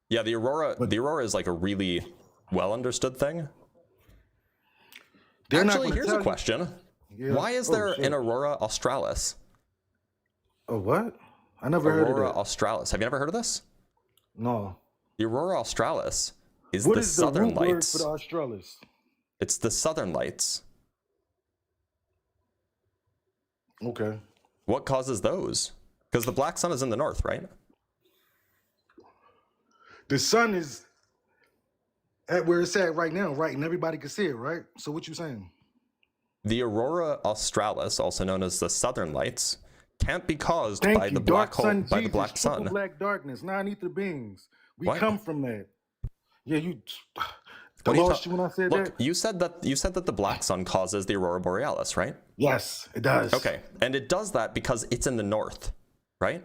Yeah, the aurora is like a really well understood thing. They're not Actually, gonna here's tell a you- question. Yeah. Why is Oh, there shit. an aurora australis? A what? I never heard Aurora of that. australis. Have you never heard of this? No. The aurora australis is What the is the southern root word lights. for the australis? It's the southern lights. Okay. What causes those? Because the black sun is in the north, right? The sun is at where it's at right now, right? And everybody can see it, right? So what you saying? The aurora australis, also known as the southern lights, can't be caused Thank by you. the black Dark hole, sun, by the Jesus, black triple sun. black darkness, non-ether beings. We What? come from that. Yeah, you. What are you lost ta- you when I said Look, that? you said that the black sun causes the aurora borealis, right? Yes, it does. Okay, and it does that because it's in the north, right?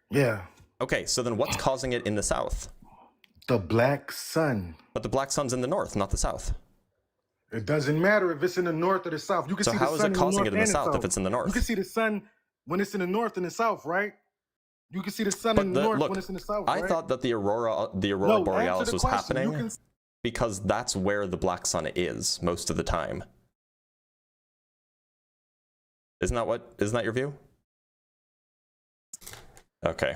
Yeah. Okay, so then what's causing it in the south? The black sun. But the black sun's in the north, not the south. It doesn't matter if it's in the north or the south. You can So see how the is sun it in the causing north it in the and south if it's in the north? You can see the sun when it's in the north and the south, right? You can see the sun But in the north look, when it's in the south, I right? thought that the aurora No, answer borealis the was question. You happening can- because that's where the black sun is most of the time. Isn't that your view? Okay.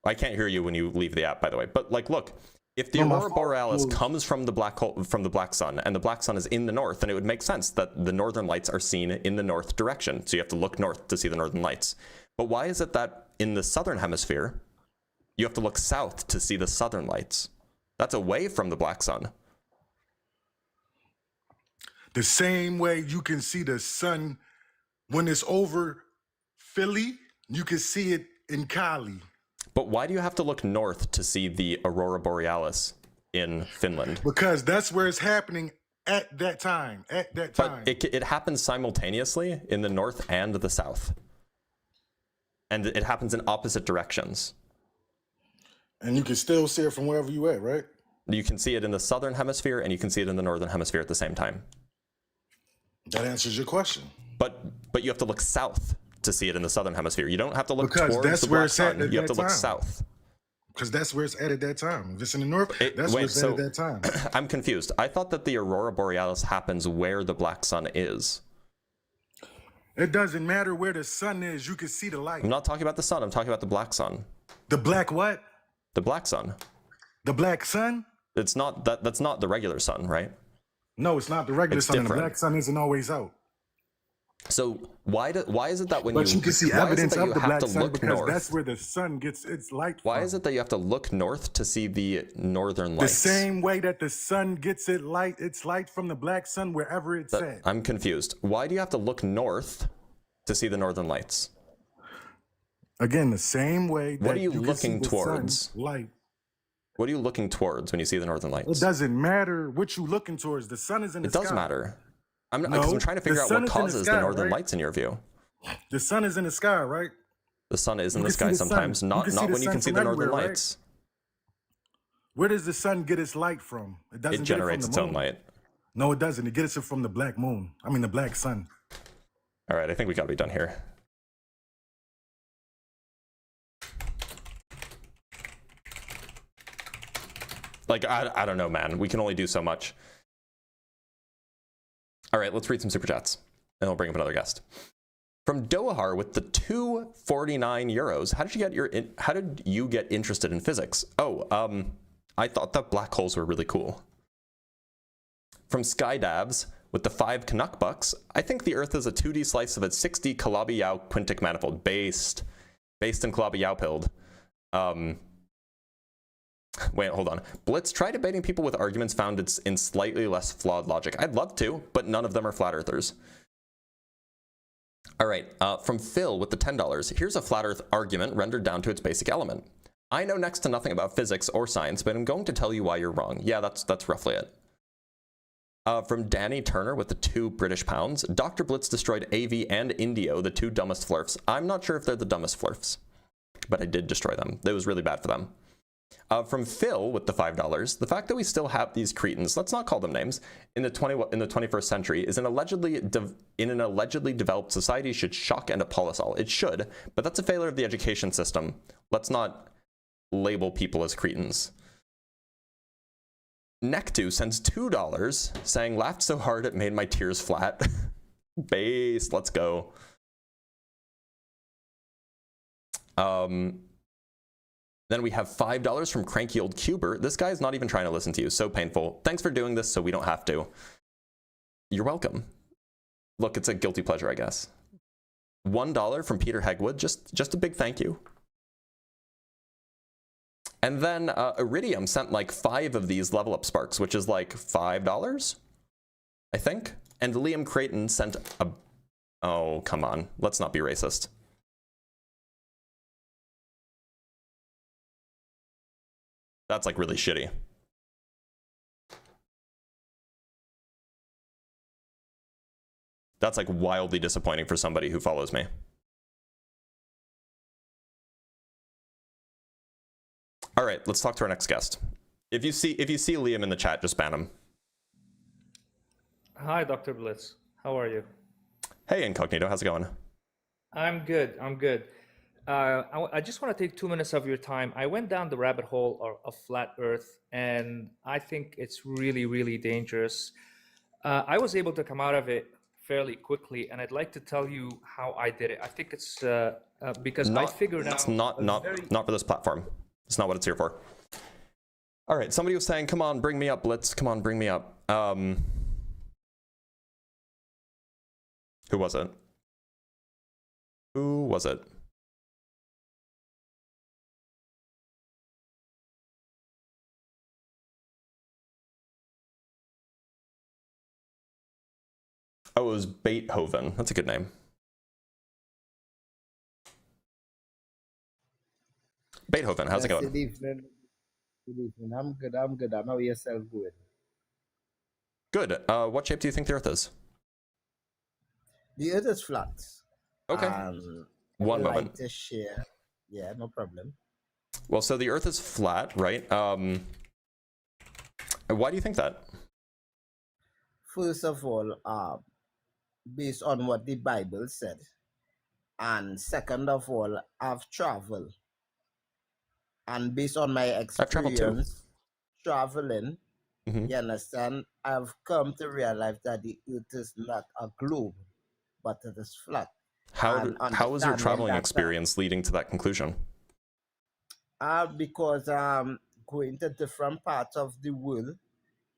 I can't hear you when you leave the app, by the way. But like, look, if the No, my aurora phone borealis moves. comes from the black hole, from the black sun, and the black sun is in the north, then it would make sense that the northern lights are seen in the north direction. So you have to look north to see the northern lights. But why is it that in the southern hemisphere, you have to look south to see the southern lights? That's away from the black sun. The same way you can see the sun when it's over Philly, you can see it in Cali. But why do you have to look north to see the aurora borealis in Finland? Because that's where it's happening at that time. At that But time. it happens simultaneously in the north and the south. And it happens in opposite directions. And you can still see it from wherever you at, right? You can see it in the southern hemisphere and you can see it in the northern hemisphere at the same time. That answers your question. But you have to look south to see it in the southern hemisphere. You don't have to look Because towards that's the where black it's at sun. at You have to that look time. south. Because that's where it's at that time. If it's in the north, that's where it's at that time. I'm confused. I thought that the aurora borealis happens where the black sun is. It doesn't matter where the sun is. You can see the light. I'm not talking about the sun. I'm talking about the black sun. The black what? The black sun. The black sun? It's not that. That's not the regular sun, right? No, it's not the regular It's sun. And the different. black sun isn't always out. So why is it that when But you can see why is it evidence that you of the have black to sun look because north? that's where the sun gets its light Why from. is it that you have to look north to see the northern The lights? same way that the sun gets its light from the black sun wherever it's at. I'm confused. Why do you have to look north to see the northern lights? Again, the same way that What are you can see looking the towards? sun's light. What are you looking towards when you see the northern lights? It doesn't matter what you're looking towards. The sun is in the It sky. does matter. I'm No, trying to figure the out sun what is in the causes sky, the northern right? lights in your view. The sun is in the sky, right? The sun is in You the can see sky the sun. sometimes, You not can see not the when you sun can see from the northern everywhere, right? lights. Where does the sun get its light from? It doesn't It get generates it its from own the moon. light. No, it doesn't. It gets it from the black moon. I mean, the black sun. All right, I think we got to be done here. Like, I don't know, man. We can only do so much. All right, let's read some super chats, and I'll bring up another guest. From Doahar with the 249 euros. How did you get interested in physics? Oh, I thought that black holes were really cool. From Skydavs with the 5 Canuck bucks. I think the Earth is a 2D slice of a 6D Calabi-Yau quintic manifold based in Calabi-Yau-pilled. Wait, hold on. Blitz, try debating people with arguments founded in slightly less flawed logic. I'd love to, but none of them are flat earthers. All right, from Phil with the $10. Here's a flat earth argument rendered down to its basic element. I know next to nothing about physics or science, but I'm going to tell you why you're wrong. Yeah, that's roughly it. From Danny Turner with the 2 British pounds. Dr. Blitz destroyed AV and Indio, the 2 dumbest FLERFs. I'm not sure if they're the dumbest FLERFs, but I did destroy them. It was really bad for them. From Phil with the $5, the fact that we still have these cretins, let's not call them names, in the 21st century is in an allegedly developed society should shock and appall us all. It should, but that's a failure of the education system. Let's not label people as cretins. Nectu sends $2 saying, laughed so hard it made my tears flat. Base, let's go. Then we have $5 from Cranky Old Cuber. This guy's not even trying to listen to you. So painful. Thanks for doing this so we don't have to. You're welcome. Look, it's a guilty pleasure, I guess. $1 from Peter Hegwood. Just a big thank you. And then Iridium sent like 5 of these level up sparks, which is like $5, I think. And Liam Creighton sent a... Oh, come on. Let's not be racist. That's like really shitty. That's like wildly disappointing for somebody who follows me. All right, let's talk to our next guest. If you see Liam in the chat, just ban him. Hi, Dr. Blitz. How are you? Hey, Incognito, how's it going? I'm good. I just want to take 2 minutes of your time. I went down the rabbit hole of flat Earth, and I think it's really, really dangerous. I was able to come out of it fairly quickly, and I'd like to tell you how I did it. I think it's because I figured out. It's not for this platform. It's not what it's here for. All right, somebody was saying, "Come on, bring me up, Blitz. Come on, bring me up." Who was it? Who was it? Oh, it was Beethoven. That's a good name. Beethoven, how's it going? Good evening. Good evening. I'm good. I know yourself good. Good. What shape do you think the Earth is? The Earth is flat. Okay. One I would moment. like to share. Yeah, no problem. Well, so the Earth is flat, right? Why do you think that? First of all, based on what the Bible said, and second of all, I've traveled, and based on my I've traveled too. experience traveling, Mhm. you understand, I've come to realize that the Earth is not a globe, but it is flat. How And was your understanding traveling that, experience leading to that conclusion? because going to different parts of the world,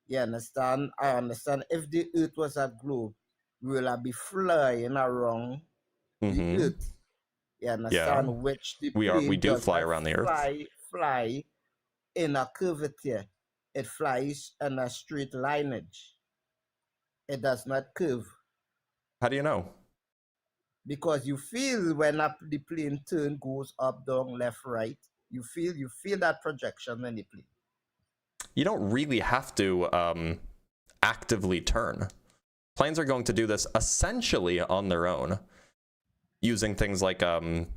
you understand, I understand if the Earth was a globe, we will be flying around the Earth. You understand? Yeah. Which the We plane do does fly not around the Earth. fly in a curvature. It flies in a straight lineage. It does not curve. How do you know? Because you feel when the plane turn goes up, down, left, right. You feel that projection in the plane. You don't really have to actively turn. Planes are going to do this essentially on their own, using things like what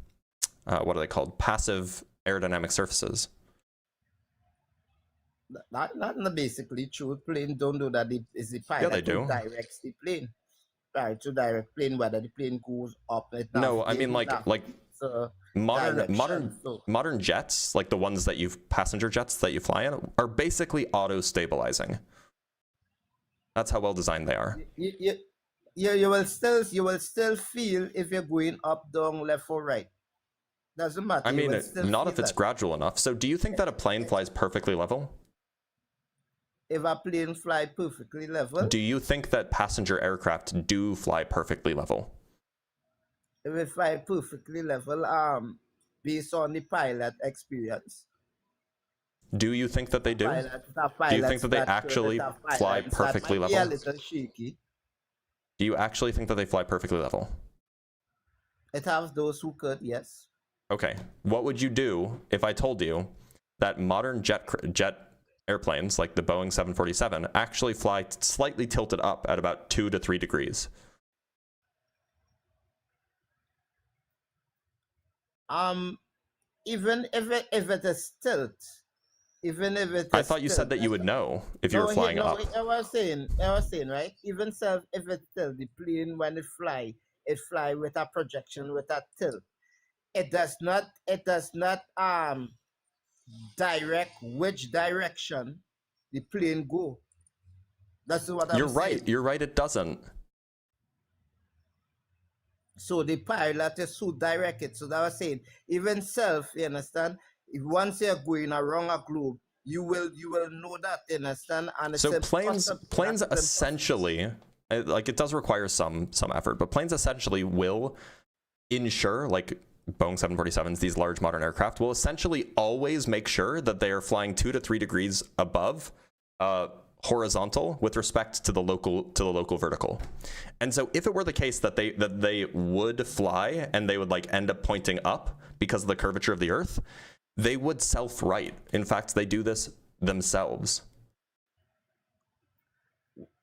are they called? Passive aerodynamic surfaces. Not basically true. Plane don't do that. It's the pilot they do. who directs the plane. Right, to direct plane, whether the plane goes up. No, I mean like modern jets, like the ones that passenger jets that you fly in, are basically auto stabilizing. That's how well designed they are. You will still feel if you're going up, down, left, or right. Doesn't matter. I mean, not if it's gradual enough. So do you think that a plane flies perfectly level? If a plane fly perfectly level? Do you think that passenger aircraft do fly perfectly level? If it fly perfectly level, based on the pilot experience. Do you think that they do? Do you think that they actually fly perfectly level? A little shaky. Do you actually think that they fly perfectly level? It has those who could, yes. Okay. What would you do if I told you that modern jet airplanes, like the Boeing 747, actually fly slightly tilted up at about 2 to 3 degrees? Even if it is tilt, even if it is I thought you said that you would know if you were flying up. I was saying, right? Even if it's tilt, the plane when it fly with a projection, with a tilt. It does not direct which direction the plane go. That's what I'm saying. You're right, it doesn't. So the pilot is who direct it. So that was saying, even self, you understand, if once you're going around a globe, you will know that, you understand? And so planes essentially, like, it does require some effort, but planes essentially will ensure, like Boeing 747s, these large modern aircraft, will essentially always make sure that they are flying 2 to 3 degrees above horizontal with respect to the local vertical. And so if it were the case that they would fly and they would like end up pointing up because of the curvature of the Earth, they would self-right. In fact, they do this themselves.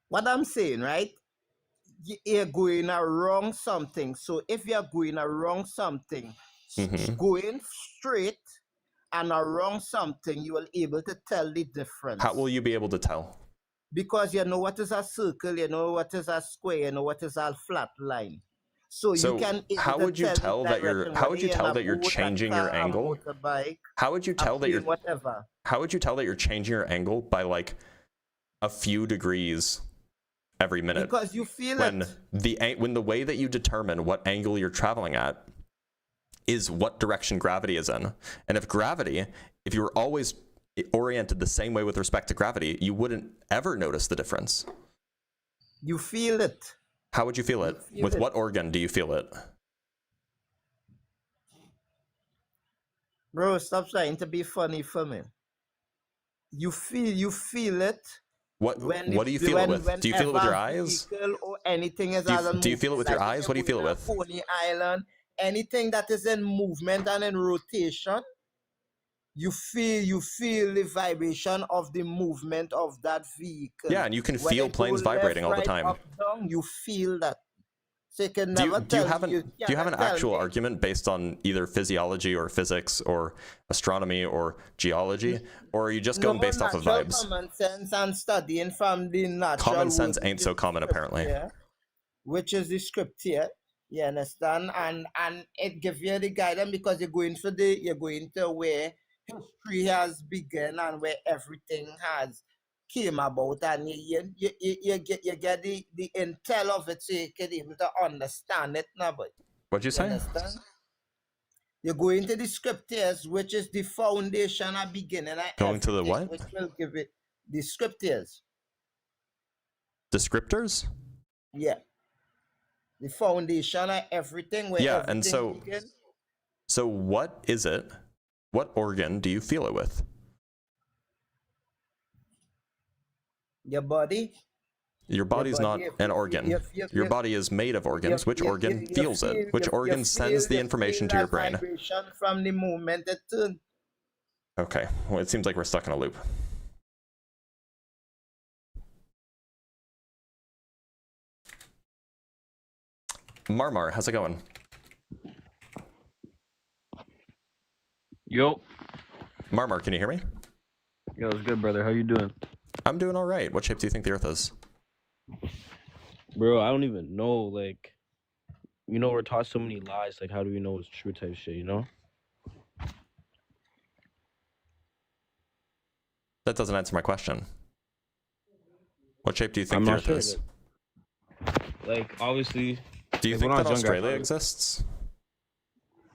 What I'm saying, right? You're going around something. So if you're going around something, going straight and around something, you will be able to tell the difference. How will you be able to tell? Because you know what is a circle, you know what is a square, you know what is a flat line. So you can. How would you tell that you're changing your angle? How would you tell that you're whatever? How would you tell that you're changing your angle by like a few degrees every minute? Because you feel when the way that you determine what angle you're traveling at is what direction gravity is in. And if you were always oriented the same way with respect to gravity, you wouldn't ever notice the difference. You feel it. How would you feel it? With what organ do you feel it? Bro, stop trying to be funny for me. You feel it. What do you feel it with? Do you feel it with your eyes? Or anything is do you feel it with your eyes? What do you feel it with? Coney Island, anything that is in movement and in rotation, you feel the vibration of the movement of that vehicle. Yeah, and you can When feel it planes go left, vibrating all the right, time. up, down, you feel that. So you can Do never you tell. have an do you have an cannot tell actual me. argument based on either physiology or physics or astronomy or geology, or are you just going based off of natural vibes? common sense and studying from the natural Common sense world, ain't which so is the common, apparently. scripture, which is the scripture. You understand? And it gives you the guidance because you're going to where history has begun and where everything has came about, and you get the intel of it, so you can able to understand it now. But What'd you you say? understand? You go into the scriptures, which is the foundation and beginning of Going to the everything, what? which will give it the scriptures. Descriptors? Yeah. The foundation of everything, where Yeah, and everything began. so what is it? What organ do you feel it with? Your body. Your body's not body, an organ. Your body is made of organs. Which organ feels it? Which organ sends the information to your brain? Vibration from the moment it turn. Okay, well, it seems like we're stuck in a loop. Marmar, how's it going? Yo. Marmar, can you hear me? Yo, it's good, brother. How you doing? I'm doing all right. What shape do you think the Earth is? Bro, I don't even know. Like, you know, we're taught so many lies. Like, how do we know it's true type shit, you know? That doesn't answer my question. What shape do you think I'm the not Earth sure. is? Like, obviously. Do you like, think when I that was younger, I Australia thought- exists?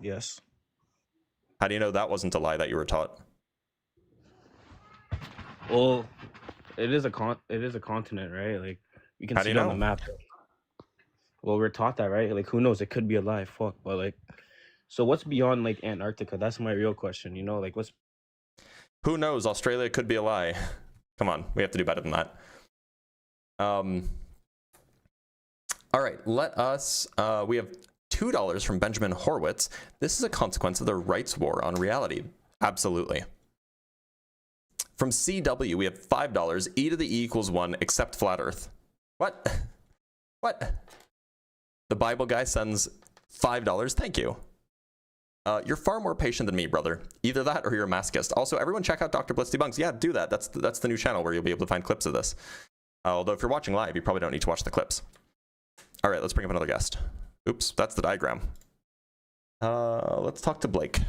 Yes. How do you know that wasn't a lie that you were taught? Well, it is a continent, right? Like, you can How do see you it on the know? map. Well, we're taught that, right? Like, who knows? It could be a lie. Fuck. But, like, so what's beyond, like, Antarctica? That's my real question, you know? Like, what's... Who knows? Australia could be a lie. Come on, we have to do better than that. All right, let us. We have $2 from Benjamin Horwitz. This is a consequence of the rights war on reality. Absolutely. From CW, we have $5. E to the E equals 1, except flat Earth. What? What? The Bible guy sends $5. Thank you. You're far more patient than me, brother. Either that or you're a masochist. Also, everyone check out Dr. Blitz Debunks. Yeah, do that. That's the new channel where you'll be able to find clips of this. Although if you're watching live, you probably don't need to watch the clips. All right, let's bring up another guest. Oops, that's the diagram. Let's talk to Blake.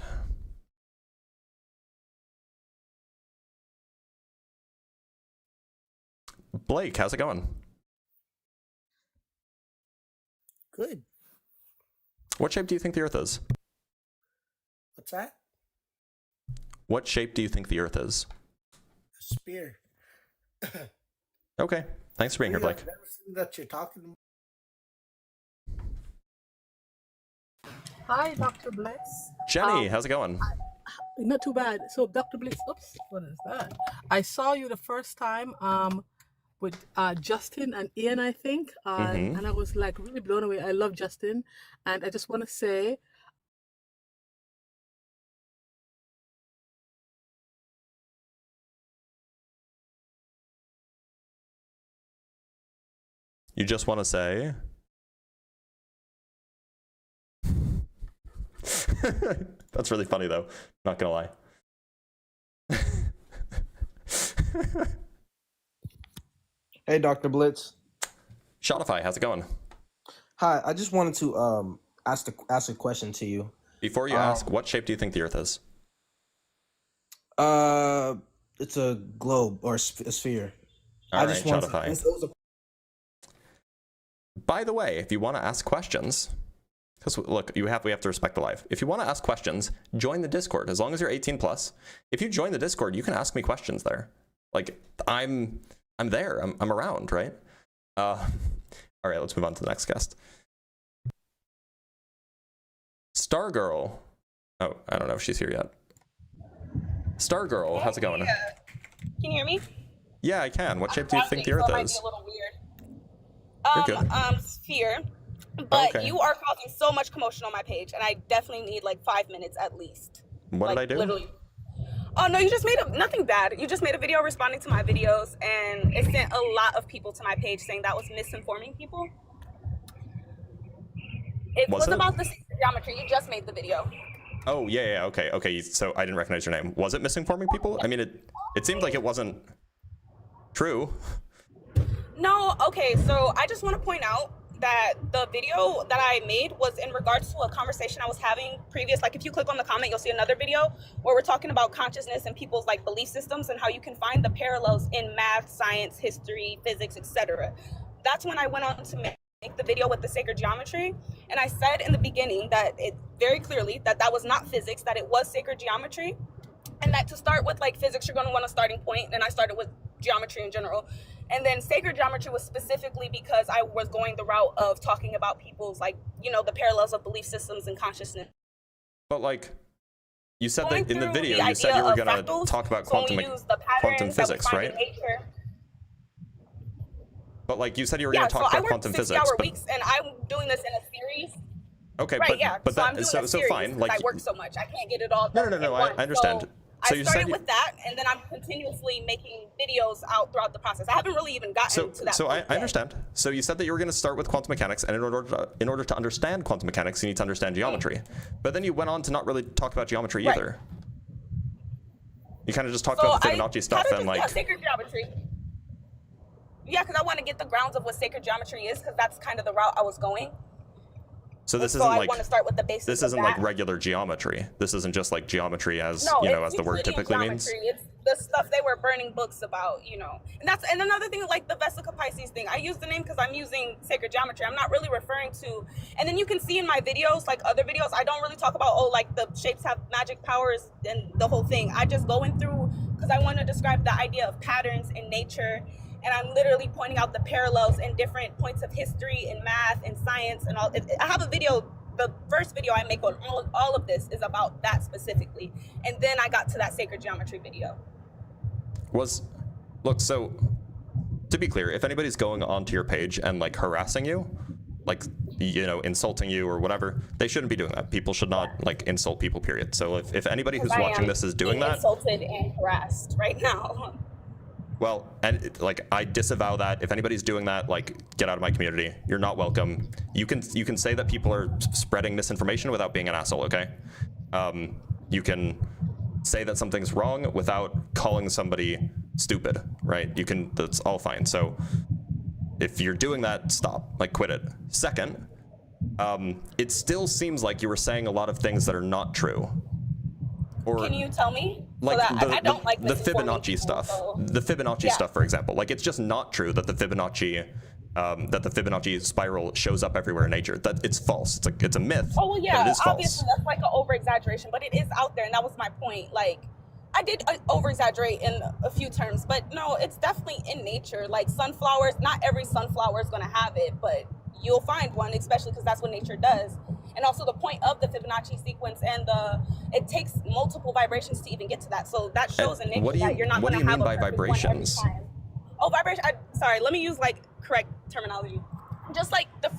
Blake, how's it going? Good. What shape do you think the Earth is? What's that? What shape do you think the Earth is? A spear. Okay, thanks for being here, Blake. I've never seen that you're talking. Hi, Dr. Blitz. Jenny, how's it going? Not too bad. So, Dr. Blitz, oops, what is that? I saw you the first time with Justin and Ian, I think, and I was like really blown away. I love Justin, and I just want to say, You just want to say? That's really funny, though. Not gonna lie. Hey, Dr. Blitz. Shotify, how's it going? Hi, I just wanted to ask a question to you. Before you ask, what shape do you think the Earth is? It's a globe or a sphere. All right, Shotify. By the way, if you want to ask questions, because look, we have to respect the live. If you want to ask questions, join the Discord. As long as you're 18 plus, if you join the Discord, you can ask me questions there. Like I'm there. I'm around, right? All right, let's move on to the next guest. Stargirl. Oh, I don't know if she's here yet. Stargirl, how's it going? Can you hear me? Yeah, I can. What shape do you think the Earth might is? be a little weird. You're good. Sphere. But Okay. you are causing so much commotion on my page, and I definitely need like 5 minutes at least. What did I do? Literally. Oh no, you just made nothing bad. You just made a video responding to my videos, and it sent a lot of people to my page saying that was misinforming people. It was about the geometry. You just made the video. Oh yeah, okay. So I didn't recognize your name. Was it misinforming people? I mean, it seemed like it wasn't true. No, okay. So I just want to point out that the video that I made was in regards to a conversation I was having previous. Like, if you click on the comment, you'll see another video where we're talking about consciousness and people's like belief systems and how you can find the parallels in math, science, history, physics, etc. That's when I went on to make the video with the sacred geometry, and I said in the beginning that it very clearly that was not physics, that it was sacred geometry, and that to start with like physics, you're going to want a starting point, and I started with geometry in general. And then sacred geometry was specifically because I was going the route of talking about people's, like, you know, the parallels of belief systems and consciousness. But like, you said that in the video, you said you were going to talk about quantum physics, right? But like, you said you were going to talk about quantum physics. So I work 60-hour weeks, and I'm doing this in a series. Okay, right, but so I'm that doing so fine. Like, I work so much, I can't get it all done. No. I understand. So I started with that, and then I'm continuously making videos out throughout the process. I haven't really even gotten to that. So I understand. So you said that you were going to start with quantum mechanics, and in order to understand quantum mechanics, you need to understand geometry. But then you went on to not really talk about geometry either. You kind of just talked about the Fibonacci stuff and like sacred geometry. Yeah, because I want to get the grounds of what sacred geometry is, because that's kind of the route I was going. So this isn't like, this isn't like regular geometry. This isn't just like geometry as, you know, as the word typically means. It's the stuff they were burning books about, you know. And another thing, like the Vesica Pisces thing, I use the name because I'm using sacred geometry. I'm not really referring to, and then you can see in my videos, like other videos, I don't really talk about, oh, like the shapes have magic powers and the whole thing. I just going through, because I want to describe the idea of patterns in nature. And I'm literally pointing out the parallels in different points of history and math and science and all. I have a video, the first video I make on all of this is about that specifically. And then I got to that sacred geometry video. Look, so to be clear, if anybody's going onto your page and like harassing you, like, you know, insulting you or whatever, they shouldn't be doing that. People should not like insult people, period. So if anybody who's watching this is doing that. Insulted and harassed right now. Well, and like, I disavow that. If anybody's doing that, like, get out of my community. You're not welcome. You can say that people are spreading misinformation without being an asshole, okay? You can say that something's wrong without calling somebody stupid, right? That's all fine. So if you're doing that, stop, like, quit it. Second, it still seems like you were saying a lot of things that are not true. Or, can you tell me? Like so I don't like the Fibonacci stuff. So. The Fibonacci stuff, for example. Like, it's just not true that the Fibonacci spiral shows up everywhere in nature. That it's false. It's a myth. Oh well, yeah. But it is obviously, false. That's like an over-exaggeration, but it is out there, and that was my point. Like, I did over-exaggerate in a few terms, but no, it's definitely in nature. Like sunflowers, not every sunflower is gonna have it, but you'll find one, especially because that's what nature does. And also the point of the Fibonacci sequence, and it takes multiple vibrations to even get to that. So that shows in nature that you're not going to have a perfect vibrations? one every time. Oh, vibration. Sorry, let me use like correct terminology. Just like the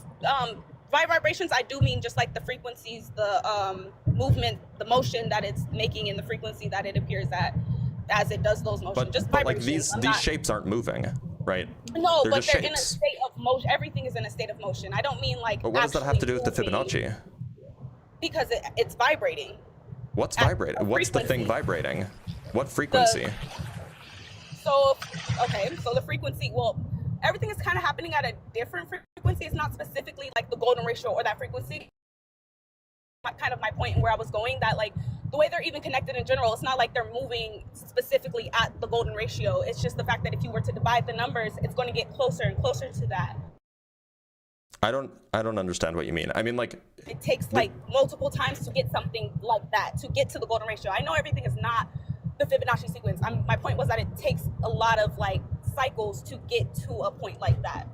by vibrations, I do mean just like the frequencies, the movement, the motion that it's making, and the frequency that it appears at as it does those motions. But like these shapes aren't moving, right? No, but they're in a state of motion. Everything is in a state of motion. I don't mean like. But what does that have to do with the Fibonacci? Because it's vibrating. What's vibrating? What's the thing vibrating? What frequency? So the frequency. Well, everything is kind of happening at a different frequency. It's not specifically like the golden ratio or that frequency. Kind of my point and where I was going, that like the way they're even connected in general, it's not like they're moving specifically at the golden ratio. It's just the fact that if you were to divide the numbers, it's going to get closer and closer to that. I don't understand what you mean. I mean, like, it takes like multiple times to get something like that, to get to the golden ratio. I know everything is not the Fibonacci sequence. My point was that it takes a lot of like cycles to get to a point like that.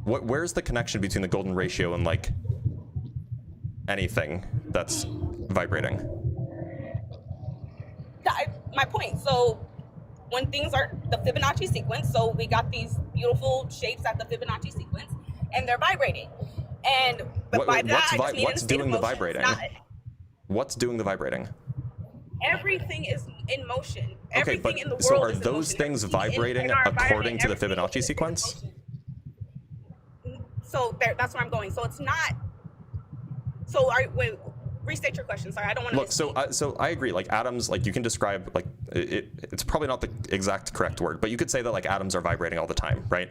Where's the connection between the golden ratio and like anything that's vibrating? My point. So when things are the Fibonacci sequence, so we got these beautiful shapes at the Fibonacci sequence, and they're vibrating. And by that, I just mean what's doing the vibrating? What's doing the vibrating? Everything is in motion. Okay, Everything but in the world so are is in those motion. things Everything vibrating in our according environment, to the everything Fibonacci is in sequence? motion. So there, that's where I'm going. So it's not. So wait, restate your question. Sorry, I don't want to. Look, so I agree. Like atoms, like you can describe like it's probably not the exact correct word, but you could say that like atoms are vibrating all the time, right?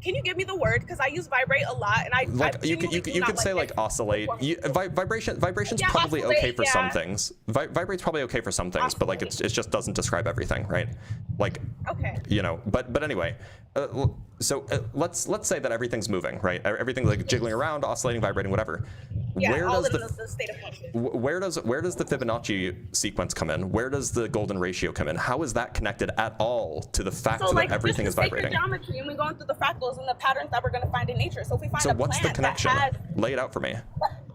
Can you give me the word? Because I use vibrate a lot, and I Like you could say like oscillate. Vibration's Yeah, probably oscillate, okay for some yeah. things. Vibrate's probably okay for some things, but like it just doesn't describe everything, right? Like Okay. you know. But anyway, so let's say that everything's moving, right? Everything's like jiggling around, oscillating, vibrating, whatever. Yeah, Where all does in the state of motion. where does the Fibonacci sequence come in? Where does the golden ratio come in? How is that connected at all to the fact So that like everything is this sacred vibrating? geometry, and we're going through the fractals and the patterns that we're going to find in nature. So if we find So a what's the plant connection? that has, Lay it out for me.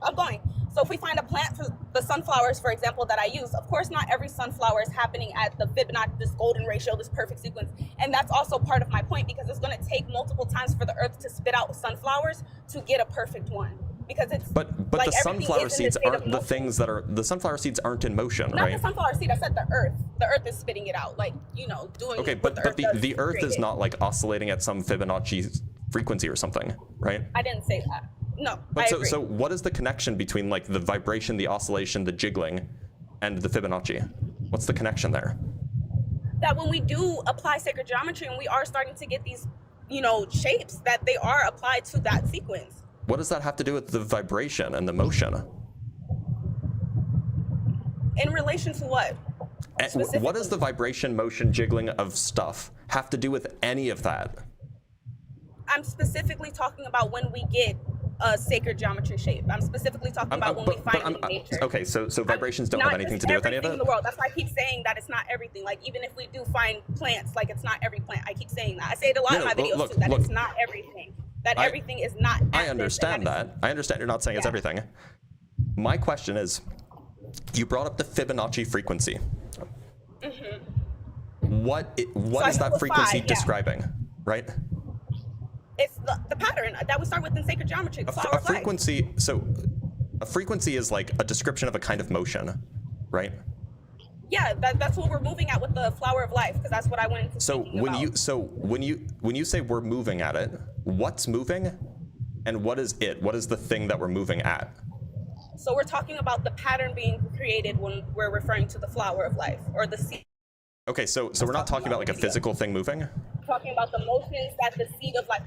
I'm going. So if we find a plant for the sunflowers, for example, that I use, of course, not every sunflower is happening at the Fibonacci, this golden ratio, this perfect sequence. And that's also part of my point, because it's going to take multiple times for the earth to spit out sunflowers to get a perfect one. Because it's But like the sunflower seeds state of aren't the motion. things that are the sunflower seeds aren't in motion, Not right? the sunflower seed. I said the earth. The earth is spitting it out, like, you know, doing. Okay, what but the earth the does earth to is create not like oscillating at some Fibonacci frequency or something, right? I didn't say that. No. But I so agree. so what is the connection between like the vibration, the oscillation, the jiggling, and the Fibonacci? What's the connection there? That when we do apply sacred geometry and we are starting to get these, you know, shapes, that they are applied to that sequence. What does that have to do with the vibration and the motion? In relation to what? And what does the vibration, motion, jiggling of stuff have to do with any of that? I'm specifically talking about when we get a sacred geometry shape. I'm specifically talking about when we find it in nature. Okay, so vibrations don't have anything to do with any of everything that? in the world. That's why I keep saying that it's not everything. Like, even if we do find plants, like, it's not every plant. I keep saying that. I say it a lot in my videos too, that it's not everything. That everything is not. I understand that. I understand you're not saying it's everything. My question is, you brought up the Fibonacci frequency. What is that frequency describing, right? It's the pattern that we start with in sacred geometry. The flower A of life. frequency. So, a frequency is like a description of a kind of motion, right? Yeah, that's what we're moving at with the flower of life, because that's what I went into. So when you say we're moving at it, what's moving, and what is it? What is the thing that we're moving at? So we're talking about the pattern being created when we're referring to the flower of life, or the seed. Okay, so we're not talking about like a physical thing moving. We're talking about the motions that the seed of life.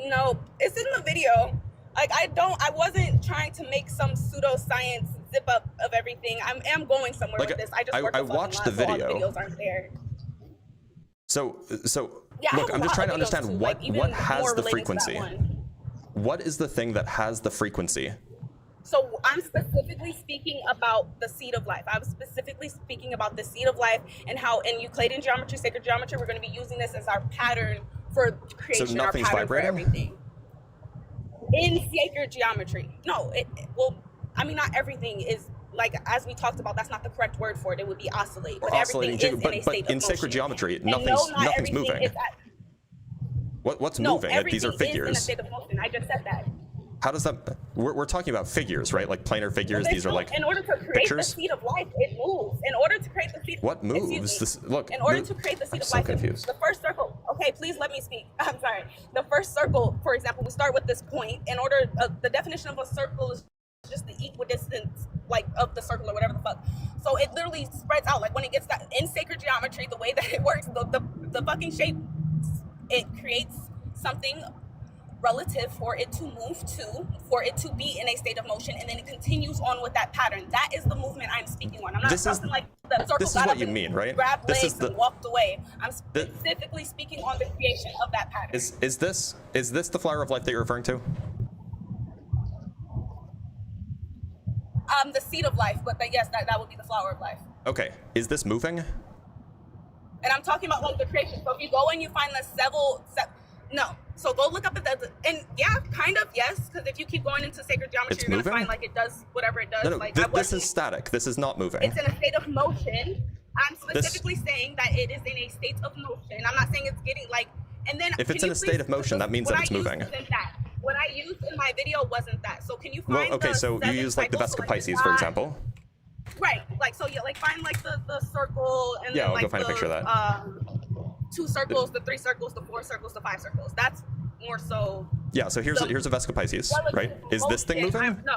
No, it's in the video. Like, I wasn't trying to make some pseudoscience zip up of everything. I am going somewhere Like, with this. I just worked I a fucking watched lot, the so all video. videos aren't there. So Yeah, I look, have a I'm just lot trying to of videos understand too, what like, even what has more the relating to that frequency. one. What is the thing that has the frequency? So I'm specifically speaking about the seed of life. I'm specifically speaking about the seed of life, and how in Euclidean geometry, sacred geometry, we're going to be using this as our pattern for creation, our nothing's pattern vibrating? for everything. In sacred geometry. No, well, I mean, not everything is, like, as we talked about, that's not the correct word for it. It would be oscillating. Or But oscillating, everything is in a but state of in sacred motion. geometry, And no, nothing's not everything moving. is at, What's no, moving? Like, these are everything is in a figures. state of motion. I just said that. How does that? We're talking about figures, right? Like planar figures. Well, These are like in order to create pictures. the seed of life, it moves. In order to create the seed, What excuse moves? me. This, look. In order to create the seed I'm of so life, confused. the first circle. Okay, please let me speak. I'm sorry. The first circle, for example, we start with this point. In order, the definition of a circle is just the equidistance, like, of the circle or whatever the fuck. So it literally spreads out. Like, when it gets that in sacred geometry, the way that it works, the fucking shape, it creates something relative for it to move to, for it to be in a state of motion, and then it continues on with that pattern. That is the movement I'm speaking on. I'm not talking like the circle this is got what up you and mean, right? grabbed This legs is the- and walked away. I'm specifically speaking on the creation of that pattern. Is this the flower of life that you're referring to? The seed of life, but yes, that would be the flower of life. Okay. Is this moving? And I'm talking about, like, the creation. So if you go and you find the no. So go look up at the, and yeah, kind of, yes, because if you keep going into sacred geometry, It's you're going to moving? find, like, it does whatever it does. No, no. Like, This is static. This is not moving. it's in a state of motion. I'm specifically saying that it is in a state of motion. I'm not saying it's getting, like, and then If it's can in you a state please- of motion, that means what that it's I used moving. isn't that. What I used in my video wasn't that. So can you Well, find okay, the so you 7 use like the cycles, Vesica so, like, Pisces, for example. Right. Like, so yeah, like find like the circle and Yeah, then I'll like go find a picture of that. 2 circles, the 3 circles, the 4 circles, the 5 circles. That's more so. Yeah, so here's a Vesica Pisces, right? Is this thing moving? No,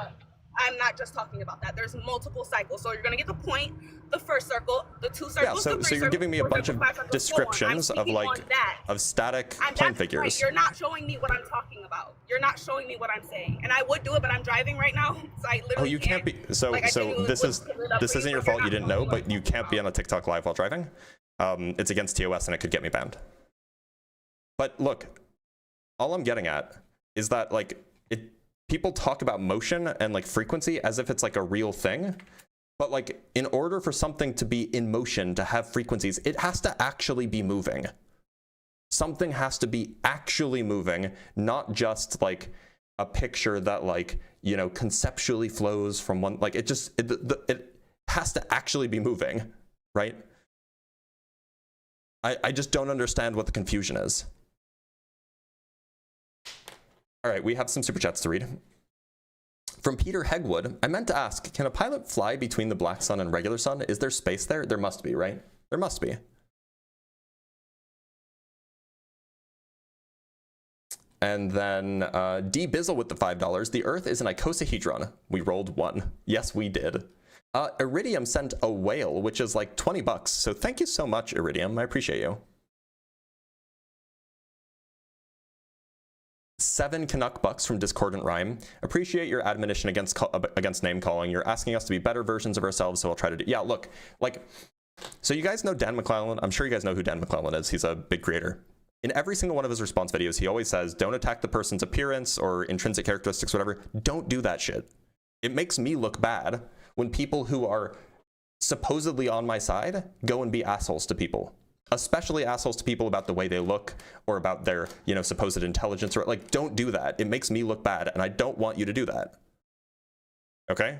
I'm not just talking about that. There's multiple cycles. So you're gonna get the point, the first circle, the 2 circles, Yeah, the 3 so circles, you're giving me a 4 bunch circles, of 5 circles, so on. descriptions I'm of speaking like on that. of static And plane that's figures. right. You're not showing me what I'm talking about. You're not showing me what I'm saying. And I would do it, but I'm driving right now, so I literally Oh, you can't be. So like, I so genuinely this would is put it up this for isn't you, your but you're fault. You not didn't know, showing me but you can't be on a TikTok live while driving. It's against TOS and it could get me banned. But look, all I'm getting at is that like people talk about motion and like frequency as if it's like a real thing. But like in order for something to be in motion, to have frequencies, it has to actually be moving. Something has to be actually moving, not just like a picture that like, you know, conceptually flows from one, like it just, it has to actually be moving, right? I just don't understand what the confusion is. All right, we have some super chats to read. From Peter Hegwood, I meant to ask, can a pilot fly between the black sun and regular sun? Is there space there? There must be, right? There must be. And then D Bizzle with the $5. The Earth is an icosahedron. We rolled 1. Yes, we did. Iridium sent a whale, which is like 20 bucks. So thank you so much, Iridium. I appreciate you. 7 Canuck bucks from Discordant Rhyme. Appreciate your admonition against name calling. You're asking us to be better versions of ourselves, so I'll try to do. Yeah, look, like, so you guys know Dan McClellan. I'm sure you guys know who Dan McClellan is. He's a big creator. In every single one of his response videos, he always says, don't attack the person's appearance or intrinsic characteristics, whatever. Don't do that shit. It makes me look bad when people who are supposedly on my side go and be assholes to people. Especially assholes to people about the way they look or about their, you know, supposed intelligence, or like, don't do that. It makes me look bad and I don't want you to do that. Okay?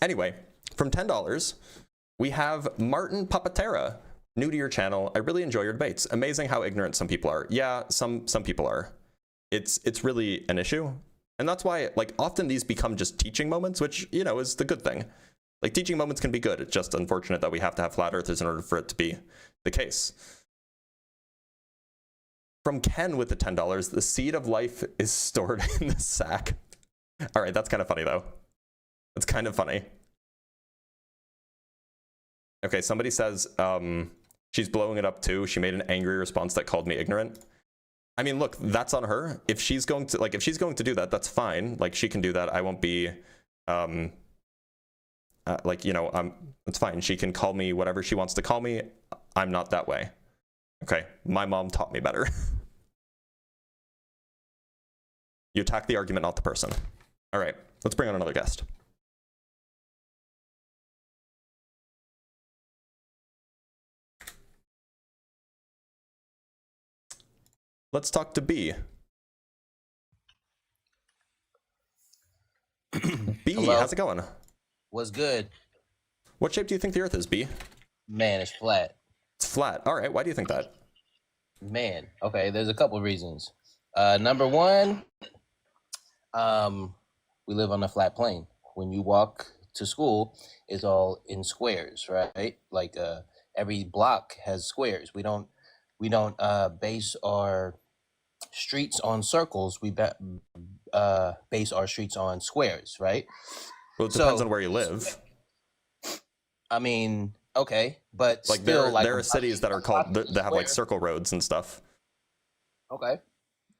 Anyway, from $10, we have Martin Papatera, new to your channel. I really enjoy your debates. Amazing how ignorant some people are. Yeah, some people are. It's really an issue. And that's why, like, often these become just teaching moments, which, you know, is the good thing. Like, teaching moments can be good. It's just unfortunate that we have to have flat earthers in order for it to be the case. From Ken with the $10, the seed of life is stored in the sack. All right, that's kind of funny, though. That's kind of funny. Okay, somebody says she's blowing it up, too. She made an angry response that called me ignorant. I mean, look, that's on her. If she's going to, like, if she's going to do that, that's fine. Like, she can do that. I won't be... like, you know, it's fine. She can call me whatever she wants to call me. I'm not that way. Okay, my mom taught me better. You attack the argument, not the person. All right, let's bring on another guest. Let's talk to B. B, Hello. How's it going? What's good? What shape do you think the Earth is, B? Man, it's flat. It's flat. All right, why do you think that? Man, okay, there's a couple reasons. Number one, we live on a flat plane. When you walk to school, it's all in squares, right? Like every block has squares. We don't base our streets on circles. We base our streets on squares, right? Well, it depends on where you live. I mean, okay, but like still, there are cities that are called that have like circle roads and stuff. Okay,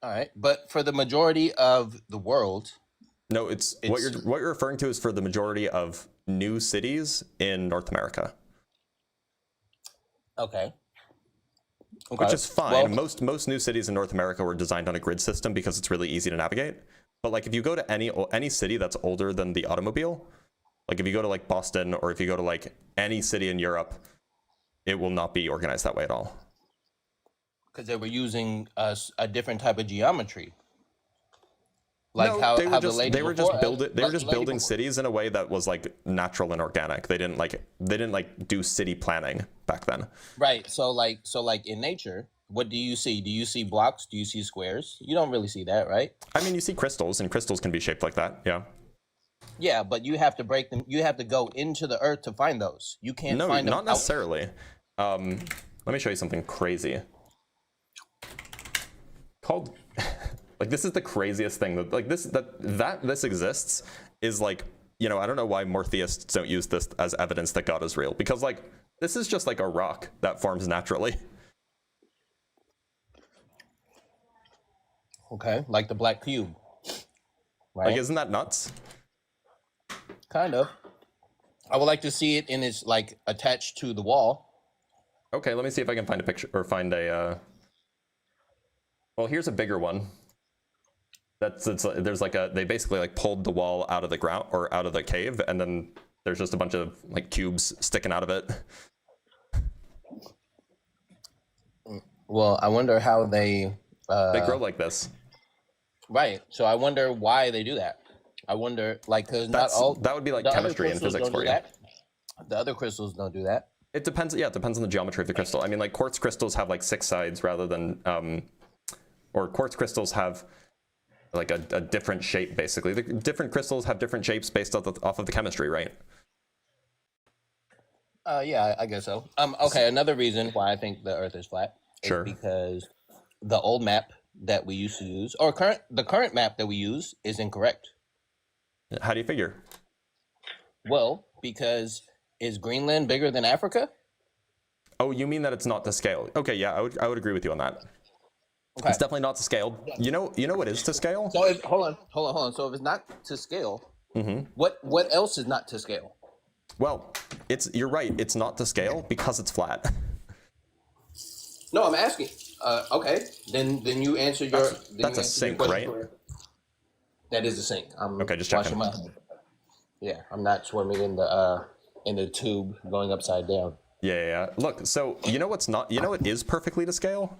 all right, but for the majority of the world, no, it's what you're referring to is for the majority of new cities in North America. Okay. Which is fine. Well, most new cities in North America were designed on a grid system because it's really easy to navigate. But like if you go to any city that's older than the automobile, like if you go to like Boston or if you go to like any city in Europe, it will not be organized that way at all. Because they were using a different type of geometry. Like no, how they were just building cities in a way that was like natural and organic. They didn't like do city planning back then. Right. So like in nature, what do you see? Do you see blocks? Do you see squares? You don't really see that, right? I mean, you see crystals, and crystals can be shaped like that. Yeah. Yeah, but you have to break them. You have to go into the earth to find those. You can't No, find them. not necessarily. Let me show you something crazy. Called, like, this is the craziest thing that, like, that this exists is like, you know, I don't know why more theists don't use this as evidence that God is real, because like this is just like a rock that forms naturally. Okay, like the black cube. Right? Like, isn't that nuts? Kind of. I would like to see it in its like attached to the wall. Okay, let me see if I can find a picture or find a. Well, here's a bigger one. There's like they basically like pulled the wall out of the ground or out of the cave, and then there's just a bunch of like cubes sticking out of it. Well, I wonder how they grow like this. Right. So I wonder why they do that. I wonder, like, because not all that would be like the other chemistry and crystals physics don't for do you. that. The other crystals don't do that. It depends. Yeah, it depends on the geometry of the crystal. I mean, like quartz crystals have like 6 sides rather than, or quartz crystals have like a different shape. Basically, the different crystals have different shapes based off of the chemistry, right? Yeah, I guess so. Okay, another reason why I think the Earth is flat is because the old map that we used to use, or the current map that we use, is incorrect. How do you figure? Well, because is Greenland bigger than Africa? Oh, you mean that it's not to scale? Okay, yeah, I would agree with you on that. Okay. It's definitely not to scale. You know what is to scale? So hold on. So if it's not to scale, what else is not to scale? Well, you're right. It's not to scale because it's flat. No, I'm asking. Okay, then you answer your. That's a sink, right? That is a sink. I'm okay, just checking. Yeah, I'm not swimming in the tube going upside down. Yeah. Look, so you know what's not? You know what is perfectly to scale?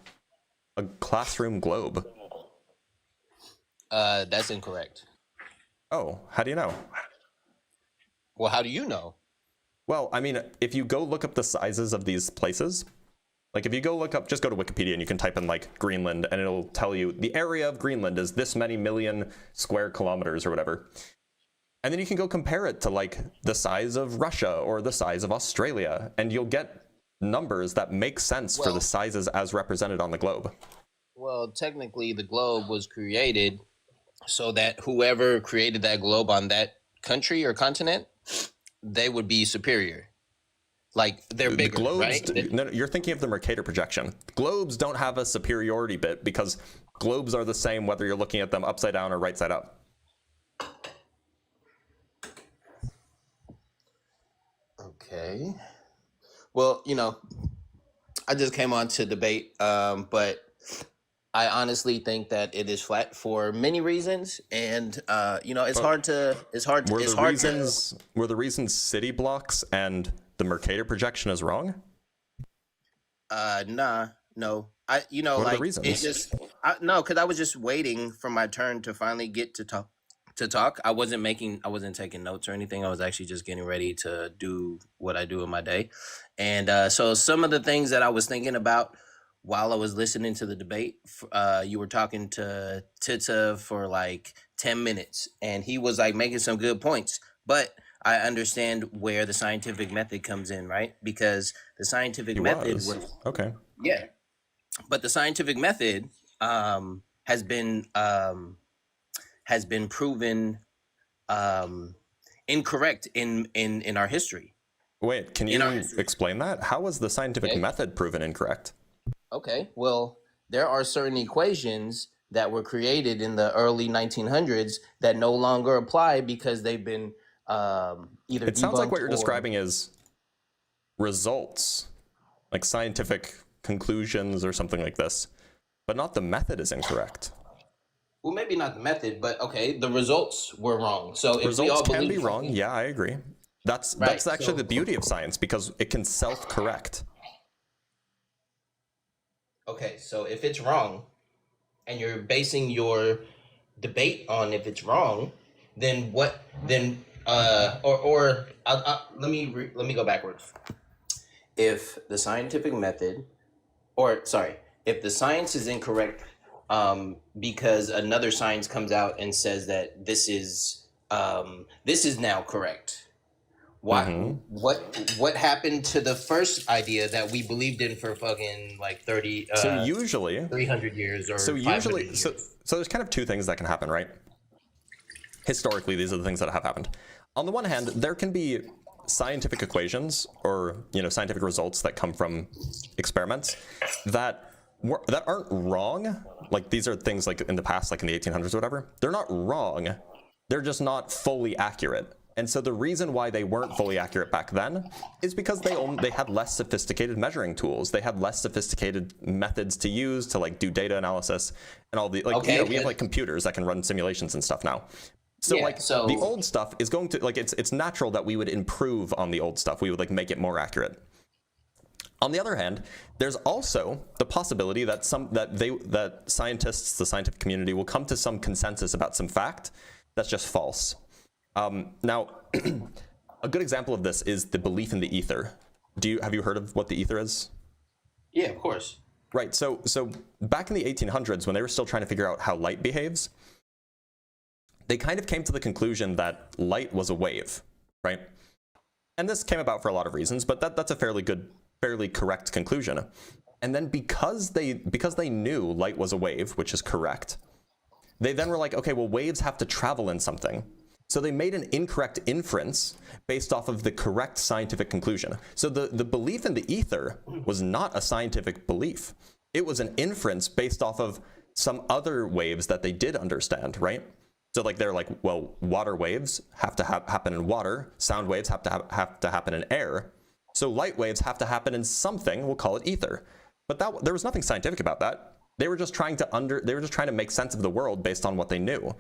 A classroom globe. That's incorrect. Oh, how do you know? Well, how do you know? Well, I mean, if you go look up the sizes of these places, like if you just go to Wikipedia and you can type in like Greenland and it'll tell you the area of Greenland is this many million square kilometers or whatever. And then you can go compare it to like the size of Russia or the size of Australia, and you'll get numbers that make sense for the sizes as represented on the globe. Well, technically the globe was created so that whoever created that globe on that country or continent, they would be superior. Like they're bigger, right? No, you're thinking of the Mercator projection. Globes don't have a superiority bit because globes are the same whether you're looking at them upside down or right side up. Okay. Well, I just came on to debate, but I honestly think that it is flat for many reasons, and it's hard to. Were the reasons city blocks and the Mercator projection is wrong? No. What are the reasons? Because I was just waiting for my turn to finally get to talk. I wasn't taking notes or anything. I was actually just getting ready to do what I do in my day. And so some of the things that I was thinking about while I was listening to the debate, you were talking to Tita for like 10 minutes and he was like making some good points, but I understand where the scientific method comes in, right? Because the scientific method was okay. Yeah. But the scientific method has been proven incorrect in our history. Wait, can you explain that? How was the scientific method proven incorrect? Okay, well, there are certain equations that were created in the early 1900s that no longer apply because they've been either It sounds like what you're describing is results, like scientific conclusions or something like this, but not the method is incorrect. Well, maybe not the method, but okay, the results were wrong. So if results we all can be wrong. Yeah, I agree. That's actually the beauty of science because it can self-correct. Okay, so if it's wrong, and you're basing your debate on if it's wrong, then what? Then let me go backwards. If the scientific method, if the science is incorrect, because another science comes out and says that this is this is now correct. What happened to the first idea that we believed in for fucking like 30 so usually 300 years or so 500 usually years? so there's kind of two things that can happen, right? Historically, these are the things that have happened. On the one hand, there can be scientific equations or scientific results that come from experiments that aren't wrong. Like these are things like in the past, like in the 1800s or whatever. They're not wrong. They're just not fully accurate. And so the reason why they weren't fully accurate back then is because they had less sophisticated measuring tools. They had less sophisticated methods to use to like do data analysis and all the we have like computers that can run simulations and stuff now. So the old stuff is going to it's natural that we would improve on the old stuff. We would like make it more accurate. On the other hand, there's also the possibility that scientists, the scientific community, will come to some consensus about some fact that's just false. Now, a good example of this is the belief in the ether. Have you heard of what the ether is? Yeah, of course. Right. So back in the 1800s, when they were still trying to figure out how light behaves, they kind of came to the conclusion that light was a wave, right? And this came about for a lot of reasons, but that's a fairly correct conclusion. And then because they knew light was a wave, which is correct, they then were like, okay, well, waves have to travel in something. So they made an incorrect inference based off of the correct scientific conclusion. So the belief in the ether was not a scientific belief. It was an inference based off of some other waves that they did understand, right? So like they're like, well, water waves have to happen in water. Sound waves have to happen in air. So light waves have to happen in something. We'll call it ether. But there was nothing scientific about that. They were just trying to make sense of the world based on what they knew.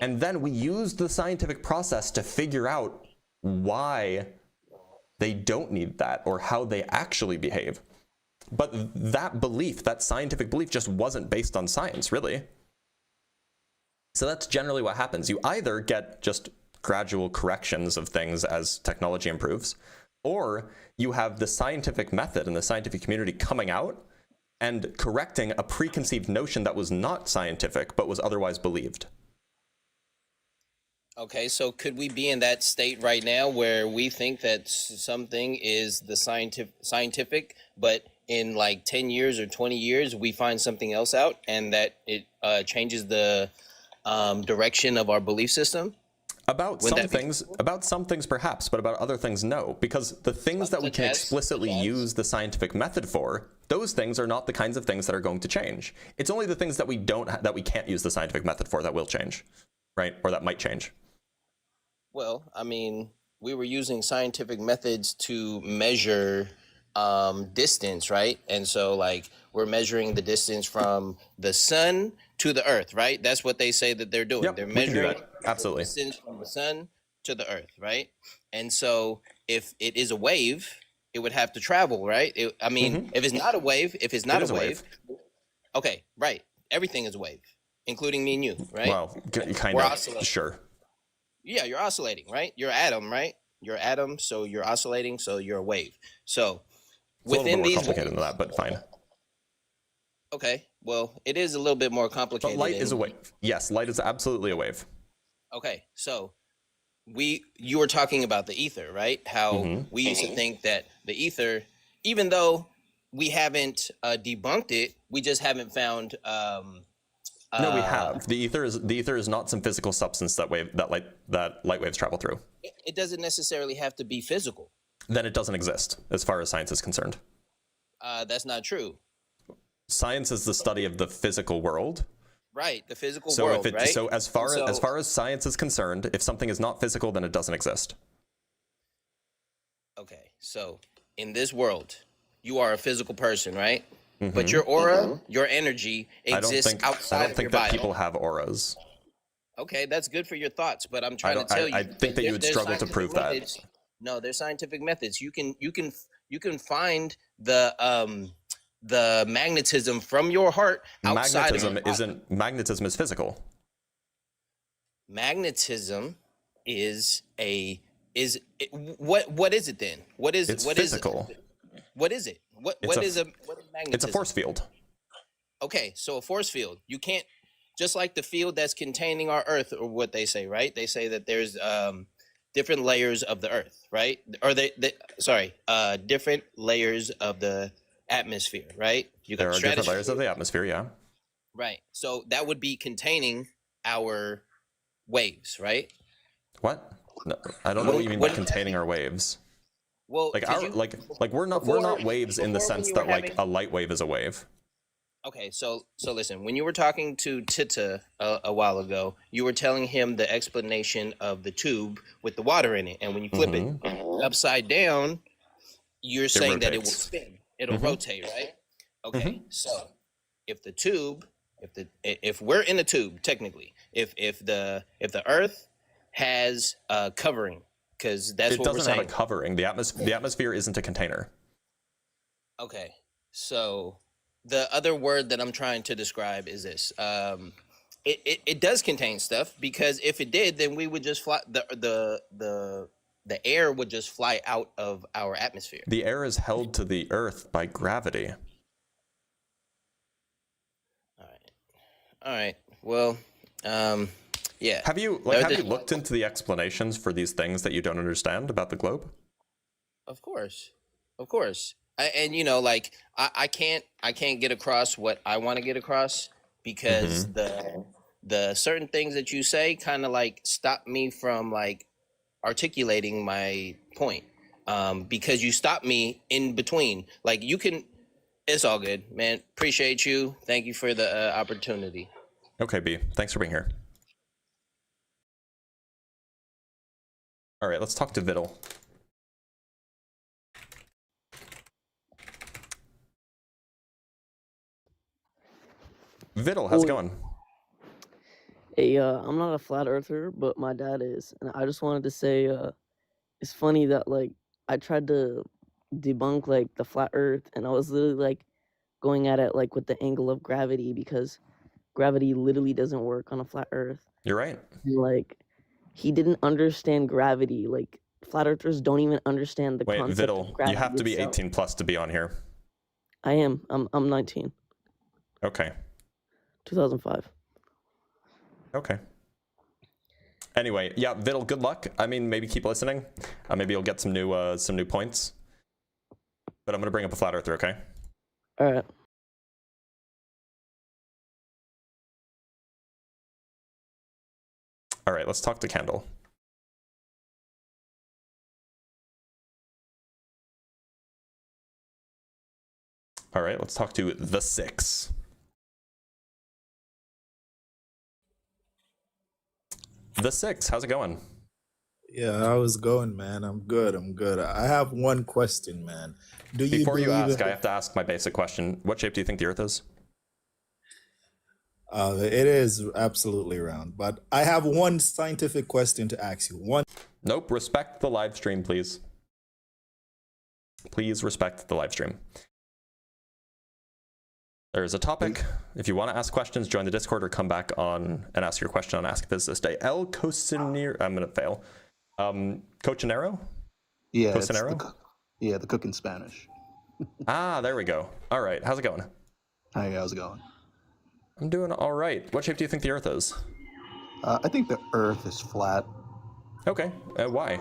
And then we used the scientific process to figure out why they don't need that or how they actually behave. But that belief, that scientific belief, just wasn't based on science, really. So that's generally what happens. You either get just gradual corrections of things as technology improves, or you have the scientific method and the scientific community coming out and correcting a preconceived notion that was not scientific but was otherwise believed. Okay, so could we be in that state right now where we think that something is the scientific, but in like 10 years or 20 years, we find something else out and that it changes the direction of our belief system? About some things perhaps, but about other things no, because the things that we can explicitly use the scientific method for, those things are not the kinds of things that are going to change. It's only the things that we can't use the scientific method for that will change, right? Or that might change. Well, I mean, we were using scientific methods to measure distance, right? And so like we're measuring the distance from the sun to the earth, right? That's what they say that they're doing. Yep, they're measuring absolutely the distance from the sun to the earth, right? And so if it is a wave, it would have to travel, right? If it's not a wave, okay, right. Everything is a wave, including me and you, right? Well, kind of, sure. Yeah, you're oscillating, right? You're atom, right? You're atom, so you're oscillating, so you're a wave. So within these, more complicated than that, but fine. Okay, well, it is a little bit more complicated. But light is a wave. Yes, light is absolutely a wave. Okay, so you were talking about the ether, right? How we used to think that the ether, even though we haven't debunked it, we just haven't found. No, we have. The ether is not some physical substance that light waves travel through. It doesn't necessarily have to be physical. Then it doesn't exist, as far as science is concerned. That's not true. Science is the study of the physical world. Right, the physical world, right? So as far as science is concerned, if something is not physical, then it doesn't exist. Okay, so in this world, you are a physical person, right? But your aura, your energy exists outside of your body. I don't think that people have auras. Okay, that's good for your thoughts, but I'm trying to tell you. I think that you would struggle to prove that. No, there's scientific methods. You can find the magnetism from your heart outside of your body. Magnetism is physical. Magnetism what is it then? It's physical. What is it? What is magnetism? It's a force field. Okay, so a force field. You can't just like the field that's containing our Earth, or what they say, right? They say that there's different layers of the Earth, right? Or different layers of the atmosphere, right? You got There the are different layers of stratosphere, the atmosphere, yeah. right? So that would be containing our waves, right? What? No, I don't know what you mean by containing our waves. Well, Like our we're not waves in the sense that like a light wave is a wave. Okay, so listen, when you were talking to Tita a while ago, you were telling him the explanation of the tube with the water in it, and when you flip it upside down, you're saying that it will spin, it'll rotate, right? Okay, so if the tube, if we're in the tube, technically, if the Earth has a covering, because that's what we're saying. It doesn't have a covering. The atmosphere isn't a container. Okay, so the other word that I'm trying to describe is this. It does contain stuff, because if it did, then we would just fly. The air would just fly out of our atmosphere. The air is held to the Earth by gravity. All right. Well, yeah. Have you looked into the explanations for these things that you don't understand about the globe? Of course. And you know, like I can't get across what I want to get across, because the certain things that you say kind of like stop me from like articulating my point, because you stop me in between. Like you can, it's all good, man. Appreciate you. Thank you for the opportunity. Okay, B. Thanks for being here. All right, let's talk to Viddle. Viddle, how's it going? Hey, I'm not a flat earther, but my dad is, and I just wanted to say, it's funny that like I tried to debunk like the flat Earth, and I was literally like going at it like with the angle of gravity, because gravity literally doesn't work on a flat Earth. You're right. And, like, he didn't understand gravity. Like, flat earthers don't even understand the concept Viddle, of gravity. you have to be itself. 18 plus to be on here. I am. I'm 19. Okay. 2005. Okay. Anyway, yeah, Viddle, good luck. I mean, maybe keep listening. Maybe you'll get some new points. But I'm gonna bring up a flat earther, okay? All right. All right, let's talk to Kendall. All right, let's talk to the 6. The 6, how's it going? Yeah, how's it going, man? I'm good. I have one question, man. Before you ask, I have to ask my basic question. What shape do you think the Earth is? It is absolutely round, but I have one scientific question to ask you. Nope, respect the live stream, please. Please respect the live stream. There's a topic. If you want to ask questions, join the Discord or come back on and ask your question on Ask Physicist Day. El Cocinero, I'm going to fail. Cochinero? Yeah, Cocinero? The cook in Spanish. Ah, there we go. All right, how's it going? Hi, how's it going? I'm doing all right. What shape do you think the Earth is? I think the Earth is flat. Okay, why?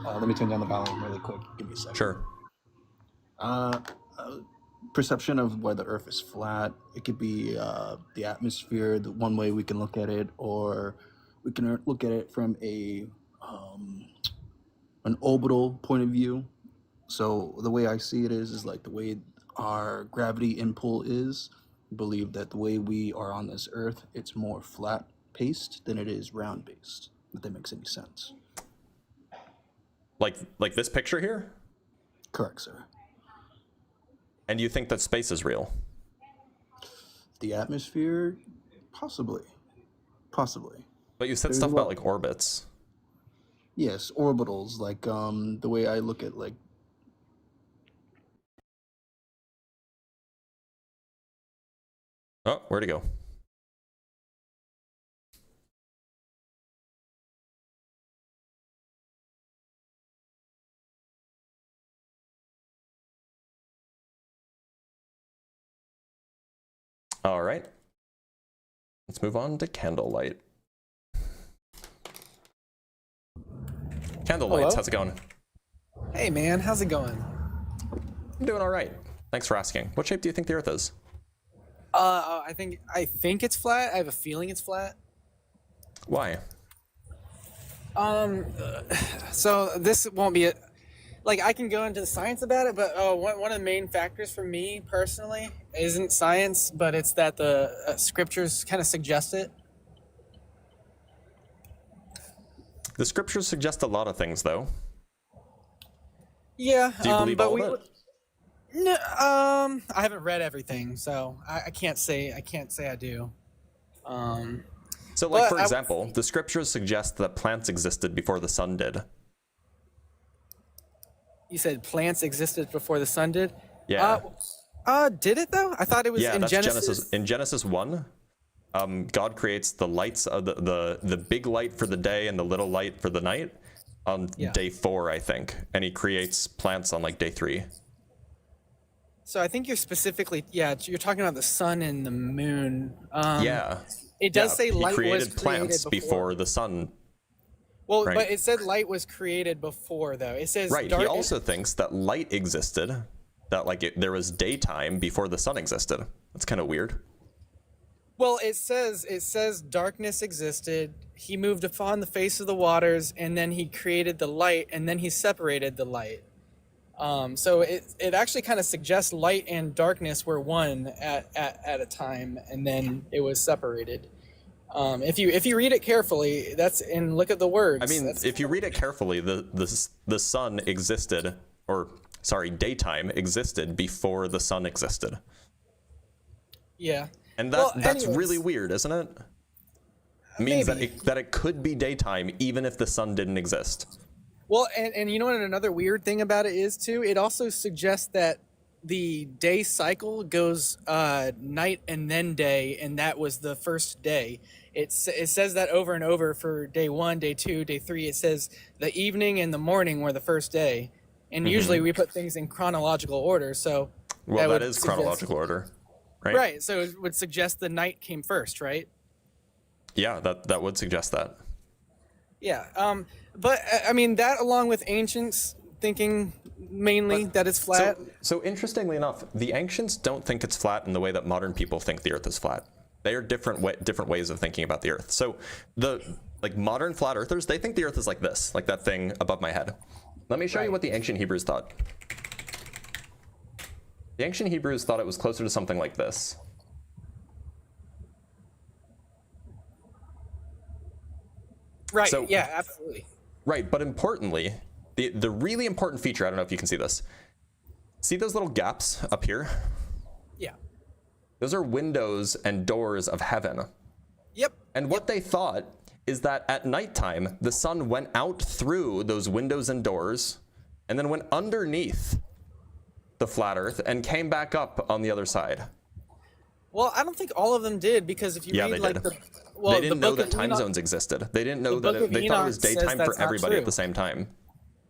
Let me turn down the volume really quick. Give me a second. Sure. Perception of why the Earth is flat. It could be the atmosphere, the one way we can look at it, or we can look at it from an orbital point of view. So the way I see it is like the way our gravity inpull is. I believe that the way we are on this Earth, it's more flat paced than it is round based. If that makes any sense. Like this picture here? Correct, sir. And you think that space is real? The atmosphere, possibly. But you said stuff about like orbits. Yes, orbitals, like the way I look at like. Oh, where'd it go? All right. Let's move on to candlelight. Candlelights, Hello? how's it going? Hey man, how's it going? I'm doing all right. Thanks for asking. What shape do you think the Earth is? I think it's flat. I have a feeling it's flat. Why? So this won't be like I can go into the science about it, but one of the main factors for me personally isn't science, but it's that the scriptures kind of suggest it. The scriptures suggest a lot of things, though. Yeah, Do you believe but all of it? No, I haven't read everything, so I can't say I do. So, like, but for example, the scriptures suggest that plants existed before the sun did. You said plants existed before the sun did? Yeah. Did it though? I thought it was in that's Genesis. In Genesis 1, God creates the lights of the big light for the day and the little light for the night on day 4, I think, and he creates plants on like day 3. So I think you're specifically, you're talking about the sun and the moon. It does say light was created plants before the sun. Well, right? but it said light was created before, though. It says right. He also thinks that light existed, that like there was daytime before the sun existed. That's kind of weird. Well, it says darkness existed. He moved upon the face of the waters, and then he created the light, and then he separated the light. So it actually kind of suggests light and darkness were one at a time, and then it was separated. If you read it carefully, and look at the words. I mean, if you read it carefully, the sun existed, daytime existed before the sun existed. Yeah. And that's really weird, isn't it? It means that it could be daytime even if the sun didn't exist. Well, and you know what another weird thing about it is too? It also suggests that the day cycle goes night and then day, and that was the first day. It says that over and over for day 1, day 2, day 3. It says the evening and the morning were the first day. And usually we put things in chronological order, so... Well, that is chronological order, right? Right, so it would suggest the night came first, right? Yeah, that would suggest that. Yeah, but I mean, that along with ancients thinking mainly that it's flat. So interestingly enough, the ancients don't think it's flat in the way that modern people think the Earth is flat. They are different ways of thinking about the Earth. So the modern flat earthers, they think the Earth is like this, like that thing above my head. Let me show you what the ancient Hebrews thought. The ancient Hebrews thought it was closer to something like this. Right, so, yeah, absolutely. Right, but importantly, the really important feature, I don't know if you can see this. See those little gaps up here? Yeah. Those are windows and doors of heaven. Yep. And what they thought is that at nighttime, the sun went out through those windows and doors and then went underneath the flat Earth and came back up on the other side. Well, I don't think all of them did, because if you read they did. They didn't know that time zones existed. They didn't know that they thought it was daytime for everybody at the same time.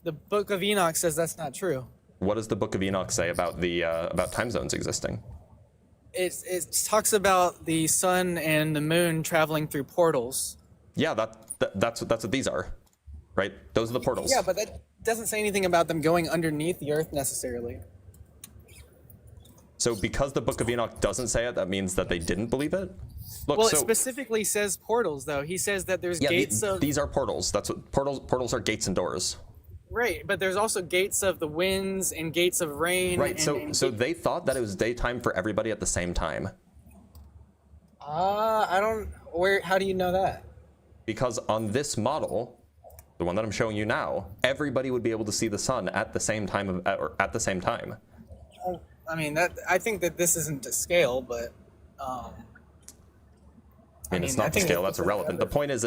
The Book of Enoch says that's not true. What does the Book of Enoch say about about time zones existing? It talks about the sun and the moon traveling through portals. Yeah, that's what these are, right? Those are the portals. Yeah, but that doesn't say anything about them going underneath the Earth necessarily. So because the Book of Enoch doesn't say it, that means that they didn't believe it? Look, well, it specifically says portals, though. He says that there's gates of... These are portals. That's what portals are, gates and doors. Right, but there's also gates of the winds and gates of rain. Right, so they thought that it was daytime for everybody at the same time. I don't... How do you know that? Because on this model, the one that I'm showing you now, everybody would be able to see the sun at the same time. I mean, I think that this isn't to scale, but... I mean, it's not to scale. That's irrelevant. The point is,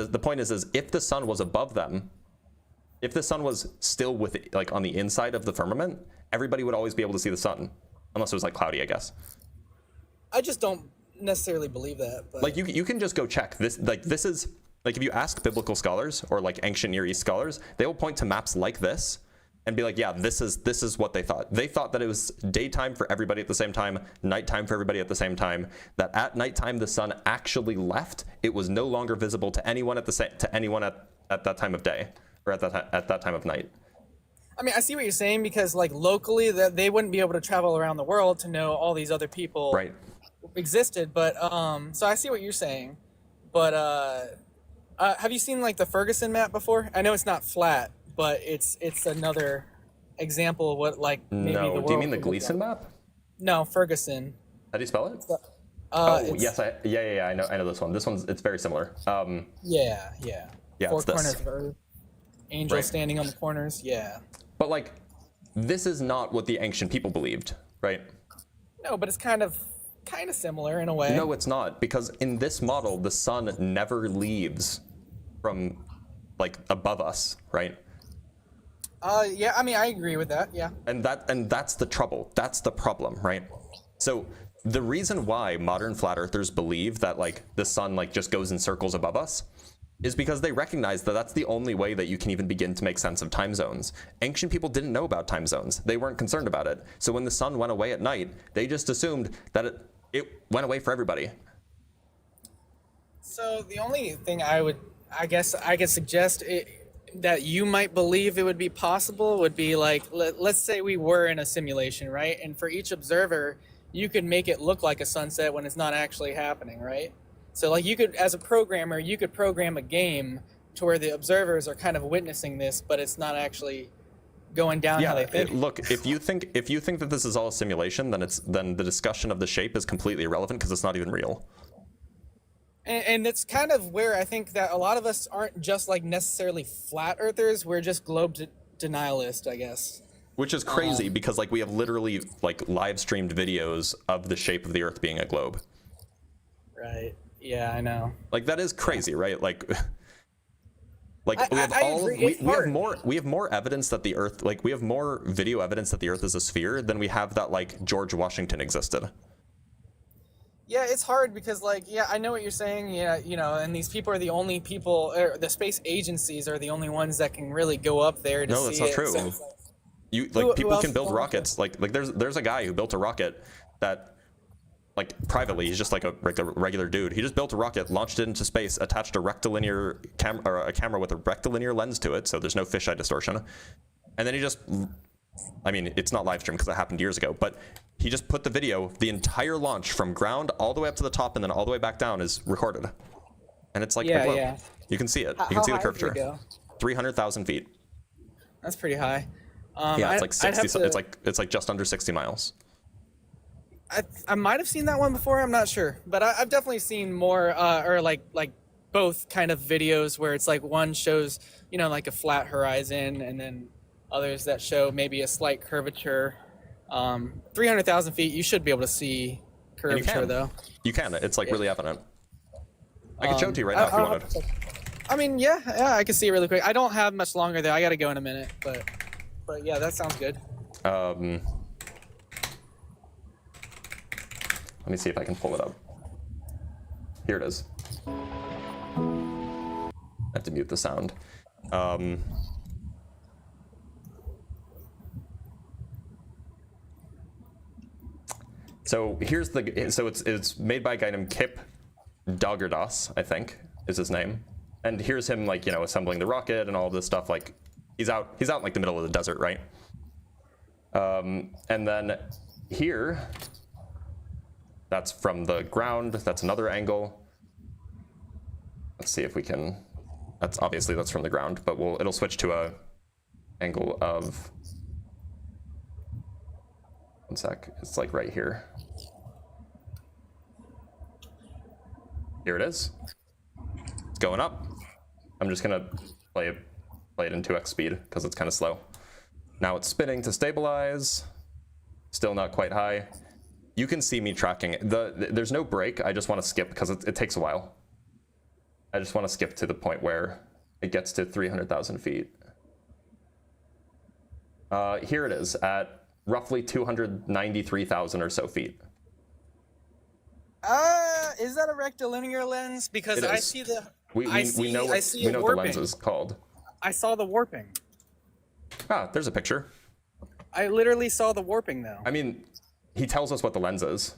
if the sun was above them, if the sun was still on the inside of the firmament, everybody would always be able to see the sun, unless it was like cloudy, I guess. I just don't necessarily believe that. But... Like you can just go check this. This is like if you ask biblical scholars or like ancient Near East scholars, they will point to maps like this and be like, yeah, this is what they thought. They thought that it was daytime for everybody at the same time, nighttime for everybody at the same time. That at nighttime the sun actually left. It was no longer visible to anyone at that time of day, or at that time of night. I mean, I see what you're saying, because like locally that they wouldn't be able to travel around the world to know all these other people existed. But so I see what you're saying. But have you seen like the Ferguson map before? I know it's not flat, but it's another example of what like maybe the world. Do you mean the Gleason map? No, Ferguson. How do you spell it? Yes, yeah, I know this one. It's very similar. Yeah. Four corners of Earth. Angel standing on the corners. Yeah. But like, this is not what the ancient people believed, right? No, but it's kind of similar in a way. No, it's not, because in this model, the sun never leaves from like above us, right? Yeah, I mean, I agree with that. Yeah. And that's the trouble. That's the problem, right? So the reason why modern flat earthers believe that like the sun like just goes in circles above us is because they recognize that that's the only way that you can even begin to make sense of time zones. Ancient people didn't know about time zones. They weren't concerned about it. So when the sun went away at night, they just assumed that it went away for everybody. So the only thing I guess I could suggest that you might believe it would be possible would be like, let's say we were in a simulation, right? And for each observer, you could make it look like a sunset when it's not actually happening, right? So like you could, as a programmer, you could program a game to where the observers are kind of witnessing this, but it's not actually going down how they think. Look, if you think that this is all a simulation, then the discussion of the shape is completely irrelevant because it's not even real. And it's kind of where I think that a lot of us aren't just like necessarily flat earthers. We're just globe denialists, I guess. Which is crazy because like we have literally like live streamed videos of the shape of the Earth being a globe. Right. Yeah, I know. Like that is crazy, right? Like we have more evidence that the Earth, like we have more video evidence that the Earth is a sphere than we have that like George Washington existed. Yeah, it's hard because like, yeah, I know what you're saying. Yeah, you know, and these people are the only people, or the space agencies are the only ones that can really go up there to see it. No, that's not true. So people can build rockets. Like there's a guy who built a rocket that, like privately, he's just like a regular dude. He just built a rocket, launched it into space, attached a rectilinear camera with a rectilinear lens to it, so there's no fisheye distortion. And then he just, I mean, it's not live streamed because it happened years ago, but he just put the video, the entire launch from ground all the way up to the top and then all the way back down is recorded. And it's like, yeah. You can see it. You can see the curvature. 300,000 feet. That's pretty high. Yeah, it's like 60. It's like just under 60 miles. I might have seen that one before. I'm not sure, but I've definitely seen more or like both kind of videos where it's like one shows, you know, like a flat horizon, and then others that show maybe a slight curvature. 300,000 feet, you should be able to see curvature though. You can. It's like really evident. I can show it to you right now if you wanted. I mean, yeah, I can see it really quick. I don't have much longer there. I got to go in a minute, but yeah, that sounds good. Let me see if I can pull it up. Here it is. I have to mute the sound. So here's it's made by a guy named Kip Doggerdas, I think is his name. And here's him like, you know, assembling the rocket and all this stuff. Like he's out in like the middle of the desert, right? And then here, that's from the ground. That's another angle. Let's see if we can. That's from the ground, but it'll switch to a angle of. One sec. It's like right here. Here it is. It's going up. I'm just gonna play it in 2x speed because it's kind of slow. Now it's spinning to stabilize. Still not quite high. You can see me tracking. There's no break. I just want to skip because it takes a while. I just want to skip to the point where it gets to 300,000 feet. Here it is at roughly 293,000 or so feet. Is that a rectilinear lens? Because I see the. We know what the lens is called. I saw the warping. Ah, there's a picture. I literally saw the warping though. I mean, he tells us what the lens is.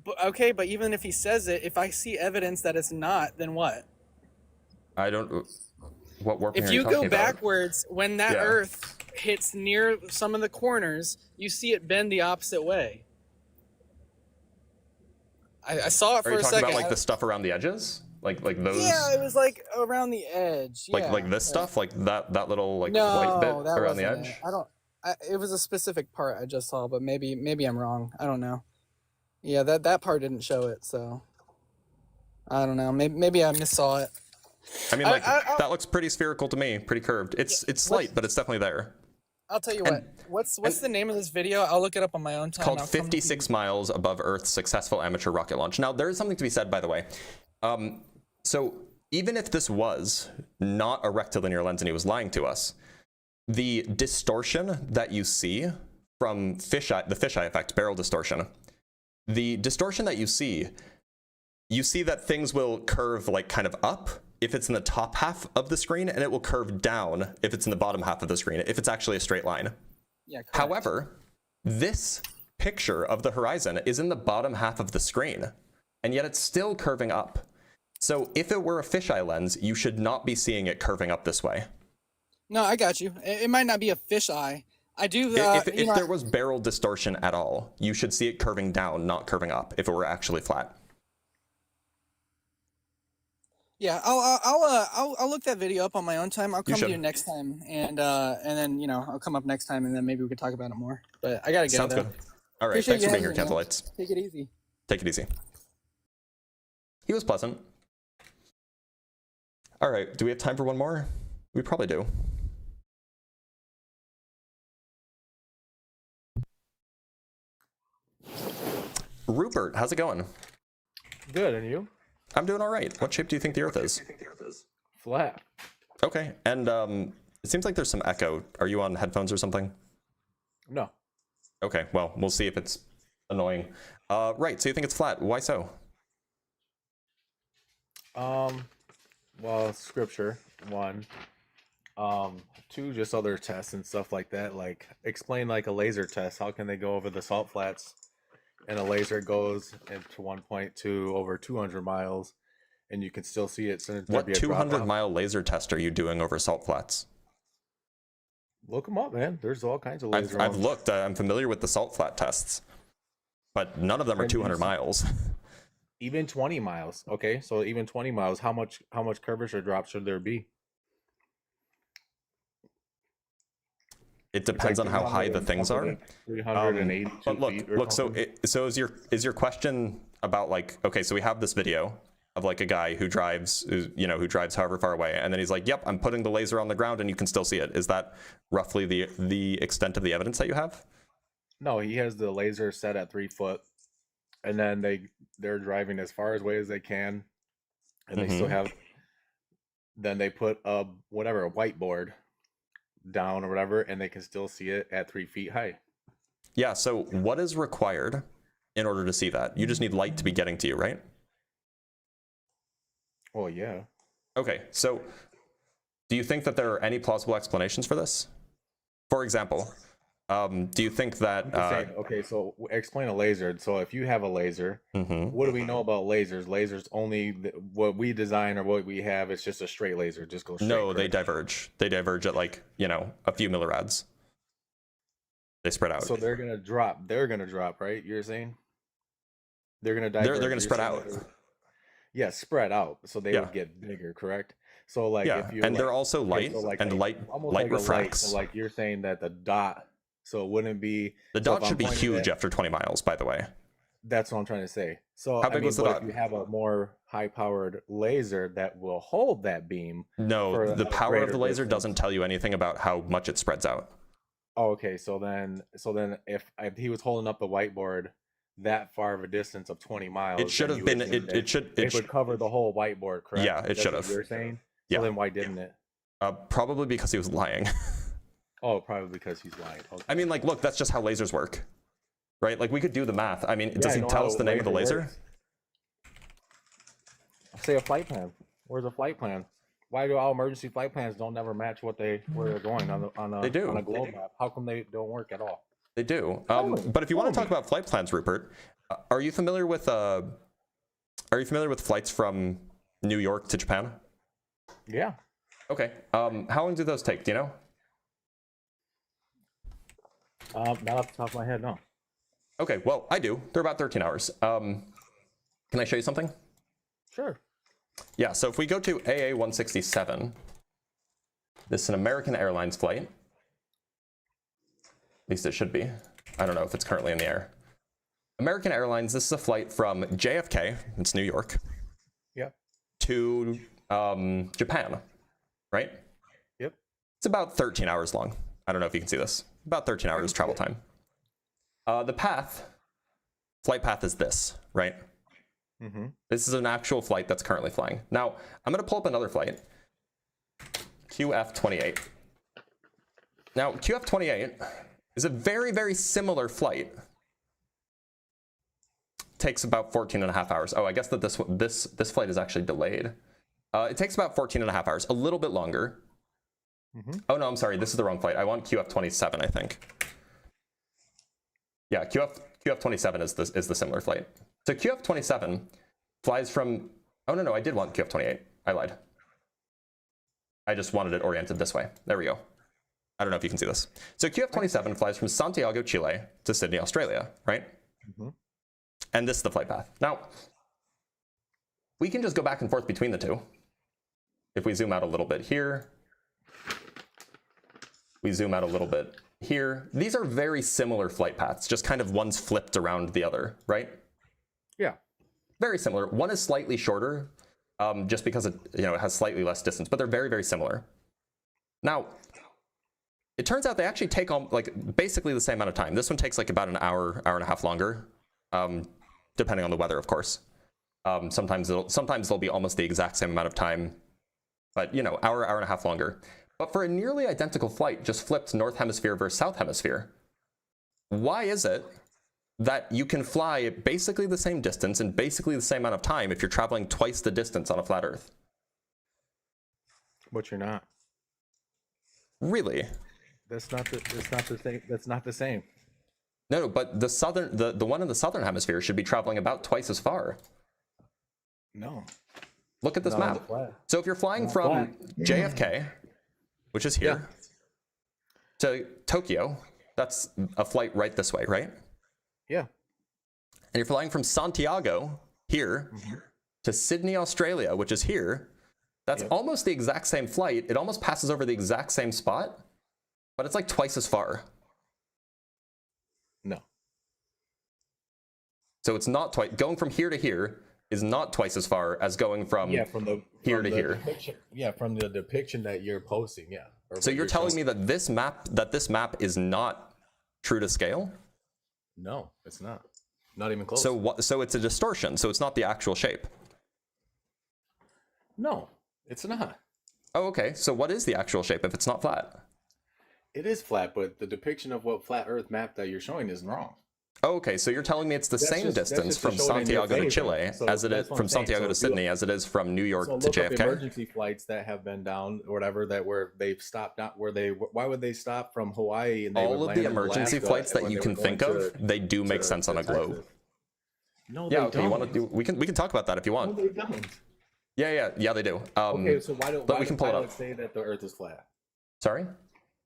But, okay, but even if he says it, if I see evidence that it's not, then what? I don't. What warping If are you you talking go about? backwards, when that Yeah. Earth hits near some of the corners, you see it bend the opposite way. I saw it Are for you a talking second. about like the stuff around the edges? Like those? Yeah, it was like around the edge. Like yeah. like this stuff? Like that little like No, white bit that around the wasn't edge? it. I don't. It was a specific part I just saw, but maybe I'm wrong. I don't know. Yeah, that part didn't show it, so I don't know. Maybe I missaw it. I mean, like that looks pretty spherical to me, pretty curved. It's slight, but it's definitely there. I'll tell you what. What's the name of this video? I'll look it up on my own time. It's called I'll come to 56 miles above Earth's successful amateur rocket launch. Now, there is something to be said, by the way. So even if this was not a rectilinear lens and he was lying to us, the distortion that you see from the fisheye effect, barrel distortion, the distortion that you see that things will curve like kind of up if it's in the top half of the screen, and it will curve down if it's in the bottom half of the screen, if it's actually a straight line. Yeah, correct. However, this picture of the horizon is in the bottom half of the screen, and yet it's still curving up. So if it were a fisheye lens, you should not be seeing it curving up this way. No, I got you. It might not be a fisheye. I do. If there was barrel distortion at all, you should see it curving down, not curving up, if it were actually flat. Yeah, I'll look that video up on my own time. I'll come to should. you next time, and then I'll come up next time, and then maybe we could talk about it more. But I gotta get Sounds it. good. All right, Appreciate thanks for you being here, having me, man. Cantolites. Take it easy. Take it easy. He was pleasant. All right, do we have time for one more? We probably do. Rupert, how's it going? Good, and you? I'm doing all right. What shape do you think the Earth is? Flat. Okay, and it seems like there's some echo. Are you on headphones or something? No. Okay, well, we'll see if it's annoying. Right, so you think it's flat. Why so? Well, scripture, one. Two, just other tests and stuff like that. Like, explain like a laser test. How can they go over the salt flats and a laser goes into 1.2 over 200 miles and you can still see it? So What 200-mile laser test are you doing over salt flats? Look them up, man. There's all kinds of laser I've ones. looked. I'm familiar with the salt flat tests, but none of them are 200 miles. Even 20 miles. Okay, so even 20 miles, how much curvature drop should there be? It depends on how high the things are. 382 but look, feet or look. something. So is your question about like, okay, so we have this video of like a guy who drives, who drives however far away, and then he's like, yep, I'm putting the laser on the ground and you can still see it. Is that roughly the extent of the evidence that you have? No, he has the laser set at 3 foot, and then they're driving as far away as they can, and they still have. Then they put a whiteboard down or whatever, and they can still see it at 3 feet high. Yeah. So what is required in order to see that? You just need light to be getting to you, right? Well, yeah. Okay. So do you think that there are any plausible explanations for this? For example, do you think that... okay, so explain a laser. So if you have a laser, what do we know about lasers? Lasers only, what we design or what we have, it's just a straight laser. Just goes straight. No, they diverge. They diverge at like, a few millirads. They spread out. So they're gonna drop, right? You're saying? They're gonna diverge. They're gonna spread out. Yeah, spread out. So they would get bigger, correct? So like if you and they're also light, and light refracts. So like you're saying that the dot, so it wouldn't be the dot should be huge after 20 miles, by the way. That's what I'm trying to say. So how big was the dot? If you have a more high-powered laser that will hold that beam. No, the power of the laser doesn't tell you anything about how much it spreads out. Oh, okay. So then if he was holding up the whiteboard that far of a distance of 20 miles, it should have been. It would cover the whole whiteboard, correct? Yeah, it should have. You're saying. Yeah. So then why didn't it? Probably because he was lying. Oh, probably because he's lying. Okay. I mean, like, look, that's just how lasers work, right? Like, we could do the math. I mean, does he tell us the name of the laser? Say a flight plan. Where's a flight plan? Why do all emergency flight plans don't never match where they're going on a They do. on a globe map? How come they don't work at all? They do. But if you want to talk about flight plans, Rupert, are you familiar with flights from New York to Japan? Yeah. Okay. How long do those take? Do you know? Not off the top of my head, no. Okay. Well, I do. They're about 13 hours. Can I show you something? Sure. Yeah. So if we go to AA-167, this is an American Airlines flight. At least it should be. I don't know if it's currently in the air. American Airlines, this is a flight from JFK, it's New York, Yep. to Japan, right? Yep. It's about 13 hours long. I don't know if you can see this. About 13 hours travel time. The flight path is this, right? Mm-hmm. This is an actual flight that's currently flying. Now, I'm going to pull up another flight, QF-28. Now, QF-28 is a very, very similar flight. Takes about 14 and a half hours. Oh, I guess that this flight is actually delayed. It takes about 14 and a half hours, a little bit longer. Mm-hmm. Oh no, I'm sorry, this is the wrong flight. I want QF-27, I think. Yeah, QF-27 is the similar flight. So QF-27 flies from, oh no, I did want QF-28. I lied. I just wanted it oriented this way. There we go. I don't know if you can see this. So QF-27 flies from Santiago, Chile to Sydney, Australia, right? Mm-hmm. And this is the flight path. Now, we can just go back and forth between the two. If we zoom out a little bit here, we zoom out a little bit here. These are very similar flight paths, just kind of one's flipped around the other, right? Yeah. Very similar. One is slightly shorter, just because it has slightly less distance, but they're very, very similar. Now, it turns out they actually take basically the same amount of time. This one takes like about an hour, hour and a half longer, depending on the weather, of course. Sometimes they'll be almost the exact same amount of time, but hour, hour and a half longer. But for a nearly identical flight, just flipped North Hemisphere versus South Hemisphere, why is it that you can fly basically the same distance in basically the same amount of time if you're traveling twice the distance on a flat Earth? But you're not. Really? That's not the same. That's not the same. No, but the one in the southern hemisphere should be traveling about twice as far. No. Look at this map. So if you're flying from JFK, which is here, to Tokyo, that's a flight right this way, right? Yeah. And you're flying from Santiago here to Sydney, Australia, which is here. That's almost the exact same flight. It almost passes over the exact same spot, but it's like twice as far. No. So it's not twice. Going from here to here is not twice as far as going from here to here. From the depiction that you're posting, yeah. So you're telling me that this map is not true to scale? No, it's not. Not even close. So it's a distortion. So it's not the actual shape. No, it's not. Oh, okay. So what is the actual shape if it's not flat? It is flat, but the depiction of what flat Earth map that you're showing is wrong. Oh, okay. So you're telling me it's the same distance from Santiago to Chile as it is from Santiago to Sydney as it is from New York to JFK? Up emergency flights that have been down or whatever they've stopped not where they why would they stop from Hawaii and all of the emergency flights that you can think of, they do make sense on a globe. No, they don't. You want to do? We can talk about that if you want. No, they don't. Yeah, they do. Okay, so why do pilots say that the Earth is flat? Sorry?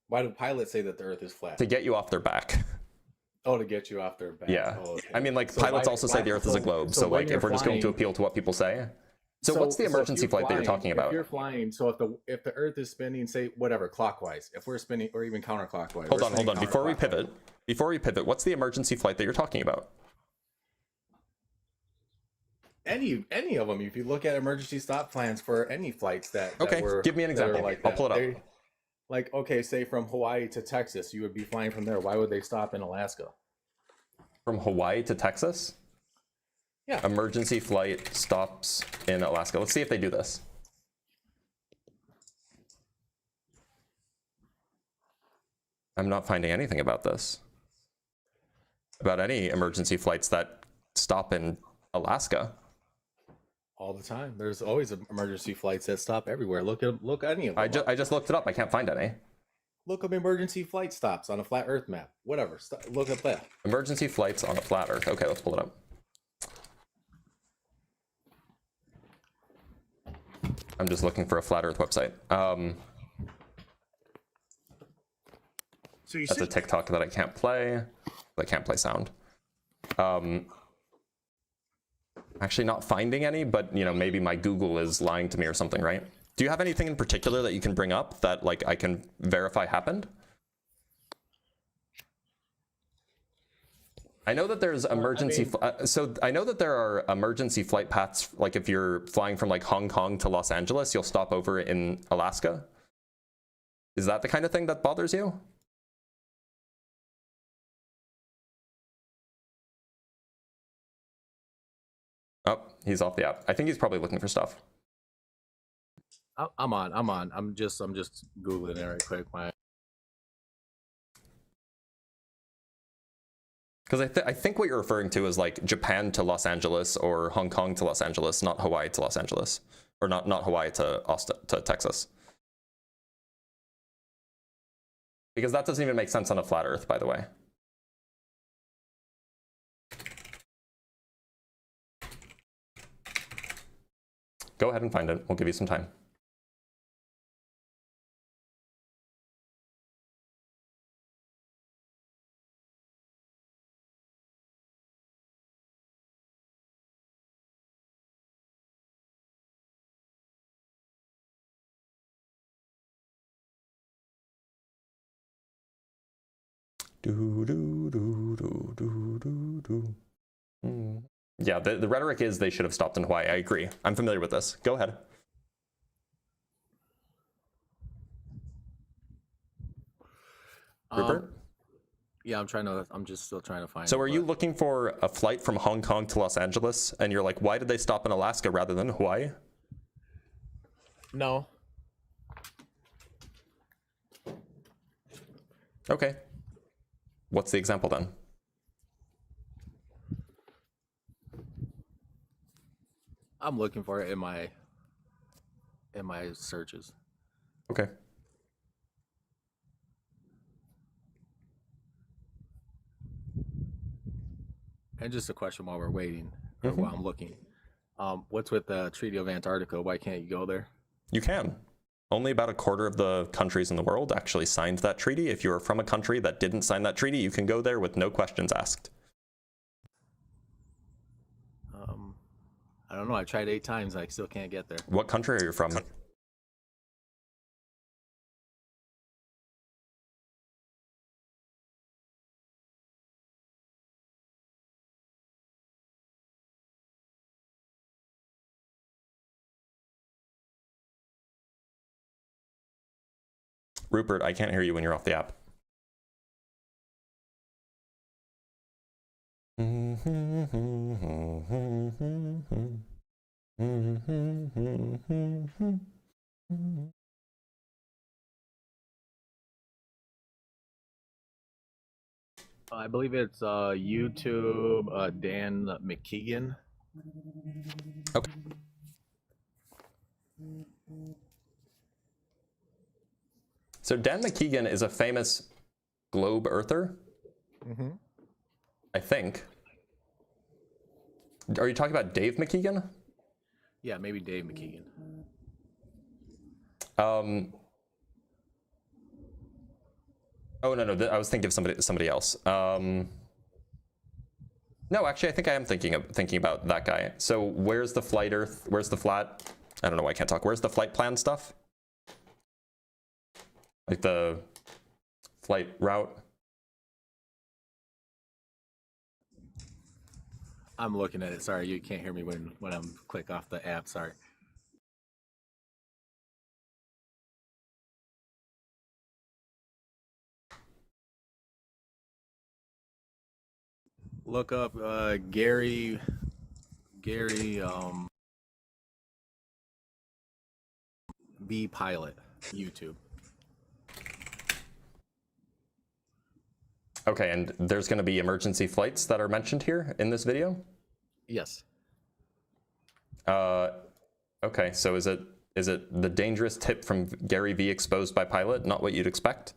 Why do pilots say that the Earth is flat? To get you off their back. Oh, to get you off their back. Yeah. Oh, okay. I mean, pilots also say the Earth is a globe. So if we're just going to appeal to what people say. So what's the emergency flight that you're talking about? If you're flying, so if the Earth is spinning, say whatever clockwise, if we're spinning or even counterclockwise. Hold on. Before we pivot, what's the emergency flight that you're talking about? Any of them. If you look at emergency stop plans for any flights that give me an example. I'll pull it up. Okay, say from Hawaii to Texas, you would be flying from there. Why would they stop in Alaska? From Hawaii to Texas? Yeah. Emergency flight stops in Alaska. Let's see if they do this. I'm not finding anything about this. About any emergency flights that stop in Alaska. All the time. There's always emergency flights that stop everywhere. Look any of them. I just looked it up. I can't find any. Look up emergency flight stops on a flat Earth map. Whatever. Look up that. Emergency flights on a flat Earth. Okay, let's pull it up. I'm just looking for a flat Earth website. So that's a TikTok that I can't play. I can't play sound. Actually not finding any, but you know, maybe my Google is lying to me or something, right? Do you have anything in particular that you can bring up that like I can verify happened? I know that there's emergency, so I know that there are emergency flight paths, like if you're flying from like Hong Kong to Los Angeles, you'll stop over in Alaska. Is that the kind of thing that bothers you? Oh, he's off the app. I think he's probably looking for stuff. I'm on. I'm just Googling it right quick. Because I think what you're referring to is like Japan to Los Angeles or Hong Kong to Los Angeles, not Hawaii to Los Angeles, or not Hawaii to Austin to Texas. Because that doesn't even make sense on a flat Earth, by the way. Go ahead and find it. We'll give you some time. Yeah, the rhetoric is they should have stopped in Hawaii. I agree. I'm familiar with this. Go ahead. Rupert? Yeah, I'm just still trying to find it. So are you looking for a flight from Hong Kong to Los Angeles and you're like, why did they stop in Alaska rather than Hawaii? No. Okay. What's the example then? I'm looking for it in my searches. Okay. And just a question while we're waiting, or while I'm looking. What's with the Treaty of Antarctica? Why can't you go there? You can. Only about a quarter of the countries in the world actually signed that treaty. If you are from a country that didn't sign that treaty, you can go there with no questions asked. I don't know. I tried 8 times. I still can't get there. What country are you from? Rupert, I can't hear you when you're off the app. I believe it's YouTube, Dan McKeegan. Okay. So Dan McKeegan is a famous globe earther. Mm-hmm. I think. Are you talking about Dave McKeegan? Yeah, maybe Dave McKeegan. Oh no, I was thinking of somebody else. No, actually, I think I am thinking about that guy. So where's the flight Earth? Where's the flat? I don't know. I can't talk. Where's the flight plan stuff? Like the flight route. I'm looking at it. Sorry, you can't hear me when I'm click off the app. Sorry. Look up Gary B Pilot, YouTube. Okay, and there's going to be emergency flights that are mentioned here in this video? Yes. Okay, so is it the dangerous tip from Gary V exposed by Pilot? Not what you'd expect?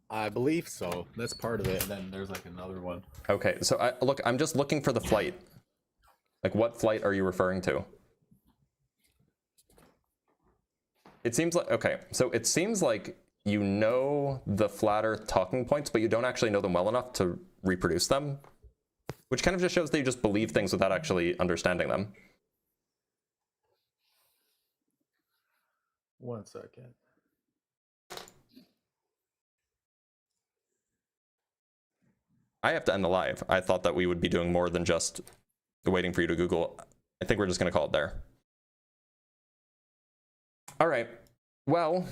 I believe so. That's part of it. And then there's like another one. Okay, so look, I'm just looking for the flight. Like, what flight are you referring to? It seems like, okay, so it seems like you know the flat earth talking points, but you don't actually know them well enough to reproduce them, which kind of just shows that you just believe things without actually understanding them. 1 second. I have to end the live. I thought that we would be doing more than just waiting for you to Google. I think we're just going to call it there. All right. Well,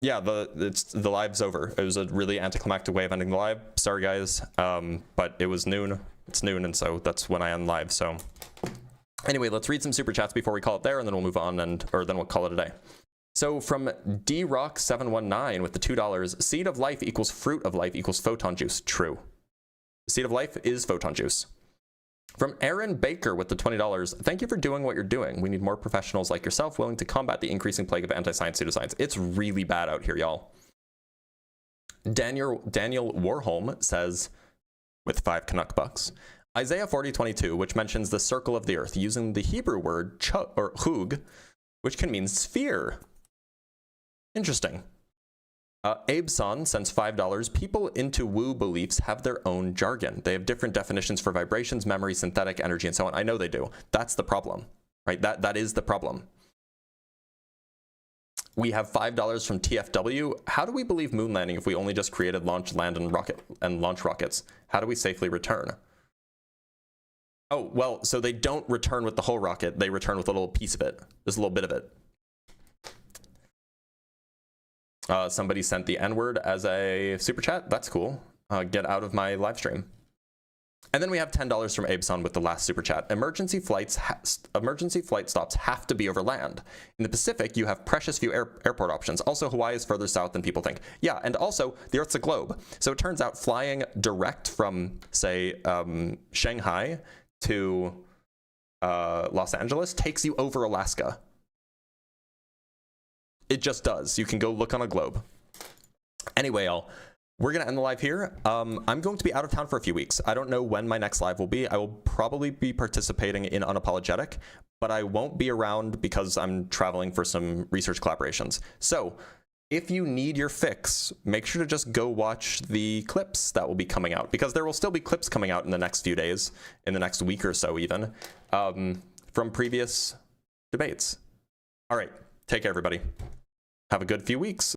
yeah, the live's over. It was a really anticlimactic way of ending the live. Sorry, guys. But it was noon. It's noon, and so that's when I end live. So anyway, let's read some super chats before we call it there, and then we'll move on, or then we'll call it a day. So from DRock719 with the $2, seed of life equals fruit of life equals photon juice. True. Seed of life is photon juice. From Aaron Baker with the $20, thank you for doing what you're doing. We need more professionals like yourself willing to combat the increasing plague of anti-science pseudoscience. It's really bad out here, y'all. Daniel Warholm says, with 5 Canuck bucks, Isaiah 40:22, which mentions the circle of the earth, using the Hebrew word hug, which can mean sphere. Interesting. Abeson sends $5. People into woo beliefs have their own jargon. They have different definitions for vibrations, memory, synthetic energy, and so on. I know they do. That's the problem, right? That is the problem. We have $5 from TFW. How do we believe moon landing if we only just created launch, land, and launch rockets? How do we safely return? Oh, well, so they don't return with the whole rocket. They return with a little piece of it. Just a little bit of it. Somebody sent the N-word as a super chat. That's cool. Get out of my live stream. And then we have $10 from Abeson with the last super chat. Emergency flight stops have to be over land. In the Pacific, you have precious few airport options. Also, Hawaii is further south than people think. Yeah, and also, the Earth's a globe. So it turns out flying direct from, say, Shanghai to Los Angeles takes you over Alaska. It just does. You can go look on a globe. Anyway, y'all, we're going to end the live here. I'm going to be out of town for a few weeks. I don't know when my next live will be. I will probably be participating in Unapologetic, but I won't be around because I'm traveling for some research collaborations. So if you need your fix, make sure to just go watch the clips that will be coming out, because there will still be clips coming out in the next few days, in the next week or so even, from previous debates. All right. Take care, everybody. Have a good few weeks.